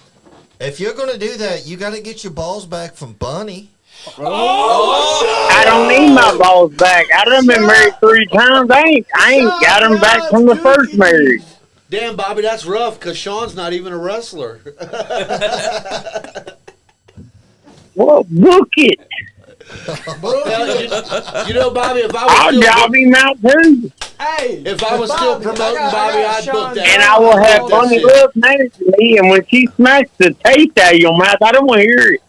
H: If you're gonna do that, you got to get your balls back from Bunny.
J: I don't need my balls back. I done been married 3 times. I ain't got them back from the first marriage.
B: Damn, Bobby, that's rough because Sean's not even a wrestler.
J: Well, book it.
B: You know, Bobby, if I
J: I'll
B: was
J: job him out too.
F: Hey,
B: if I was still promoting Bobby, I'd book that.
J: And I will have
B: That's
J: Bunny
B: it.
J: Love managing me. And when she smacks the taste out of your mouth, I don't want to hear it.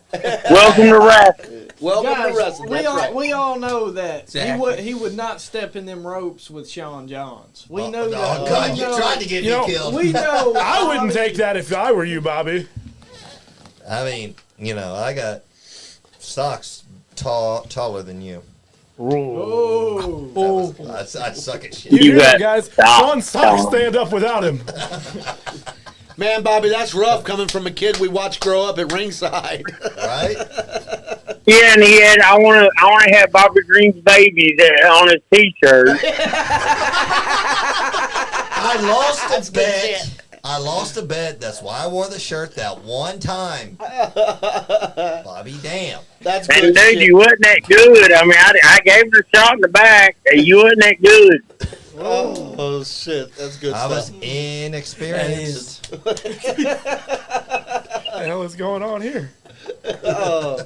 J: Welcome to wrestling.
B: Welcome
F: guys,
B: to wrestling. That's right.
F: we all know that
A: Exactly.
F: he would not step in them ropes with Sean Jahns. We know
H: Oh,
F: that.
H: God,
F: We
H: you
F: know-
H: tried to get
C: You know,
H: me killed.
F: We know.
C: I wouldn't take that if I were you, Bobby.
H: I mean, I got socks taller than you.
F: Oh.
H: I'd suck at shit.
C: You
J: You
C: hear
J: got
C: that, guys?
J: stop.
C: Sean Socks stand up without him.
B: Man, Bobby, that's rough coming from a kid we watched grow up at ringside.
H: Right?
J: Yeah, and he had. I want to have Bobby Green's babies on his T-shirt.
H: I lost a bet. I lost a bet. That's why I wore the shirt that one time. Bobby, damn.
B: That's
J: And
B: good
J: dude,
B: shit.
J: you wasn't that good. I mean, I gave it a shot in the back. You wasn't that good.
B: Oh, shit. That's good
H: I was
B: stuff.
H: inexperienced.
C: What the hell is going on here?
B: Oh,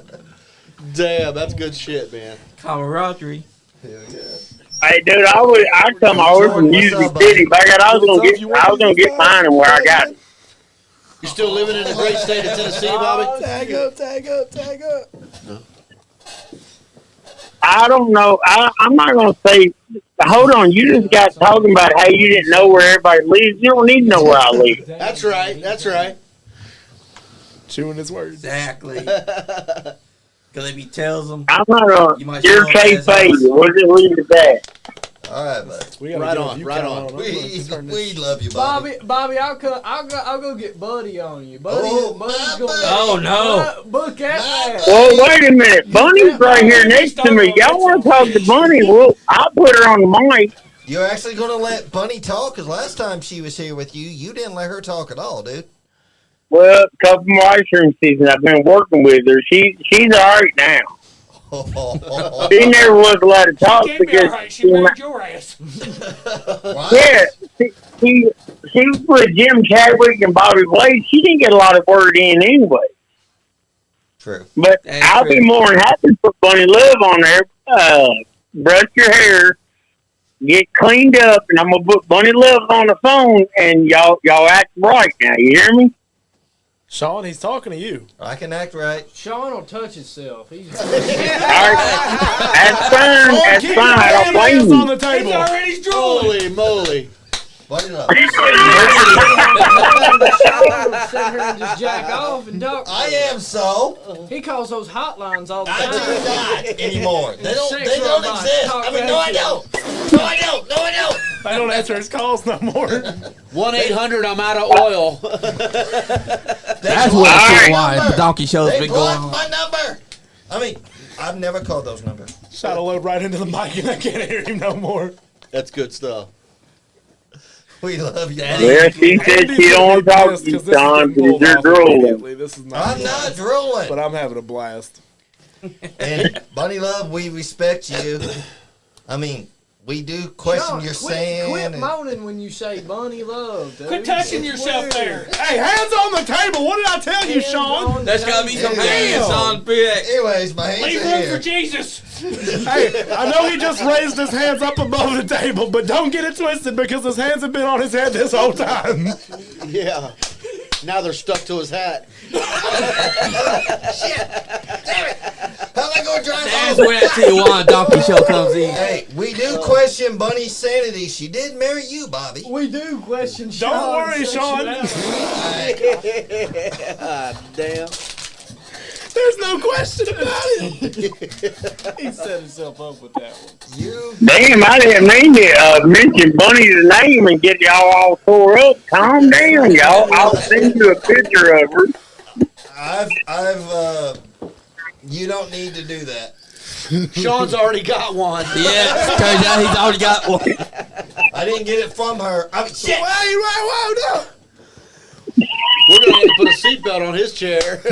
B: damn, that's good shit, man.
A: Camaraderie.
J: Hey, dude, I'd come over from Music City, but I was gonna get mine and where I got it.
B: You still living in the great state of Tennessee, Bobby?
C: Tag up.
J: I don't know. I'm not gonna say. Hold on, you just got talking about how you didn't know where everybody lives. You don't need to know where I live.
B: That's right. That's right.
C: Chewing his words.
A: Exactly. Because if he tells them,
J: I'm not gonna.
A: You might
J: You're
A: show up as
J: K-Fade.
A: us.
J: We'll just leave it at that.
H: All right, bud.
C: We gotta
B: Right
C: get
B: on,
C: you
B: right
C: count
B: on.
H: We love you, Bobby.
F: Bobby, I'll go get Buddy on you. Buddy's
H: Oh,
F: going.
A: oh no.
F: Book that.
J: Well, wait a minute. Bunny's right here next to me. Y'all want to talk to Bunny? Well, I'll put her on the mic.
H: You're actually going to let Bunny talk? Because last time she was here with you, you didn't let her talk at all, dude.
J: Well, a couple more ice cream seasons. I've been working with her. She's all right now. She never was allowed to talk because
E: She married your ass.
J: yeah, she was with Jim Chadwick and Bobby Blade. She didn't get a lot of word in anyway.
H: True.
J: But
A: That's
J: I'll
A: true.
J: be more than happy to put Bunny Love on there. Brush your hair, get cleaned up, and I'm gonna put Bunny Love on the phone, and y'all act right now. You hear me?
C: Sean, he's talking to you.
H: I can act right.
F: Sean will touch himself. He's
J: All right, that's fine. That's
C: Keep
J: fine.
C: your
J: I don't
C: damn
J: blame
C: hands on
J: you.
C: the table.
E: Already drooling.
B: Holy moly.
H: Bunny love.
F: here and just jack off and talk.
H: I am so.
F: He calls those hotlines all the
H: I
F: time.
H: do not anymore. They don't
F: Sex
H: exist.
F: robots
H: I mean, no, I don't. No, I don't. No, I don't.
C: I don't answer his calls no more.
L: 1-800, I'm out of oil.
A: That's why the donkey show's
H: They
A: been going
H: blocked
A: on.
H: my number. I mean, I've never called those numbers.
C: Shot a load right into the mic and I can't hear him no more.
B: That's good stuff.
H: We love you.
J: Well, she said she don't want to talk to you, John, because you're drooling.
C: This is not
H: I'm not drooling.
C: but I'm having a blast.
H: And Bunny Love, we respect you. I mean, we do question your saying.
F: Quit
H: and-
F: moaning when you say Bunny Love, dude.
E: Quit touching
F: It's
E: yourself
F: weird.
E: there.
C: Hey, hands on the table. What did I tell you,
F: Hands
C: Sean?
F: on the
A: There's gotta be some
F: table.
A: hands on Big.
H: Anyways, my hands
E: Leave
H: are
E: room
H: here.
E: for Jesus.
C: Hey, I know he just raised his hands up above the table, but don't get it twisted because his hands have been on his head this whole time.
B: Yeah. Now they're stuck to his hat.
H: Shit. Damn it. How am I going to drive
A: That's
H: home?
A: where that Tijuana donkey show comes in.
H: Hey, we do question Bunny's sanity. She did marry you, Bobby.
F: We do question
C: Don't
F: Sean's
C: worry, Sean.
F: sexuality.
B: Damn.
C: There's no question about it.
F: He set himself up with that one.
H: You,
J: Damn, I didn't mean to mention Bunny's name and get y'all all tore up. Calm down, y'all. I'll send you a picture of her.
H: you don't need to do that.
L: Sean's already got one.
A: Yeah, turns out he's already got one.
H: I didn't get it from her. I mean, shit.
C: Whoa, no.
L: We're going to have to put a seatbelt on his chair.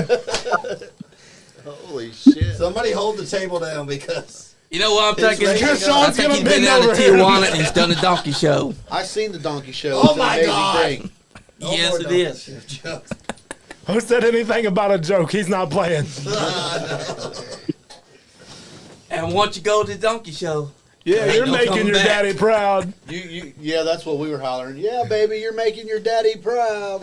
B: Holy shit.
H: Somebody hold the table down because
A: You know what I'm thinking?
H: raising
A: I
H: up.
C: Sean's
A: think
C: gonna
A: he's been
C: bend
A: down to
C: over here.
A: Tijuana and he's done the donkey show.
B: I seen the donkey show.
H: Oh
B: It's an
H: my
B: amazing
H: God.
B: thing.
H: No
A: Yes,
H: more
A: it
H: donkey
A: is.
H: show jokes.
C: Who said anything about a joke? He's not playing.
A: And once you go to the donkey show,
C: Yeah,
A: Ain't
C: you're
A: no
C: making
A: coming
C: your
A: back.
C: daddy proud.
B: Yeah, that's what we were hollering. Yeah, baby, you're making your daddy proud.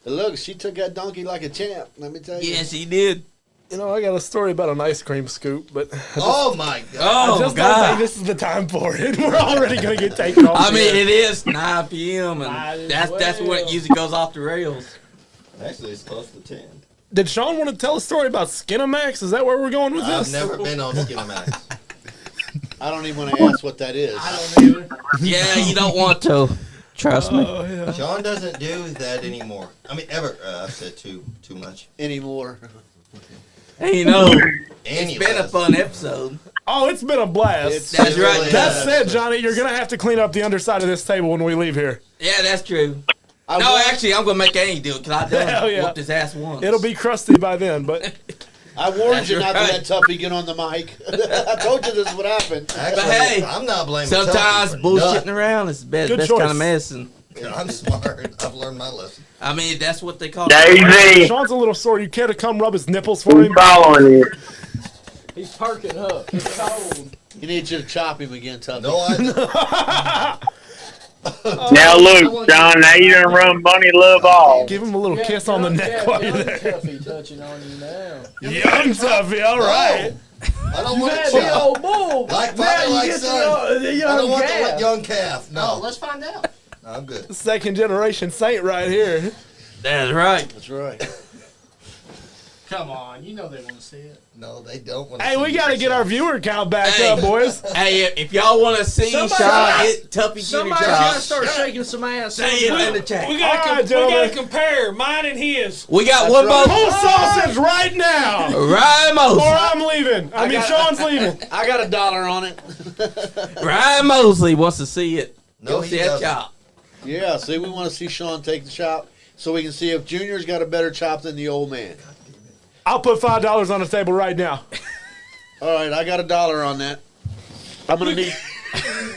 B: And look, she took that donkey like a champ. Let me tell you.
A: yes, he did.
C: You know, I got a story about an ice cream scoop, but
H: Oh my God.
C: I
A: Oh,
C: just don't think
A: God.
C: this is the time for it. We're already going to get taken off.
A: I mean,
C: here.
A: it is 9 p.m.
F: Might
A: and
F: as
A: that's when it
F: well.
A: usually goes off the rails.
I: Actually, it's close to 10.
C: Did Sean want to tell a story about Skinamax? Is that where we're going with
H: I've
C: this?
H: never been on Skinamax.
B: I don't even want to ask what that is.
F: I don't either.
A: Yeah, you don't want to. Trust me.
C: Oh, yeah.
H: Sean doesn't do that anymore. I mean, ever. I've said too much.
B: Anymore.
A: And you know,
H: And
A: it's been a fun episode.
C: Oh, it's been a blast.
A: That's
H: It
A: right.
H: really
C: That
H: has.
C: said, Johnny, you're going to have to clean up the underside of this table when we leave here.
A: Yeah, that's true.
B: I
A: No,
B: warned-
A: actually, I'm gonna make Andy do it because I
C: Hell
A: done
C: yeah.
A: whooped his ass once.
C: It'll be crusty by then, but
B: I warned
A: That's
B: you not
A: right.
B: to let Tuffy get on the mic. I told you this would happen.
H: Actually,
A: hey,
H: I'm not blaming
A: Sometimes
H: Tuffy for
A: bullshitting around is the best,
C: Good
A: best
C: choice.
A: kind of medicine.
H: nothing. I'm smart. I've learned my lesson.
A: I mean, that's what they call it.
J: Daisy,
C: Sean's a little sore. You care to come rub his nipples for
J: I'm
C: him?
J: following you.
F: He's perking up. It's cold.
B: He needs you to chop him again, Tuffy.
H: No, I.
J: Now look, John, now you done run Bunny Love off.
C: Give him a little kiss on the neck while you're there.
F: Tuffy touching on you now.
C: Young Tuffy, all right.
H: I don't
F: You
H: want
F: had
H: to
F: the
H: chop.
F: old bull.
H: Like
F: now
H: father,
F: you
H: like
F: get
H: son.
F: the
H: I
F: young
H: don't want the
F: calf.
H: young calf.
F: Oh,
H: No,
F: let's find out.
H: I'm good.
C: Second generation saint right here.
A: That's right.
B: That's right.
D: Come on, you know they want to see it.
H: No, they don't want.
C: Hey, we got to get our viewer count back
A: Hey.
C: up, boys.
A: Hey, if y'all want to see
F: Somebody-
A: Sean hit Tuffy get a
F: Somebody's got to
A: job,
F: start shaking some ass.
A: say it in the chat.
E: We gotta,
C: All right,
E: we gotta
C: gentlemen.
E: compare mine and his.
A: We got
B: That's
A: one
B: right.
C: Pull
A: more.
C: sausage right now,
A: Ryan
C: or
A: Mosley.
C: I'm leaving. I mean, Sean's leaving.
L: I got $1 on it.
A: Ryan Mosley wants to see it.
H: No,
A: Go
H: he
A: see that
H: doesn't.
A: chop.
B: Yeah, see, we want to see Sean take the chop so we can see if Junior's got a better chop than the old man.
C: I'll put $5 on the table right now.
B: All right, I got $1 on that. I'm gonna need.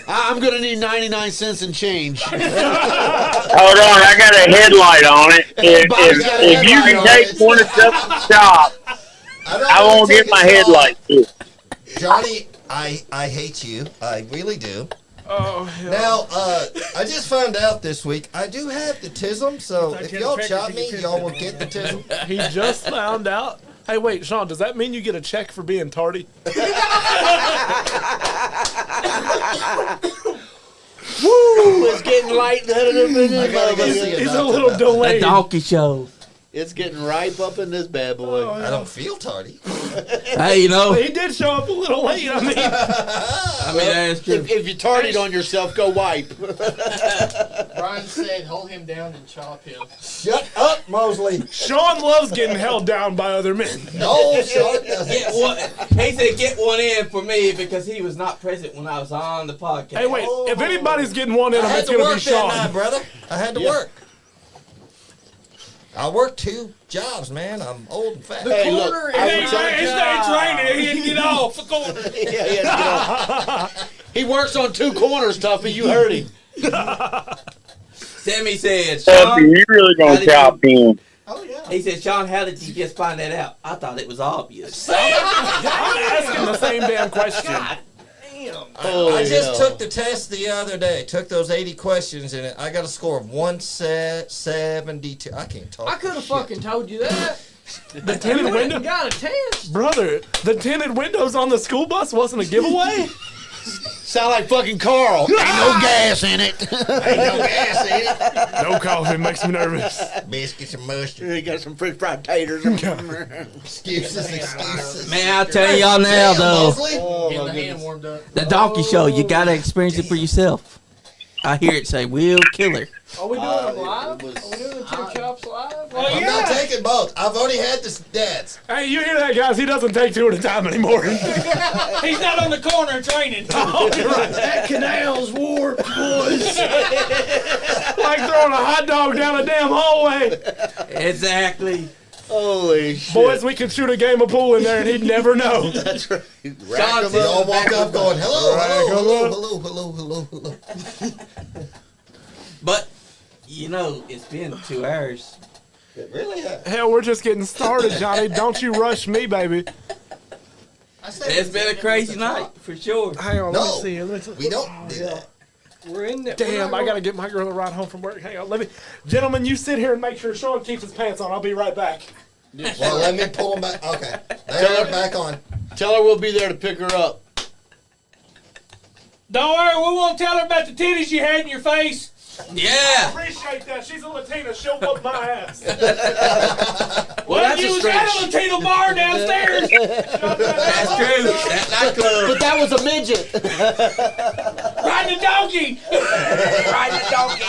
B: I'm gonna need 99 cents and change.
J: Hold on, I got a headlight on it. If you can take one of Tuffy's chop, I won't get my headlight too.
H: Johnny, I hate you. I really do.
C: Oh,
H: Now, I just found out this week I do have the tism, so if y'all chop me, y'all will get the tism.
C: he just found out. Hey, wait, Sean, does that mean you get a check for being tardy?
L: Woo! It's getting light-headed up in this
H: gotta go see
L: motherfucker.
H: a
C: He's a
H: doctor
C: little
H: about
A: The
C: delayed.
A: donkey show.
L: It's getting ripe up in this bad boy.
C: Oh,
H: I don't feel tardy.
A: Hey, you know,
C: He did show up a little late. I mean,
A: that's true.
L: If you tardied on yourself, go wipe.
D: Brian said, "Hold him down and chop him."
H: Shut up, Mosley.
C: Sean loves getting held down by other men.
H: No, Sean doesn't.
A: Get one. He said, "Get one in for me," because he was not present when I was on the podcast.
C: Hey, wait. If anybody's getting one in
H: I
C: him,
H: had
C: it's
H: to
C: going to be
H: work that night,
C: Sean.
H: brother. I had to work. I work 2 jobs, man. I'm old and fat.
L: Hey, look,
F: corner
L: I
F: is-
L: would tell-
E: It's raining. He had to get off the corner.
L: Yeah, he had to get off. He works on 2 corners, Tuffy. You heard him.
A: Sammy said,
J: Tuffy,
A: "Sean."
J: you really
A: How
J: gonna
A: did
J: chop him?
F: Oh yeah.
A: He said, "Sean, how did you just find that out?" I thought it was obvious.
C: I'm asking the same damn question.
H: I just took the test the other day. Took those 80 questions, and I got a score of 172. I can't talk.
F: I could have fucking told you that.
C: The tinted
F: You
C: window,
F: got a test.
C: brother. The tinted windows on the school bus wasn't a giveaway.
L: Sound like fucking Carl. Ain't no gas in it.
H: Ain't no gas in it.
C: No coffee makes me nervous.
H: Biscuits and mustard.
L: He got some French fried taters.
H: Excuses.
A: Man, I'll tell y'all now, though,
H: Mosley.
D: Getting the hand warmed up.
A: the donkey show, you gotta experience it for yourself. I hear it say, "Will Killer."
F: Are we doing them live?
L: it was-
F: Are we doing the 2 chops live?
H: I'm not taking both. I've already had the dads.
C: Hey, you hear that, guys? He doesn't take 2 at a time anymore.
E: He's not on the corner training.
C: Oh, you're right.
E: That canal's warped, boys.
C: Like throwing a hot dog down a damn hallway.
A: Exactly.
L: Holy shit.
C: Boys, we could shoot a game of pool in there and he'd never know.
L: That's right. Rack
A: Sean
L: 'em
H: They all
L: up.
H: walk up going, hello,
C: Right,
H: hello, hello, hello, hello, hello.
A: But, you know, it's been 2 hours.
H: It really has.
C: Hell, we're just getting started, Johnny. Don't you rush me, baby.
A: It's been a crazy night, for sure.
C: Hang on,
H: No.
C: let me see.
H: We don't do that.
F: We're in there.
C: Damn, I gotta get my girl a ride home from work. Hang on, let me. Gentlemen, you sit here and make sure Sean keeps his pants on. I'll be right back.
H: Well, let me pull them back. Okay. They're back on.
L: Tell her we'll be there to pick her up.
E: Don't worry, we won't tell her about the titties you had in your face.
A: Yeah.
C: Appreciate that. She's a Latina. She'll whoop my ass.
L: Well, that's
E: you
L: a
E: was at a
L: stretch.
E: Latino bar downstairs.
A: That's true. That nightclub.
L: But that was a midget.
E: Riding a donkey.
A: Ride the donkey.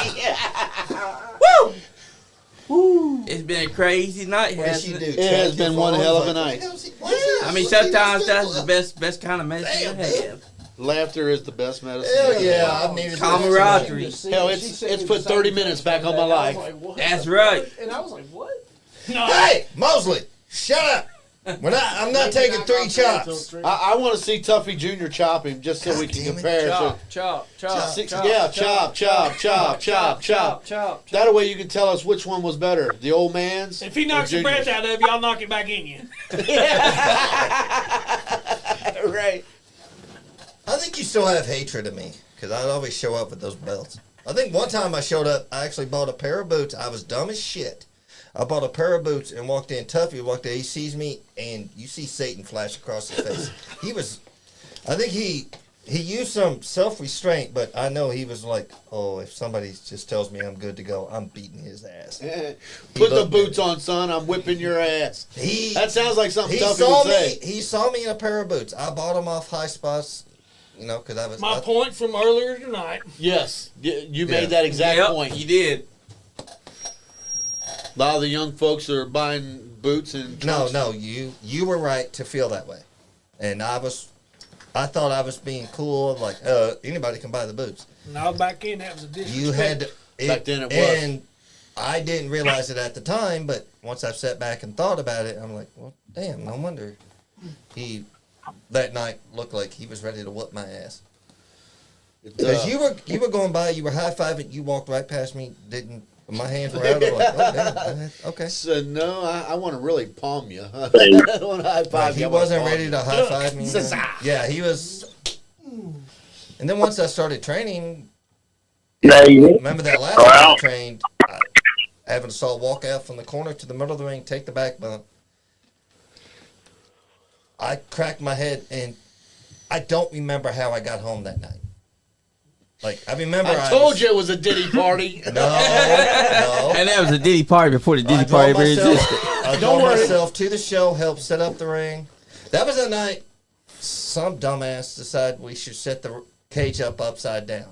A: Woo! It's been a crazy night,
H: What does she
A: hasn't
H: do?
A: it?
L: It has been one hell of a night.
A: I mean, sometimes that's the best kind of medicine to have.
L: Laughter is the best medicine.
H: Hell yeah, I needed
A: Camaraderie.
L: Hell, it's put 30 minutes back on my life.
A: That's right.
F: And I was like, what?
H: Hey, Mosley, shut up. I'm not taking 3 chops.
L: I want to see Tuffy Jr. chop him just so we can
H: damn it.
L: compare.
F: Chop, chop, chop,
L: Six-
F: chop,
L: yeah,
F: chop,
L: chop, chop, chop, chop.
F: chop.
L: That way you can tell us which one was better, the old man's.
E: If he knocks the
L: or
E: breath
L: Junior's.
E: out of you, I'll knock it back in you.
L: Right.
H: I think you still have hatred of me because I always show up with those belts. I think one time I showed up, I actually bought a pair of boots. I was dumb as shit. I bought a pair of boots and walked in. Tuffy walked in. He sees me, and you see Satan flash across his face. I think he used some self-restraint, but I know he was like, oh, if somebody just tells me I'm good to go, I'm beating his ass.
L: Put the
H: loved me.
L: boots on, son. I'm whipping your ass.
H: He
L: That sounds like something
H: he
L: Tuffy
H: saw
L: would
H: me.
L: say.
H: He saw me in a pair of boots. I bought them off High Spots, because I was.
E: My point from earlier tonight.
L: Yes, you
H: Yeah.
L: made that exact
A: Yep,
L: point.
A: you did.
L: A lot of the young folks are buying boots and
H: No, you were right to feel that way, and I thought I was being cool, like anybody can buy the boots.
E: No, back in that was a disrespect.
H: You had to,
L: Back then it was.
H: and I didn't realize it at the time, but once I've sat back and thought about it, I'm like, well, damn, no wonder he that night looked like he was ready to whoop my ass. Because you were going by, you were high fiving, you walked right past me, didn't. My hands were out. I'm like, oh damn, okay.
L: So no, I want to really palm you. I don't want to high five
H: Like,
L: you.
H: he
L: I wanna
H: wasn't
L: palm
H: ready
L: you.
H: to high five me. Yeah, he was. And then once I started training, remember that last time I trained, having to saw walk out from the corner to the middle of the ring, take the back bump. I cracked my head, and I don't remember how I got home that night.
I: Like I remember,
L: I told you it was a Diddy party.
I: No, no.
A: And that was a Diddy party before the Diddy
I: I
A: party
I: drove
A: ever existed.
I: I drove myself to the show, helped set up the ring. That was the night some dumbass decided we should set the cage up upside down.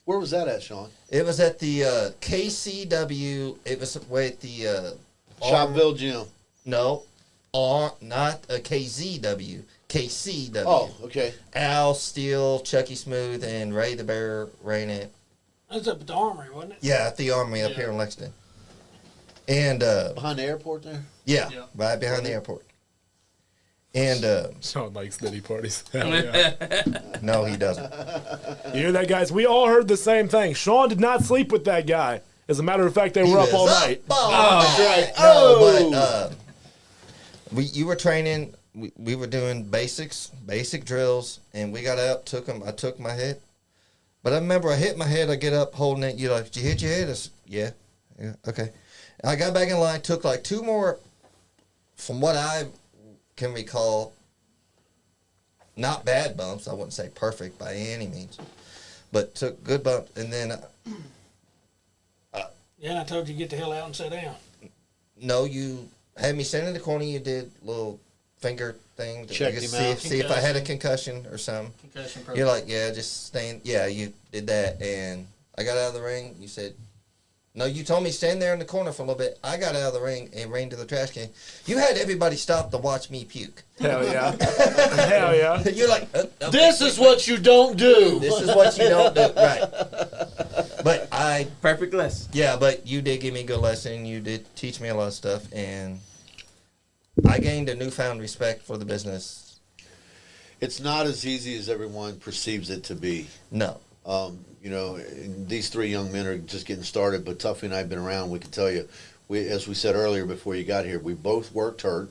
B: Where was that at, Sean?
I: It was at the KCW. It was at the
B: Shopville Gym.
I: No, not a KZW. KCW.
B: Oh, okay.
I: Al Steele, Chucky Smooth, and Ray the Bear ran it.
E: That's up at the Armory, wasn't it?
I: Yeah, at the Armory up here in Lexington. And
B: behind the airport there?
I: Yeah, right behind the airport. And
C: Sean likes Diddy parties.
I: No, he doesn't.
C: You hear that, guys? We all heard the same thing. Sean did not sleep with that guy. As a matter of fact, they were up all night.
I: That's right. No, but you were training. We were doing basic drills, and we got out. I took my head, but I remember I hit my head. I get up holding it. You're like, did you hit your head? I said, yeah, okay. And I got back in line. Took like 2 more, from what I can recall. Not bad bumps. I wouldn't say perfect by any means, but took good bumps, and then.
E: Yeah, and I told you to get the hell out and sit down.
I: No, you had me stand in the corner. You did a little finger thing to
B: Checked him out.
I: see if I had a concussion or something.
D: Concussion
I: You're like, yeah, just stand. Yeah, you did that, and I got out of the ring. You said, no, you told me stand there in the corner for a little bit. I got out of the ring and ran to the trash can. You had everybody stop to watch me puke.
C: Hell yeah. Hell yeah.
I: You're like,
L: This is what you don't do.
I: This is what you don't do. Right. But
A: Perfect lesson.
I: Yeah, but you did give me a good lesson. You did teach me a lot of stuff, and I gained a newfound respect for the business.
B: It's not as easy as everyone perceives it to be.
I: No.
B: You know, these 3 young men are just getting started, but Tuffy and I have been around. We can tell you, as we said earlier before you got here, we both worked hurt.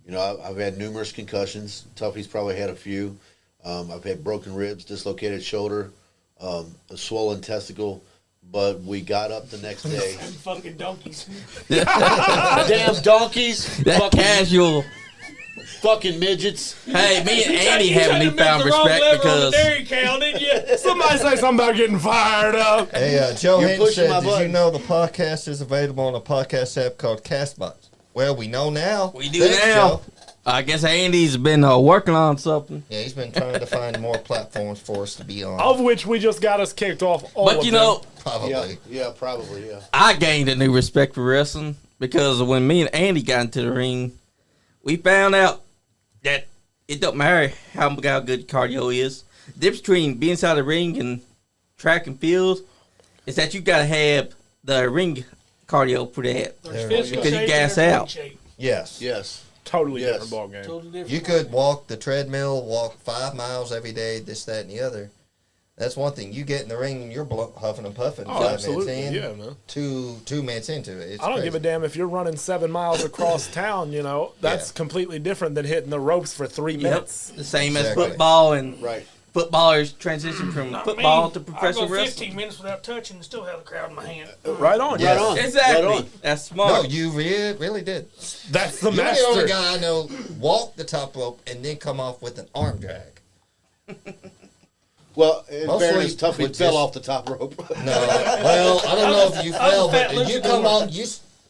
B: You know, I've had numerous concussions. Tuffy's probably had a few. I've had broken ribs, dislocated shoulder, a swollen testicle, but we got up the next day.
E: Fucking donkeys.
L: Damn donkeys.
A: That casual.
L: Fucking midgets.
A: Hey, me and Andy have newfound respect because.
E: Dairy cow, didn't you?
C: Somebody say something about getting fired up.
I: Hey, Joe
L: You're
I: Hayden
L: pushing
I: said,
L: my
I: did you
L: button.
I: know the podcast is available on a podcast app called Castbox? Well, we know now.
A: We do
I: Thanks,
A: now.
I: Joe.
A: I guess Andy's been working on something.
I: Yeah, he's been trying to find more platforms for us to be on.
C: Of which we just got us kicked off all
A: But
C: of
A: you
C: them.
A: know,
I: Probably.
B: Yeah, probably, yeah.
A: I gained a new respect for wrestling because when me and Andy got into the ring, we found out that it don't matter how good cardio is. The difference between being inside the ring and track and field is that you got to have the ring cardio for that.
E: There's physical
A: Because you
E: shape
A: gas
E: and there's
A: out.
E: ring shape.
I: Yes.
B: Yes.
C: Totally
B: Yes.
C: different ball game.
E: Totally different.
I: You could walk the treadmill, walk 5 miles every day, this, that, and the other. That's one thing. You get in the ring and you're huffing and puffing.
C: Oh,
I: 5
C: absolutely.
I: minutes in,
C: Yeah, man.
I: two minutes into it. It's
C: I don't
I: crazy.
C: give a damn if you're running 7 miles across town, you know. That's completely different than hitting the ropes for 3 minutes.
A: The same
I: Exactly.
A: as football, and
B: Right.
A: footballers transition from football to
E: I
A: professional
E: go
A: wrestling.
E: 15 minutes without touching and still have the crowd in my hand.
C: Right on.
I: Yes.
B: Right on.
A: Exactly.
B: Right on.
A: That's
I: No,
A: smart.
I: you really did.
C: That's the
I: You're the
C: master.
I: only guy I know walk the top rope and then come off with an arm drag.
B: Well, in
I: Mostly
B: fairness, Tuffy
I: with
B: fell
I: this-
B: off the top rope.
I: No, well, I don't know if you fell,
E: fat
I: but
E: loser
I: you come
E: boy.
I: on.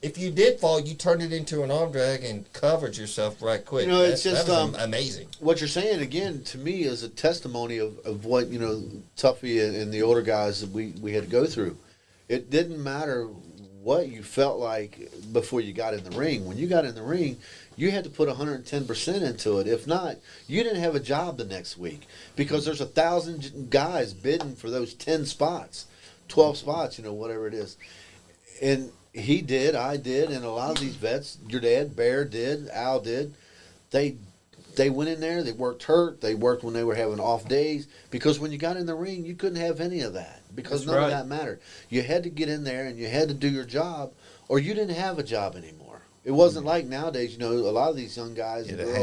I: If you did fall, you turned it into an arm drag and covered yourself right quick.
B: You know, it's
I: That
B: just,
I: was amazing.
B: What you're saying, again, to me is a testimony of what, you know, Tuffy and the older guys that we had to go through. It didn't matter what you felt like before you got in the ring. When you got in the ring, you had to put 110% into it. If not, you didn't have a job the next week because there's 1,000 guys bidding for those 10 spots, 12 spots, you know, whatever it is. And he did, I did, and a lot of these vets, your dad, Bear did, Al did, they went in there, they worked hurt, they worked when they were having off days, because when you got in the ring, you couldn't have any of that, because none of that mattered. You had to get in there and you had to do your job, or you didn't have a job anymore. It wasn't like nowadays, you know, a lot of these young guys and girls,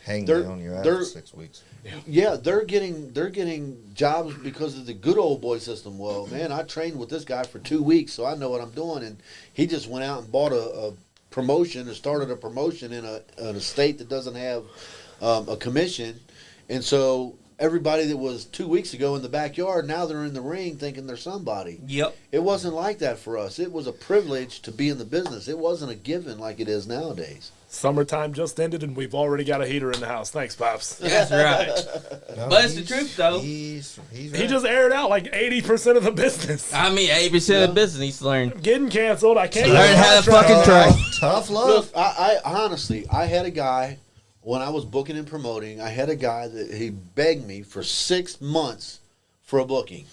I: Hang
B: they're-
I: down your ass
B: they're-
I: for 6 weeks.
B: yeah, they're getting jobs because of the good old boy system. Well, man, I trained with this guy for 2 weeks, so I know what I'm doing. And he just went out and bought a promotion and started a promotion in a state that doesn't have a commission. And so everybody that was 2 weeks ago in the backyard, now they're in the ring thinking they're somebody.
A: Yep.
B: It wasn't like that for us. It was a privilege to be in the business. It wasn't a given like it is nowadays.
C: Summertime just ended, and we've already got a heater in the house. Thanks, Pops.
A: That's right.
I: No,
A: But it's the truth, though.
I: He's
C: He
I: right.
C: just aired out like 80% of the business.
A: I mean, 80% of business needs to learn.
C: Getting canceled. I can't
A: Learn how to fucking train.
I: Tough love.
B: Look, I honestly, I had a guy, when I was booking and promoting, I had a guy that he begged me for 6 months for a booking.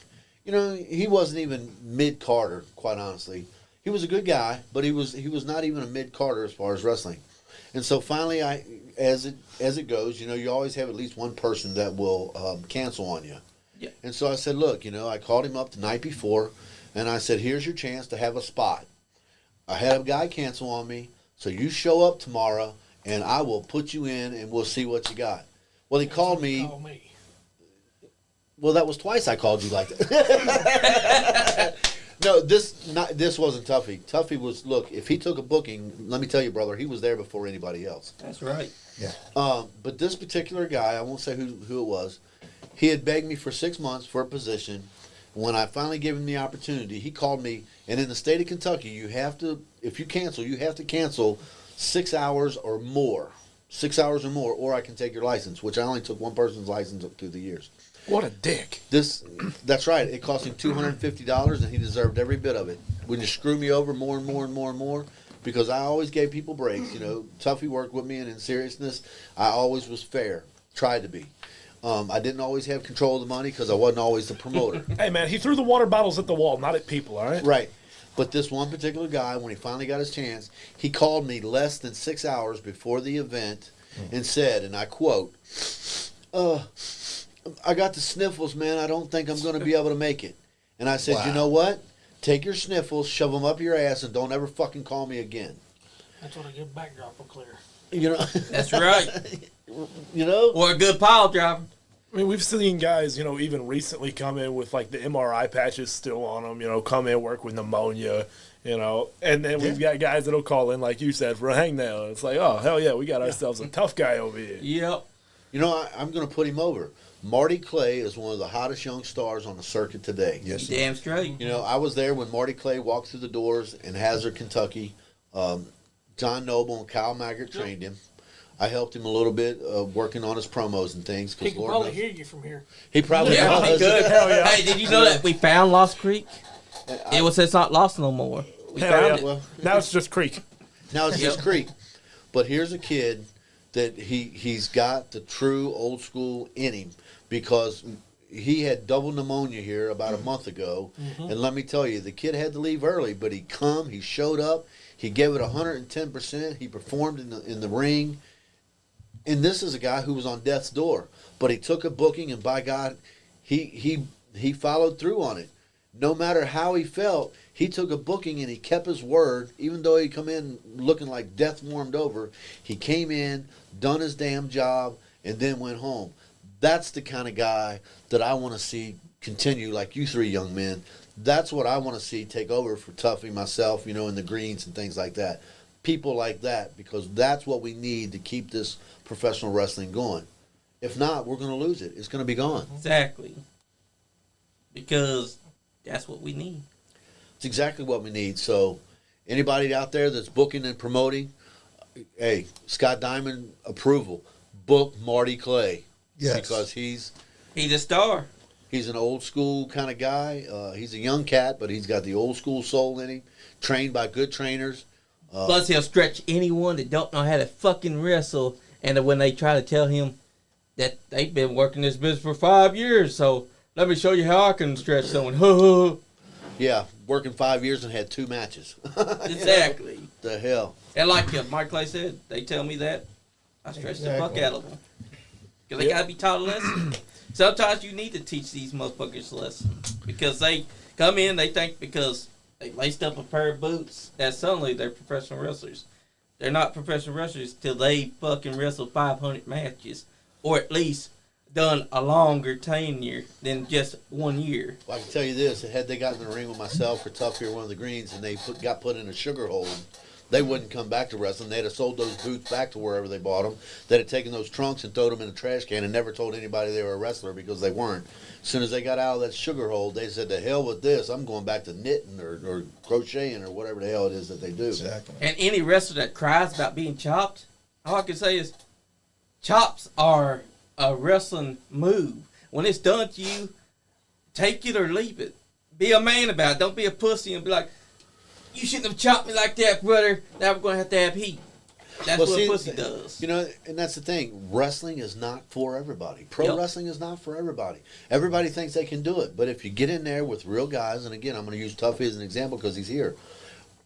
B: You know, he wasn't even mid-carder, quite honestly. He was a good guy, but he was not even a mid-carder as far as wrestling. And so finally, as it goes, you know, you always have at least one person that will cancel on you.
A: Yeah.
B: And so I said, look, you know, I called him up the night before, and I said, here's your chance to have a spot. I had a guy cancel on me, so you show up tomorrow, and I will put you in, and we'll see what you got. Well, he called me.
E: Call me.
B: Well, that was twice I called you like that. No, this wasn't Tuffy. Tuffy was, look, if he took a booking, let me tell you, brother, he was there before anybody else.
A: That's right.
B: But this particular guy, I won't say who it was, he had begged me for 6 months for a position. When I finally gave him the opportunity, he called me, and in the state of Kentucky, you have to, if you cancel, you have to cancel 6 hours or more. 6 hours or more, or I can take your license, which I only took one person's license up through the years.
C: What a dick.
B: That's right. It cost him $250, and he deserved every bit of it. When you screw me over more and more and more and more, because I always gave people breaks. You know, Tuffy worked with me, and in seriousness, I always was fair. Tried to be. I didn't always have control of the money because I wasn't always the promoter.
C: Hey, man, he threw the water bottles at the wall, not at people, all right?
B: Right. But this one particular guy, when he finally got his chance, he called me less than 6 hours before the event and said, and I quote, I got the sniffles, man. I don't think I'm going to be able to make it. And I said, You know what? Take your sniffles, shove them up your ass, and don't ever fucking call me again.
E: That's what a good backdrop will clear.
B: You know?
A: That's right.
B: You know?
A: Or a good pile driver.
C: I mean, we've seen guys, you know, even recently come in with, like, the MRI patches still on them, you know, come in, work with pneumonia, you know. And then we've got guys that'll call in, like you said, for a hangnail. It's like, oh, hell yeah, we got ourselves a tough guy over here.
A: Yep.
B: You know, I'm going to put him over. Marty Clay is one of the hottest young stars on the circuit today.
I: Yes,
A: Damn straight.
B: You know, I was there when Marty Clay walked through the doors in Hazard, Kentucky. John Noble and Kyle Maggart trained him. I helped him a little bit working on his promos and things.
E: He can probably hear you from here.
B: He probably
A: Yeah,
B: does.
A: he could.
C: Hell yeah.
A: Hey, did you know that we found Lost Creek? It's not lost no more. We
C: Hell
A: found
C: yeah.
A: it.
B: Well,
C: Now it's just Creek.
B: now it's just Creek. But here's a kid that he's got the true old school in him, because he had double pneumonia here about a month ago. And let me tell you, the kid had to leave early, but he showed up, he gave it 110%, he performed in the ring. And this is a guy who was on death's door, but he took a booking, and by God, he followed through on it. No matter how he felt, he took a booking and he kept his word. Even though he come in looking like death warmed over, he came in, done his damn job, and then went home. That's the kind of guy that I want to see continue, like you three young men. That's what I want to see take over for Tuffy, myself, you know, in the greens and things like that. People like that, because that's what we need to keep this professional wrestling going. If not, we're going to lose it. It's going to be gone.
A: Exactly. Because that's what we need.
B: It's exactly what we need. So anybody out there that's booking and promoting, hey, Scott Diamond approval. Book Marty Clay.
I: Yes.
B: Because he's
A: a star.
B: He's an old school kind of guy. He's a young cat, but he's got the old school soul in him. Trained by good trainers.
A: Plus, he'll stretch anyone that don't know how to fucking wrestle. And when they try to tell him that they've been working this business for 5 years, so let me show you how I can stretch someone.
B: Yeah, working 5 years and had 2 matches.
A: Exactly.
B: You know, the hell.
A: And like Mike Clay said, they tell me that, I stretch the fuck out of them. Because they got to be taught a lesson. Sometimes you need to teach these motherfuckers a lesson. Because they come in, they think because they laced up a pair of boots, that suddenly they're professional wrestlers. They're not professional wrestlers till they fucking wrestle 500 matches. Or at least done a longer tenure than just 1 year.
B: Well, I can tell you this: had they gotten in the ring with myself or Tuffy or one of the greens, and they got put in a sugar hole, they wouldn't come back to wrestling. They'd have sold those boots back to wherever they bought them. They'd have taken those trunks and thrown them in a trash can and never told anybody they were a wrestler because they weren't. As soon as they got out of that sugar hole, they said, "To hell with this! I'm going back to knitting or crocheting or whatever the hell it is that they do."
I: Exactly.
A: And any wrestler that cries about being chopped, all I can say is, chops are a wrestling move. When it's done to you, take it or leave it. Be a man about it. Don't be a pussy and be like, "You shouldn't have chopped me like that, brother. Now we're going to have heat." That's what a pussy does.
B: You know, and that's the thing. Wrestling is not for everybody. Pro
A: Yep.
B: wrestling is not for everybody. Everybody thinks they can do it. But if you get in there with real guys, and again, I'm going to use Tuffy as an example because he's here.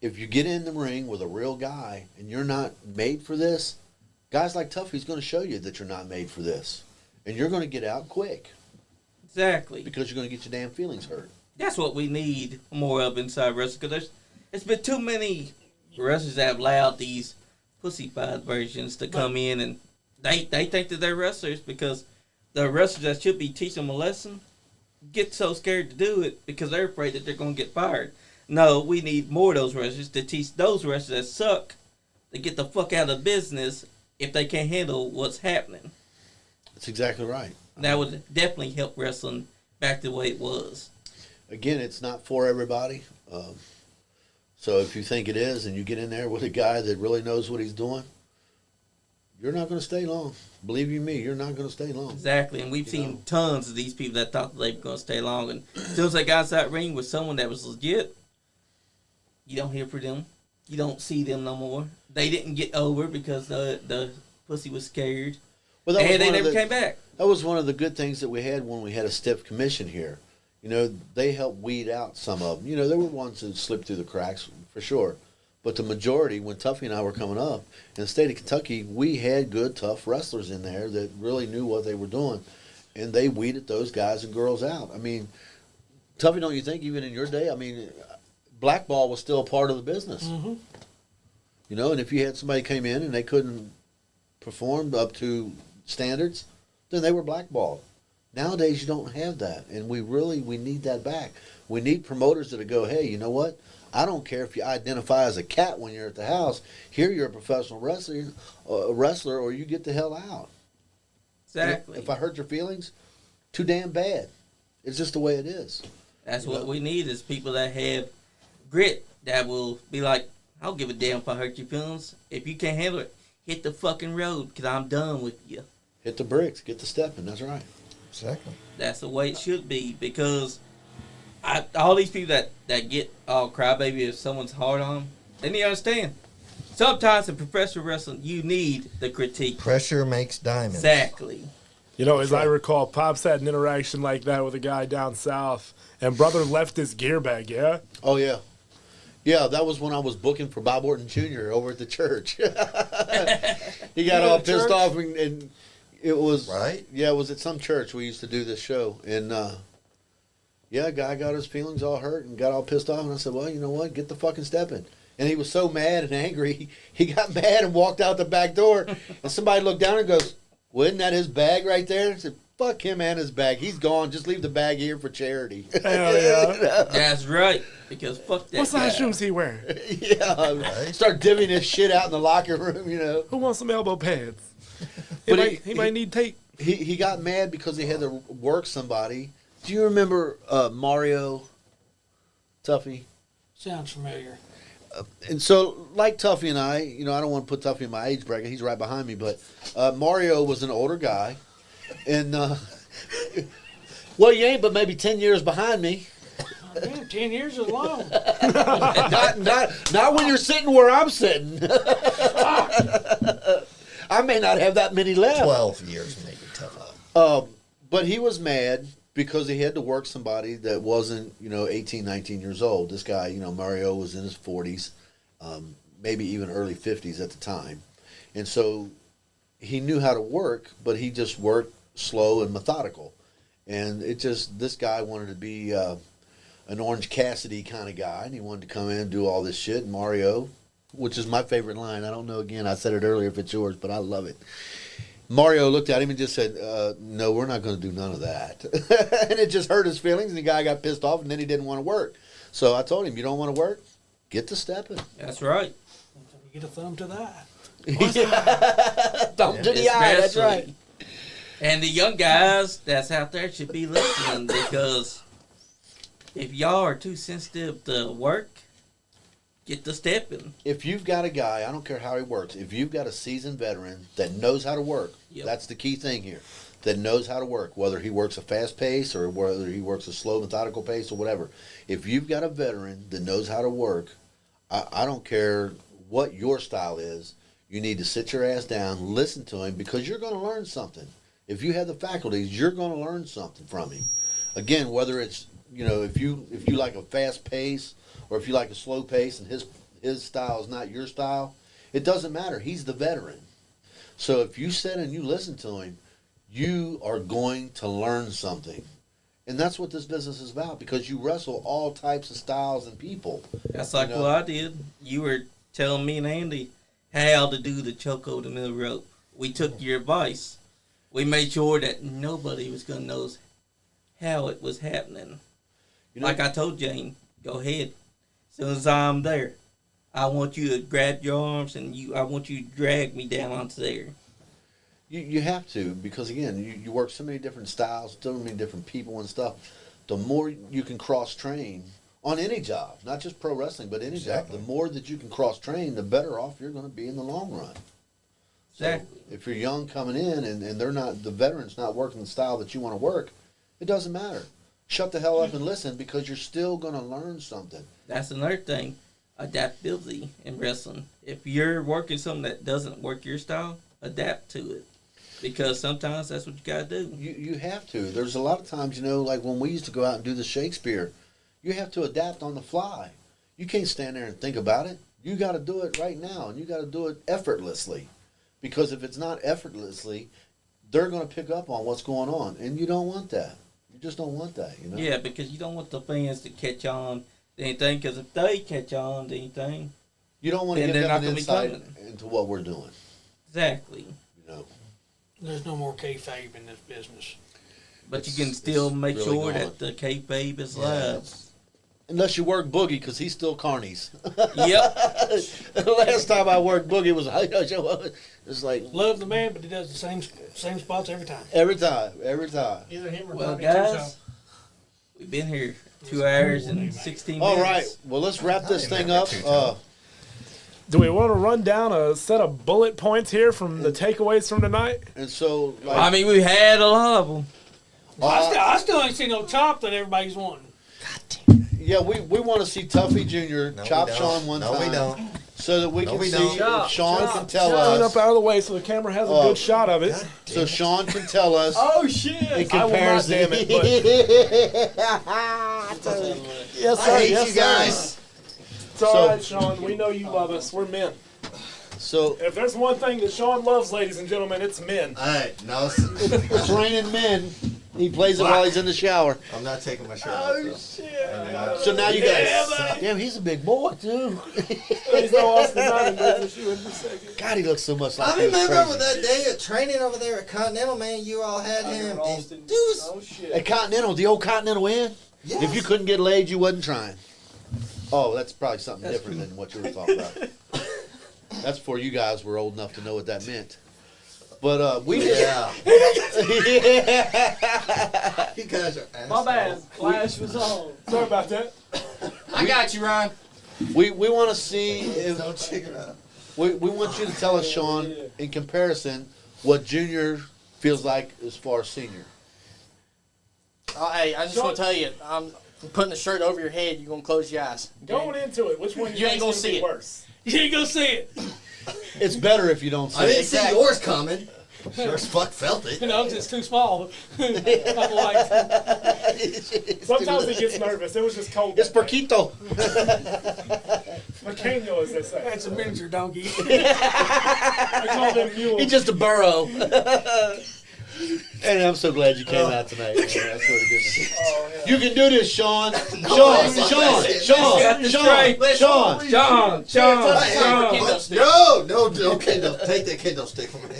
B: If you get in the ring with a real guy and you're not made for this, guys like Tuffy's going to show you that you're not made for this. And you're going to get out quick.
A: Exactly.
B: Because you're going to get your damn feelings hurt.
A: That's what we need more of inside wrestling. Because there's been too many wrestlers that have allowed these pussified versions to come in, and they think that they're wrestlers because the wrestlers that should be teaching them a lesson get so scared to do it because they're afraid that they're going to get fired. No, we need more of those wrestlers to teach those wrestlers that suck to get the fuck out of business if they can't handle what's happening.
B: That's exactly right.
A: That would definitely help wrestling back the way it was.
B: Again, it's not for everybody. So if you think it is and you get in there with a guy that really knows what he's doing, you're not going to stay long. Believe you me, you're not going to stay long.
A: Exactly, and we've seen tons of these people that thought that they were going to stay long, and as soon as they got inside that ring with someone that was legit, you don't hear from them. You don't see them no more. They didn't get over because the pussy was scared,
B: Well,
A: and they never came back.
B: That was one of the good things that we had when we had a stiff commission here. You know, they helped weed out some of them. You know, there were ones that slipped through the cracks, for sure. But the majority, when Tuffy and I were coming up, in the state of Kentucky, we had good, tough wrestlers in there that really knew what they were doing. And they weeded those guys and girls out. I mean, Tuffy, don't you think, even in your day, I mean, blackball was still a part of the business.
E: Mm-hmm.
B: You know, and if you had somebody came in and they couldn't perform up to standards, then they were blackballed. Nowadays, you don't have that, and we need that back. We need promoters that go, "Hey, you know what? I don't care if you identify as a cat when you're at the house. Here, you're a professional wrestler, or you get the hell out."
A: Exactly.
B: If I hurt your feelings, too damn bad. It's just the way it is.
A: That's what we need is people that have grit that will be like, "I don't give a damn if I hurt your feelings. If you can't handle it, hit the fucking road because I'm done with you."
B: Hit the bricks, get the stepping. That's right.
I: Exactly.
A: That's the way it should be because all these people that get all crybaby if someone's hard on them, they need to understand. Sometimes in professional wrestling, you need the critique.
I: Pressure makes diamonds.
A: Exactly.
C: You know, as I recall, Pops had an interaction like that with a guy down south, and brother left his gear bag, yeah?
B: Oh, yeah. Yeah, that was when I was booking for Bob Orton Jr. over at the church. He got all pissed off, and it was
I: right.
B: Yeah, it was at some church we used to do this show, and yeah, a guy got his feelings all hurt and got all pissed off, and I said, "Well, you know what? Get the fucking step in." And he was so mad and angry, he got mad and walked out the back door. And somebody looked down and goes, "Well, isn't that his bag right there?" I said, "Fuck him and his bag. He's gone. Just leave the bag here for charity."
C: Hell yeah.
A: That's right. Because fuck that.
C: What size
A: guy.
C: shoes he wearing?
B: Yeah,
I: Right.
B: start divvying his shit out in the locker room, you know.
C: Who wants some elbow pads?
B: But
C: He might need tape.
B: He got mad because he had to work somebody. Do you remember Mario Tuffy?
E: Sounds familiar.
B: And so, like Tuffy and I, you know, I don't want to put Tuffy in my age bracket. He's right behind me. But Mario was an older guy. And, well, you ain't but maybe 10 years behind me.
E: Oh, damn, 10 years is long.
B: not when you're sitting where I'm sitting. I may not have that many left.
I: 12 years maybe tough.
B: But he was mad because he had to work somebody that wasn't, 18, 19 years old. This guy, Mario was in his 40s, maybe even early 50s at the time. And so he knew how to work, but he just worked slow and methodical. And this guy wanted to be an Orange Cassidy kind of guy, and he wanted to come in and do all this shit. And Mario, which is my favorite line, I don't know, again, I said it earlier if it's yours, but I love it. Mario looked at him and just said, no, we're not going to do none of that. And it just hurt his feelings, and the guy got pissed off, and then he didn't want to work. So I told him, you don't want to work? Get to stepping.
A: That's right.
E: You get a thumb to the eye.
L: Thumb to the eye. That's
A: Especially-
L: right.
A: And the young guys that's out there should be listening because if y'all are too sensitive to work, get to stepping.
B: If you've got a guy, I don't care how he works, if you've got a seasoned veteran that knows how to work,
A: Yep.
B: that's the key thing here. That knows how to work, whether he works a fast pace or whether he works a slow, methodical pace or whatever. If you've got a veteran that knows how to work, I don't care what your style is, you need to sit your ass down, listen to him, because you're going to learn something. If you have the faculties, you're going to learn something from him. Again, whether it's, if you like a fast pace or if you like a slow pace and his style is not your style, it doesn't matter. He's the veteran. So if you sit and you listen to him, you are going to learn something. And that's what this business is about, because you wrestle all types of styles and people.
A: That's like what I did. You were telling me and Andy how to do the choke over the middle rope. We took your advice. We made sure that nobody was going to know how it was happening. Like I told Jane, go ahead. As soon as I'm there, I want you to grab your arms and I want you to drag me down onto there.
B: You have to, because again, you work so many different styles, so many different people and stuff. The more you can cross train on any job, not just pro wrestling, but any job, the more that you can cross train, the better off you're going to be in the long run.
A: Exactly.
B: So if you're young coming in and the veteran's not working the style that you want to work, it doesn't matter. Shut the hell up and listen, because you're still going to learn something.
A: That's another thing, adaptability in wrestling. If you're working something that doesn't work your style, adapt to it. Because sometimes that's what you got to do.
B: You have to. There's a lot of times, like when we used to go out and do the Shakespeare, you have to adapt on the fly. You can't stand there and think about it. You got to do it right now, and you got to do it effortlessly. Because if it's not effortlessly, they're going to pick up on what's going on, and you don't want that. You just don't want that,
A: Yeah, because you don't want the fans to catch on to anything, because if they catch on to anything,
B: you don't want to
A: then
B: give
A: they're
B: them
A: not
B: an
A: going to be
B: insight
A: coming.
B: into what we're doing.
A: Exactly.
E: There's no more kayfabe in this business.
A: But you can still make
B: really
A: sure
B: gone.
A: that the kayfabe is live.
B: Unless you work Boogie, because he's still carnies.
A: Yep.
B: The last time I worked Boogie it was like
E: Love the man, but he does the same spots every time.
B: every time.
E: Either him or
A: Well,
E: Bobby
A: guys, we've been here 2 hours and 16 minutes.
B: All right, well, let's wrap this thing up.
C: Do we want to run down a set of bullet points here from the takeaways from tonight?
B: And so,
A: I mean, we had a lot of them.
E: I still ain't seen no chop that everybody's wanting.
B: yeah, we want to see Tuffy Jr.
I: No,
B: chop
I: we don't.
B: Sean one
I: No,
B: time.
I: we don't.
B: So that we
I: No,
B: can
I: we
B: see
I: don't.
B: if Sean can tell
C: Clean
B: us.
C: up out of the way so the camera has a good shot of it.
B: So Sean can tell us.
F: Oh shit!
B: In
C: I will not,
B: comparison.
C: damn it, Yes,
H: I
C: sir.
H: hate
C: Yes,
H: you
C: sir.
H: guys.
C: It's all
B: So-
C: right, Sean. We know you love us. We're men.
B: So
C: If there's one thing that Sean loves, ladies and gentlemen, it's men.
H: Hey, no,
B: it's raining men. He plays it while he's in the shower.
H: I'm not taking my shirt off. though.
B: So now you guys.
C: Yeah,
B: Damn, he's a big boy too.
C: He's no Austin Martin, business you in a second.
B: God, he looks so much like.
H: I
B: him. It's
H: remember
B: crazy.
H: that day of training over there at Continental, man. You all had him. And dude was,
C: Oh shit.
B: At Continental, the old Continental Inn.
H: yes.
B: If you couldn't get laid, you wasn't trying. Oh, that's probably something different than what you were talking about. That's before you guys were old enough to know what that meant. But we just.
H: Yeah. You guys are assholes.
F: My bad. Flash was on.
C: Sorry about that.
L: I got you, Ryan.
B: We want to see if
H: Don't chicken out.
B: we want you to tell us, Sean, in comparison, what Junior feels like as far as Senior.
L: Hey, I just want to tell you, I'm putting the shirt over your head. You're gonna close your eyes.
C: Going into it, which one
L: You ain't gonna
C: think's
L: see
C: be
L: it.
C: worse?
E: You ain't gonna see it.
B: It's better if you don't
H: I
B: say
H: didn't
B: it.
H: see yours coming. Sure as fuck felt it.
E: You know, it's too small. I'm like,
C: Sometimes he gets nervous. It was just cold.
B: It's
C: that day.
B: Perquito.
C: Pequeño, as they say.
E: that's a miniature donkey.
C: I call them mules.
B: He's just a burro. And I'm so glad you came out tonight. Man. I swear to goodness. You can do this, Sean. Sean.
A: Got this straight.
B: Sean.
H: No, kendo. Take that kendo stick from me.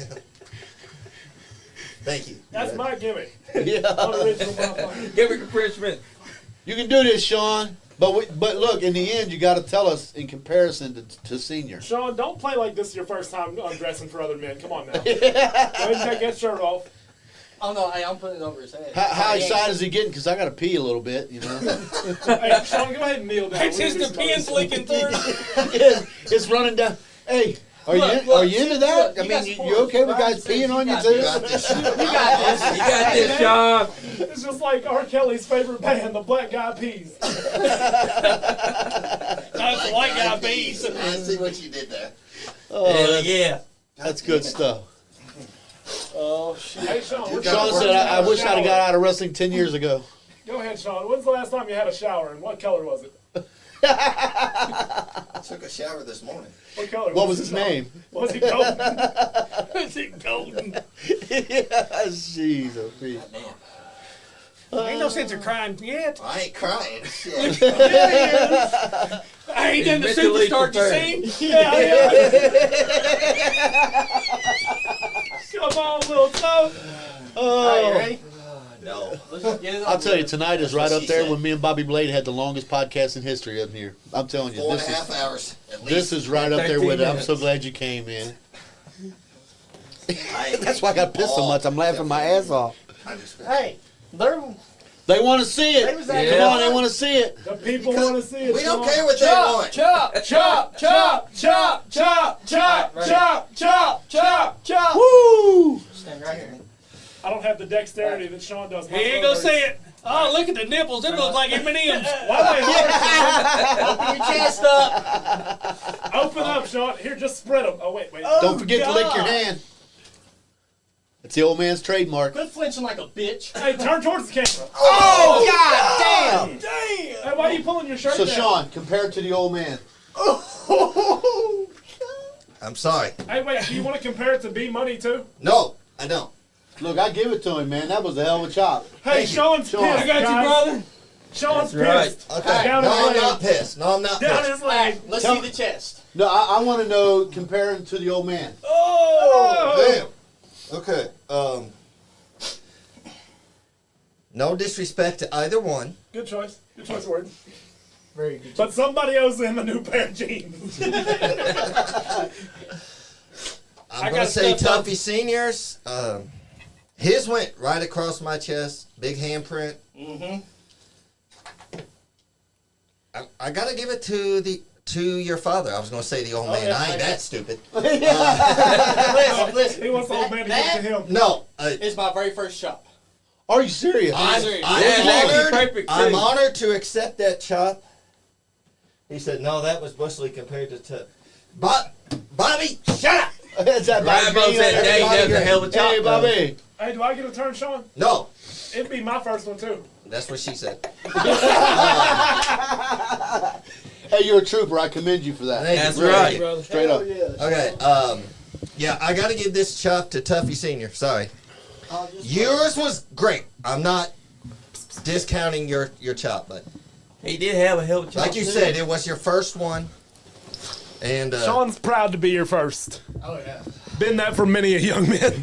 H: Thank you.
C: That's my gimmick.
B: Yeah.
C: Unoriginal motherfucker.
A: Give me encouragement.
B: You can do this, Sean. But look, in the end, you got to tell us in comparison to senior.
C: Sean, don't play like this is your first time undressing for other men. Come on now. Go ahead and take that shirt off.
D: Oh no, hey, I'm putting it over his head.
B: How excited is he getting? Because I got to pee a little bit, you know.
C: Hey, Sean, go ahead and kneel down.
D: It's just the pin's leaking through.
B: It's running down. Hey, are you into that? I mean, you okay with guys peeing on you too?
H: You got this.
A: You got this, Sean.
C: It's just like R. Kelly's favorite band, the Black Eyed Peas.
D: That's the white guy bees.
H: I see what you did there.
A: Hell yeah.
B: That's good stuff.
E: Oh shit!
C: Hey, Sean,
B: Sean said, I wish I'd have got out of wrestling 10 years ago.
C: Go ahead, Sean. When's the last time you had a shower, and what color was it?
H: I took a shower this morning.
C: What color?
B: What was his name?
C: Was he golden? Was he golden?
B: Yeah, jeez, oh, Pete.
E: Ain't no sense of crying yet.
H: I ain't crying. Shit.
E: I ain't done the
A: Mentally
E: superstar
A: prepared.
E: you sing. Yeah.
C: Come on, little toe.
B: Oh,
D: Ready?
H: No.
B: I'll tell you, tonight is right up there
H: said.
B: when me and Bobby Blade had the longest podcast in history up here. I'm telling you,
H: 4.5 hours at least.
B: this is right up there
A: 13
B: with it. I'm
A: minutes.
B: so glad you came, man.
H: I ain't
B: That's why I got pissed so much. I'm laughing my ass off.
H: I just
D: Hey, they're
B: They want to see it.
D: They was
B: Come
D: acting
B: on, they want to see it.
C: The people want to see it.
H: we don't
C: Sean.
H: care what they want.
D: chop, chop, chop, chop, chop, chop, chop, chop, chop, chop.
B: Woo!
D: Stand right here.
C: I don't have the dexterity that Sean does.
E: He ain't gonna say it. Oh, look at the nipples. It looks like M&M's.
C: Why they hard,
D: Open your chest up.
C: Sean? Open up, Sean. Here, just spread them. Oh, wait.
B: Don't forget to lick your hand. It's the old man's trademark.
D: Quit flinching like a bitch.
C: Hey, turn towards the camera.
B: Oh, God damn!
C: Hey, why are you pulling your shirt
B: So,
C: down?
B: Sean, compared to the old man.
I: I'm sorry.
C: Hey, wait. Do you want to compare it to B-Money, too?
H: No, I don't.
B: Look, I give it to him, man. That was a hell of a chop.
C: Hey, Sean's
B: Sean.
C: pissed.
B: I
E: got you,
C: guys.
E: brother.
C: Sean's
A: That's
C: pissed.
I: Okay.
C: Down
I: No,
C: his
I: I'm
C: leg.
I: not pissed. No, I'm not
C: Down
I: pissed.
C: his leg.
D: Let's
B: Tell-
D: see the chest.
B: No, I want to know comparing to the old man.
C: Oh!
I: Damn. Okay. No disrespect to either one.
C: Good choice. Good choice of word.
D: Very good.
C: But somebody owes him a new pair of jeans.
I: I'm
C: I
I: going
C: got
I: to say
C: stuff
I: Tuffy Seniors. His went right across my chest. Big handprint.
D: Mm-hmm.
I: I got to give it to your father. I was going to say the old man.
D: yeah,
I: I ain't
D: okay.
I: that stupid.
D: Listen,
C: He wants the old man to give it to him.
I: No.
D: it's my very first shop.
B: Are you serious?
I: I'm
D: serious.
I: I'm honored to accept that chop. He said, no, that was Bushly compared to Bobby, shut up!
B: Is that
A: Rambo
B: Bobby
A: said,
B: Green?
A: "Dang, that was a hell of a chop,
B: Hey,
A: though."
B: Bobby.
C: Hey, do I get a turn, Sean?
I: No,
C: It'd be my first one, too.
I: that's what she said.
B: Hey, you're a trooper. I commend you for that.
I: Thank you,
A: That's
I: really.
A: right.
E: Brother.
B: Straight up.
I: Okay, yeah, I got to give this chop to Tuffy Senior. Sorry. Yours was great. I'm not discounting your chop, but
A: He did have a hell of a chop.
I: like you
A: too.
I: said, it was your first one. And
C: Sean's proud to be your first.
D: Oh yeah.
C: Been that for many a young man.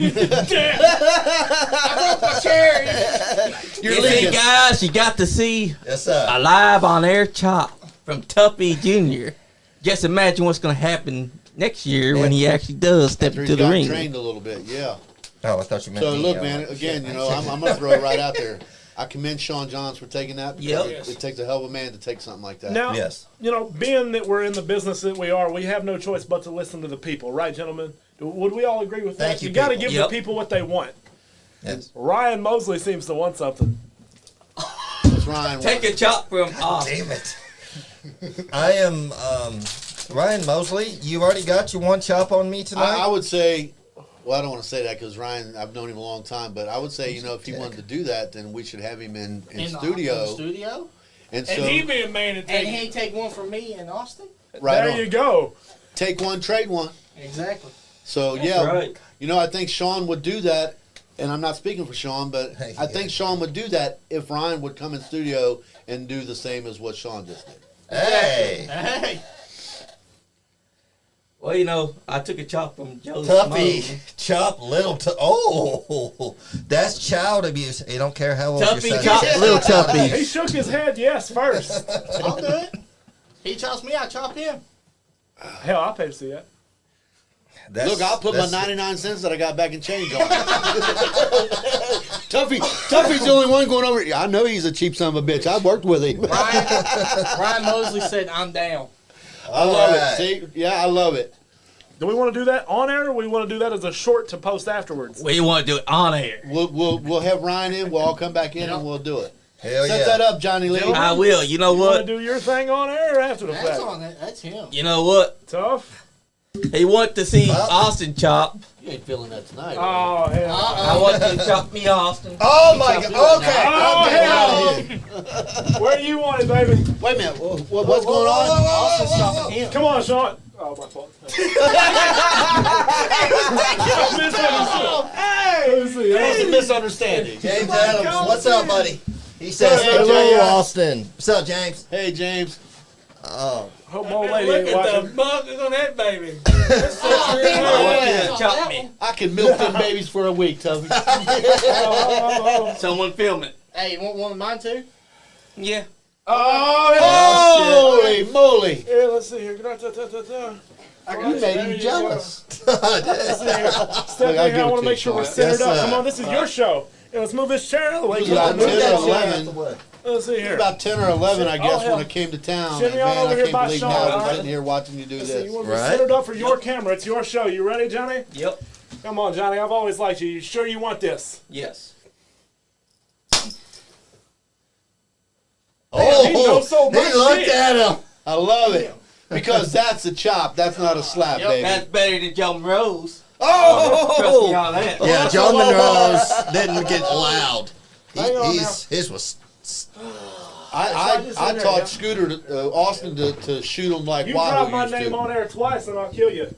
B: You're
A: You see,
B: leaking.
A: guys, you got to see
I: yes,
A: a live on air chop from Tuffy Jr. Just imagine what's going to happen next year when he actually does step
B: After
A: into
B: he's
A: the
B: got
A: ring.
B: trained a little bit, yeah.
I: Oh, I thought you meant.
B: So
I: me.
B: look,
I: Oh,
B: man.
I: shit.
B: Again, you know, I'm gonna throw it right out there. I commend Sean Johns for taking that. Because
A: Yep.
B: it takes a hell of a man to take something like that.
C: Now,
I: Yes.
C: you know, being that we're in the business that we are, we have no choice but to listen to the people, right, gentlemen? Would we all agree with that?
I: Thank you,
C: got to
I: people.
C: give
A: Yep.
C: the people what they want.
I: Yes.
C: Ryan Mosley seems to want something.
B: That's Ryan.
A: Take a chop from
I: Damn it. I am Ryan Mosley. You already got your one chop on me tonight.
B: I would say, well, I don't want to say that because Ryan, I've known him a long time, but I would say, you know, if he wanted to do that, then we should have him in studio.
D: In the studio.
B: And so,
E: And he be a man to
D: And
E: take
D: he
E: it.
D: ain't take one from me in Austin.
B: right
C: there
B: on.
C: you go.
B: Take one, trade one.
D: Exactly.
B: So, yeah,
A: right.
B: you know, I think Sean would do that. And I'm not speaking for Sean, but
I: Hey,
B: I think Sean would do that if Ryan would come in studio and do the same as what Sean just did.
I: Hey.
D: Hey.
A: Well, you know, I took a chop from Joe
I: Tuffy,
A: Smo.
I: chop little. Oh, that's child abuse. You don't care how old
A: Tuffy,
I: your son
A: chop
I: is.
A: little
C: He
A: Tuffy.
C: shook his head yes first.
L: I'll do it. He chops me, I chop him.
C: Hell, I'll pay to see that.
L: Look, I'll put my 99 cents that I got back in change on it. Tuffy's the only one going over. I know he's a cheap son of a bitch. I've worked with him.
D: Ryan Mosley said, "I'm down."
L: I love
I: Alright.
L: it. See? Yeah, I love it.
C: Do we want to do that on air, or we want to do that as a short to post afterwards?
A: We want to do it on air.
L: We'll have Ryan in. We'll all come back in and we'll do it.
I: Hell
L: Set
I: yeah.
L: that up, Johnny Lee.
A: I will. You know
C: You want to
A: what?
C: do your thing on air or after the
D: That's
C: fact?
D: on it. That's him.
A: You know what?
C: Tough.
A: He wanted to see Austin chop.
L: You ain't feeling that tonight.
C: Oh hell.
A: I want you to chop me, Austin.
I: Oh my God. Okay.
C: Oh hell. Where you want it, baby?
L: Wait a minute. What's going on?
D: Austin's chopping him.
C: Come on, Sean. Oh, my fault. Hey!
L: That was a misunderstanding.
I: James Adams, what's up, buddy? He says,
L: Hey,
I: hello,
L: James.
I: Austin. What's up, James?
L: Hey, James.
I: Oh,
C: Hope old lady ain't watching.
E: buckles on that baby.
A: I want you to chop me.
L: I can milk them babies for a week, Tuffy.
A: Someone film it.
D: Hey, you want one of mine too?
A: Yeah.
L: Oh, holy moly.
C: Yeah, let's see here.
L: You made him jealous.
C: Step
L: I'll
C: in here.
L: give
C: I
L: it
C: want
L: to
C: to make
L: you,
C: sure we're
I: Yes,
C: centered up.
I: sir.
C: Come on, this is your show. Yeah, let's move this chair out of the way.
L: It was about
C: Move
L: 10
C: that
L: or
C: chair.
L: 11.
C: Let's see here.
L: About 10 or 11, I guess,
C: hell.
L: when I came to town.
C: Send
L: And
C: me on
L: man,
C: over
L: I
C: here
L: can't
C: by
L: believe
C: Sean,
L: now I'm
C: alright?
L: sitting here watching you do
C: Listen, you
L: this.
C: want to be
I: Right.
C: centered up for your camera. It's your show. You ready, Johnny?
A: Yep.
C: Come on, Johnny. I've always liked you. You sure you want this?
A: Yes.
I: oh,
C: he knows so much
I: he looked
C: shit.
I: at him.
L: I love it. Because that's a chop. That's not a slap, baby.
A: That's better than Joe Rose.
I: Oh,
A: Trust me on that.
I: yeah, Joe Monroe's didn't get loud.
C: Hang on
I: His was.
L: I taught Scooter, Austin, to shoot him like
C: You drop my
L: Wahoo used
C: name
L: to.
C: on air twice and I'll kill you.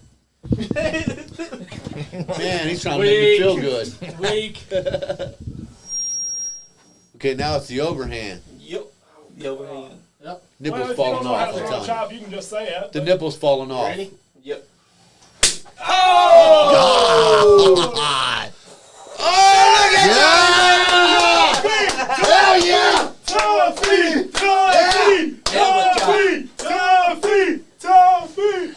L: Man, he's trying to make me feel good.
E: Weak.
L: Okay, now it's the overhand.
A: Yep. The overhand.
L: Nipple's
C: Well, if you
L: falling
C: don't know how
L: off.
C: to
L: I'm
C: throw a
L: telling you.
C: chop, you can just say it.
L: The nipple's falling off.
D: Ready?
A: Yep.
I: God. Hell yeah!
C: Tuffy! Tuffy! Tuffy! Tuffy! Tuffy!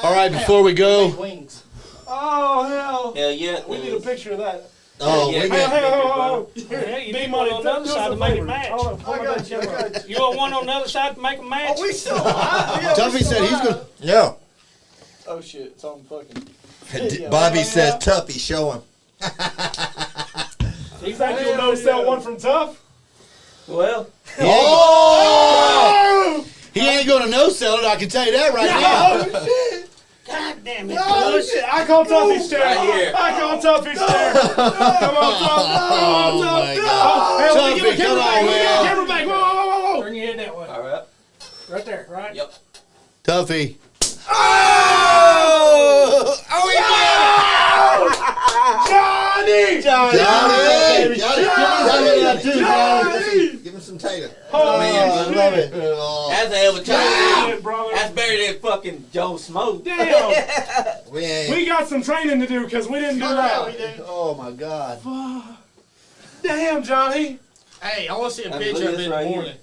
L: All right, before we go,
D: Wings.
C: Oh, hell.
A: Hell yeah.
C: We need a picture of that.
I: Oh,
A: Yeah.
I: we
C: Hey,
I: got.
C: hey, oh,
E: Yeah, you
C: B
E: need
C: money
E: one on the other side to make it match. You want one on the other side to make a match?
L: Tuffy said he's going to.
I: Yeah.
F: Oh shit, it's on fucking.
I: Bobby says, Tuffy, show him.
C: You think you'll no sell one from Tough?
A: Well,
L: Oh! He ain't going to no-sell it, I can tell you that right now.
E: God damn it.
C: Oh, shit. I call Tuffy's chair.
A: Right here.
C: I call Tuffy's chair. Come on, Tuff.
L: Oh, my God.
C: Hell,
L: Tuffy,
C: give me
L: come
C: camera
L: on,
C: back.
L: man.
C: Camera back. Whoa, whoa, whoa, whoa.
E: Turn your head that way.
A: all right.
E: Right there, right?
A: Yep.
L: Tuffy.
C: Johnny!
I: Johnny! Give him some tater.
C: Oh,
A: Man,
L: I love it.
A: That's a hell of a chop.
C: shit, brother.
A: That's better than fucking Joe Smoke.
C: Damn.
I: We ain't.
C: We got some training to do because we didn't do that.
L: Oh, my God.
C: Damn, Johnny.
D: Hey, I want to see a
A: Look
D: picture
A: at
D: of it
A: this
D: in the
A: right
D: morning.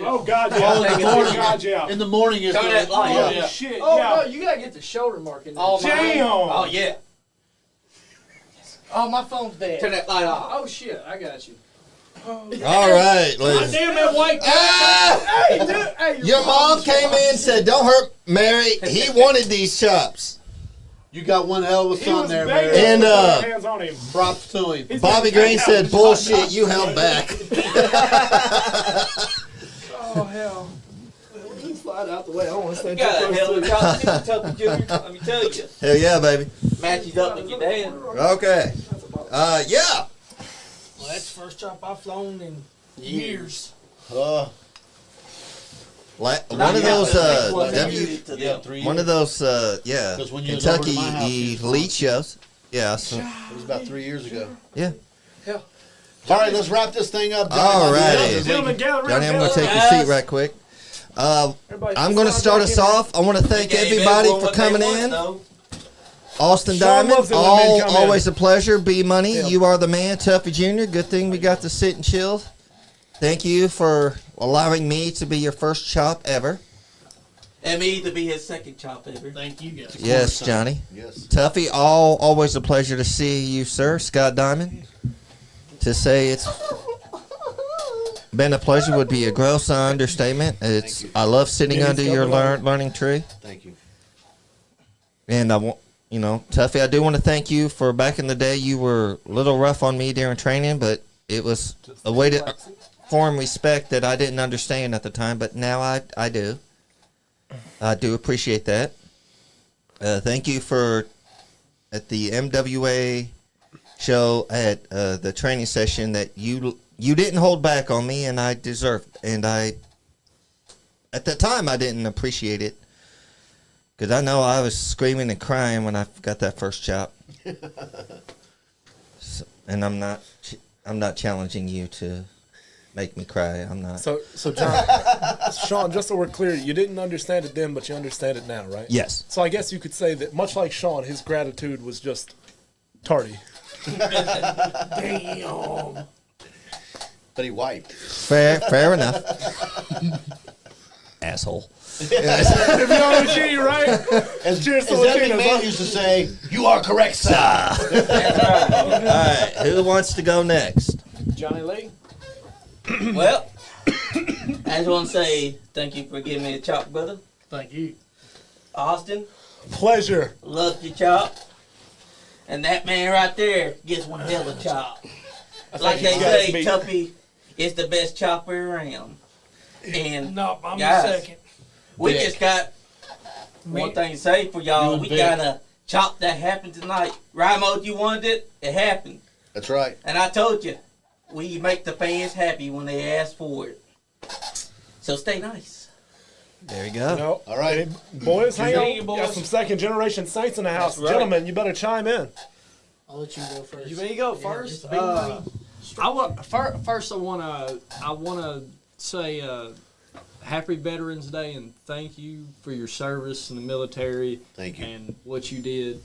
C: Oh, God, yeah.
L: Oh, in the
C: Oh,
L: morning.
C: God, yeah.
L: In the morning, it's
A: Turn that light
C: Oh,
A: up.
D: yeah.
C: shit,
F: Oh
C: yeah.
F: no, you gotta get the shoulder mark in there.
D: Oh,
C: Damn.
A: Oh yeah.
D: Oh, my phone's dead.
A: Turn that light off.
F: Oh shit, I got you.
I: All right, ladies.
E: Damn that white
I: Ah!
C: Hey, dude. Hey,
I: Your mom came in and said, don't hurt Mary. He wanted these chops.
L: You got one hell of a
C: He
L: son
C: was
L: there,
C: begging
L: man.
I: And,
C: us to put our hands on him.
L: Props to him.
C: He's
I: Bobby
C: gonna
I: Green
C: take
I: said,
C: out-
I: bullshit, you held back.
C: Oh, hell.
F: Slide out the way. I don't want to
A: You
F: stand
A: got
F: too
A: a
F: close
A: hell
F: to
A: of a
F: it.
A: chop. Tuffy Jr. Let me tell you.
I: Hell yeah, baby.
A: Matches up with your dad.
I: Okay. Yeah.
E: Well, that's the first chop I've flown in years.
I: One
A: Not
I: of
A: yet,
I: those,
A: but next one,
I: W,
A: use it to them.
L: 3
I: one of those, yeah,
L: 'Cause when you was over
I: Kentucky
L: to my house, you was
I: elite shows. Yeah. So,
L: It was about 3 years ago.
I: yeah.
L: All right, let's wrap this thing up.
I: All righty.
C: Gentlemen, gather around.
I: Johnny, I'm going to take your
A: Guys.
I: seat right quick. I'm going to start us off. I want to thank everybody for coming in. Austin
C: Sean
I: Diamond,
C: loves it when men come in.
I: always a pleasure. B Money, you are the man. Tuffy Jr., good thing we got to sit and chill. Thank you for allowing me to be your first chop ever.
A: And me to be his second chop ever.
D: Thank you guys.
I: Yes, Johnny.
B: Yes.
I: Tuffy, always a pleasure to see you, sir. Scott Diamond. To say it's been a pleasure would be a gross understatement. It's I love sitting under your learning tree.
B: Thank you.
I: And I want, Tuffy, I do want to thank you for back in the day. You were a little rough on me during training, but it was a way to form respect that I didn't understand at the time, but now I do. I do appreciate that. Thank you for at the MWA show at the training session that you didn't hold back on me, and I deserved. And at the time I didn't appreciate it because I know I was screaming and crying when I got that first chop. And I'm not challenging you to make me cry. I'm not.
C: So John, Sean, just so we're clear, you didn't understand it then, but you understand it now, right?
I: Yes.
C: So I guess you could say that, much like Sean, his gratitude was just tardy.
E: Damn.
B: But he wiped.
I: Fair enough. Asshole.
C: If you know what you right?
B: As
C: Cheers to
B: every
C: Latinos,
B: man
C: huh?
B: used to say, "You are correct, sir."
I: All right, who wants to go next?
F: Johnny Lee.
A: Well, I just want to say thank you for giving me a chop, brother.
D: Thank you.
A: Austin,
C: Pleasure.
A: loved your chop. And that man right there gets one hell of a chop. Like they say, Tuffy is the best chopper around. And
E: No, I'm
A: guys,
E: the second.
A: we just got one thing to say for y'all. We got a chop that happened tonight. Rimo, you wanted it, it happened.
B: That's right.
A: And I told you, we make the fans happy when they ask for it. So stay nice.
I: There you go.
B: All right.
C: Boys, hang
E: Hey,
C: on.
E: boys.
C: Got some second generation saints in the house.
A: That's right.
C: Gentlemen, you better chime in.
D: I'll let you go first.
F: You may go first.
D: it's big money.
F: First, I wanna say happy Veterans Day and thank you for your service in the military.
B: Thank you.
F: And what you did.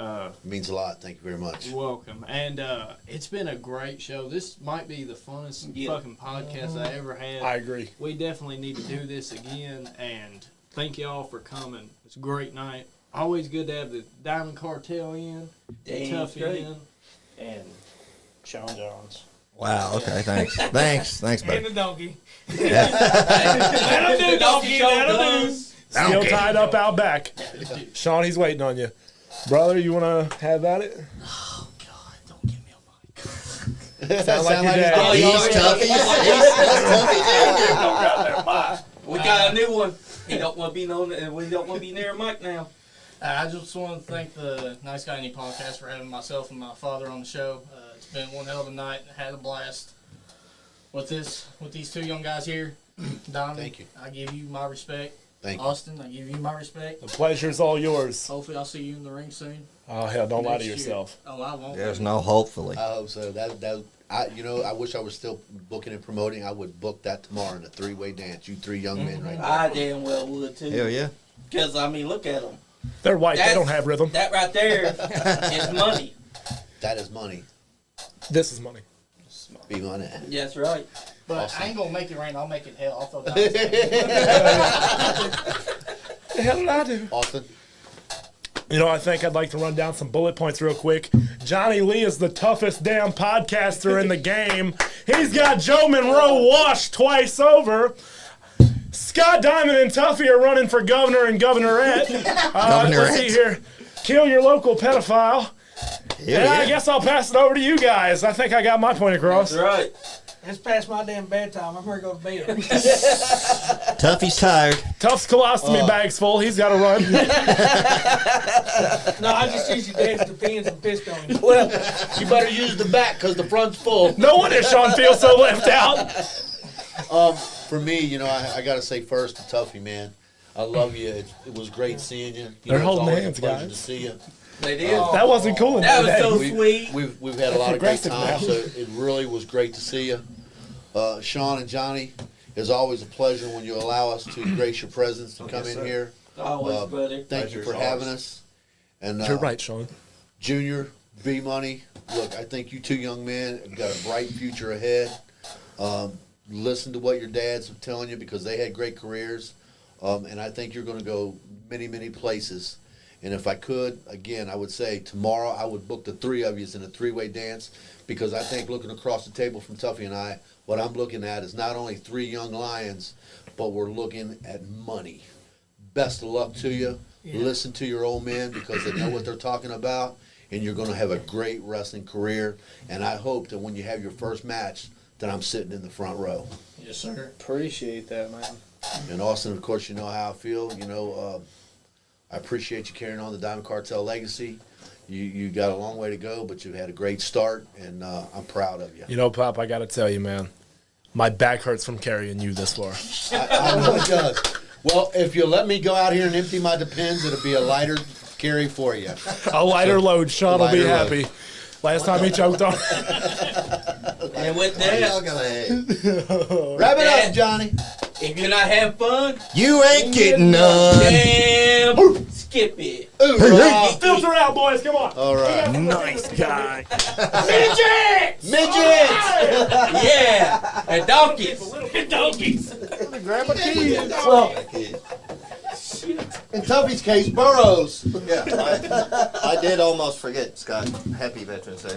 B: It means a lot. Thank you very much.
F: You're welcome. And it's been a great show. This might be the funnest fucking podcast I ever had.
C: I agree.
F: We definitely need to do this again. And thank y'all for coming. It's a great night. Always good to have the Diamond Cartel in, Tuffy in, and
D: Sean Jahns.
I: Wow. Okay. Thanks. Thanks,
E: And
I: buddy.
E: the donkey.
A: That'll do, donkey. That'll do.
C: Still tied up out back. Sean, he's waiting on you. Brother, you want to have at it?
A: Oh, God, don't give me a mic.
C: Sound like your dad.
A: Oh,
I: He's Tuffy.
A: We got a new one. He don't want to be known. We don't want to be near a mic now.
D: I just want to thank the Nice Guy Any podcast for having myself and my father on the show. It's been one hell of a night. I had a blast with these two young guys here. Don,
B: Thank you.
D: I give you my respect.
B: Thank you.
D: Austin, I give you my respect.
C: The pleasure's all yours.
D: Hopefully, I'll see you in the ring soon.
C: Oh, hell, don't lie to
D: Next year.
C: yourself.
D: Oh, I won't.
I: There's no hopefully.
B: I hope so. I wish I was still booking and promoting. I would book that tomorrow in a three-way dance. You three young men right there.
A: I damn well would too.
I: Hell yeah.
A: Because I mean, look at them.
C: They're white. They
A: That's-
C: don't have rhythm.
A: That right there is money.
B: That is money.
C: This is money.
B: Be money.
A: That's right.
D: But
B: Awesome.
D: I ain't gonna make it rain. I'll make it hell. I'll throw down.
C: The hell did I do?
B: Austin.
C: You know, I think I'd like to run down some bullet points real quick. Johnny Lee is the toughest damn podcaster in the game. He's got Joe Monroe washed twice over. Scott Diamond and Tuffy are running for governor and governorette. Let's see here. Kill your local pedophile. And I guess I'll pass it over to you guys. I think I got my point across.
A: That's right.
E: It's past my damn bedtime. I'm ready to go to bed.
I: Tuffy's tired.
C: Tuff's colostomy bag's full. He's got to run.
E: No, I just use your dad's depends and pissed on you.
L: Well, you better use the back because the front's full.
C: No wonder Sean feels so left out.
B: For me, I got to say first to Tuffy, man. I love you. It was great seeing you.
C: They're
B: it's
C: holding
B: always
C: hands,
B: a pleasure
C: guys.
B: to see you.
A: They did.
C: That wasn't cool enough.
A: That was so
B: We-
A: sweet.
B: We've had a lot of great
C: Aggressive now.
B: times, so it really was great to see you. Sean and Johnny, It's always a pleasure when you allow us to grace your presence to come in here.
A: Always, buddy.
B: Thank you for having us. And
C: You're right, Sean.
B: Junior, B-Money, look, I think you two young men have got a bright future ahead. Listen to what your dads are telling you because they had great careers. And I think you're going to go many, many places. And if I could, again, I would say tomorrow I would book the three of you in a three-way dance because I think looking across the table from Tuffy and I, what I'm looking at is not only three young lions, but we're looking at money. Best of luck to you.
E: Yeah.
B: Listen to your old men because they know what they're talking about, and you're going to have a great wrestling career. And I hope that when you have your first match, that I'm sitting in the front row.
D: Yes, sir.
L: Appreciate that, man.
B: And Austin, of course, you know how I feel. You know, I appreciate you carrying on the Diamond Cartel legacy. You got a long way to go, but you've had a great start, and I'm proud of you.
C: You know, Pop, I got to tell you, man, my back hurts from carrying you this far.
B: I know it does. Well, if you let me go out here and empty my Depends, it'll be a lighter carry for you.
C: A lighter load. Sean will be
B: Lighter
C: happy. Last time he choked on.
A: And with that,
B: Wrap it up, Johnny.
A: if you're not having fun,
I: You ain't getting none.
A: damn, skip it.
C: Filter out, boys. Come on.
B: All right.
J: Nice guy.
B: Midgets!
A: Yeah, and donkeys.
L: Grab a key.
B: Well, in Tuffy's case, burros.
H: Yeah, I did almost forget, Scott. Happy Veterans Day.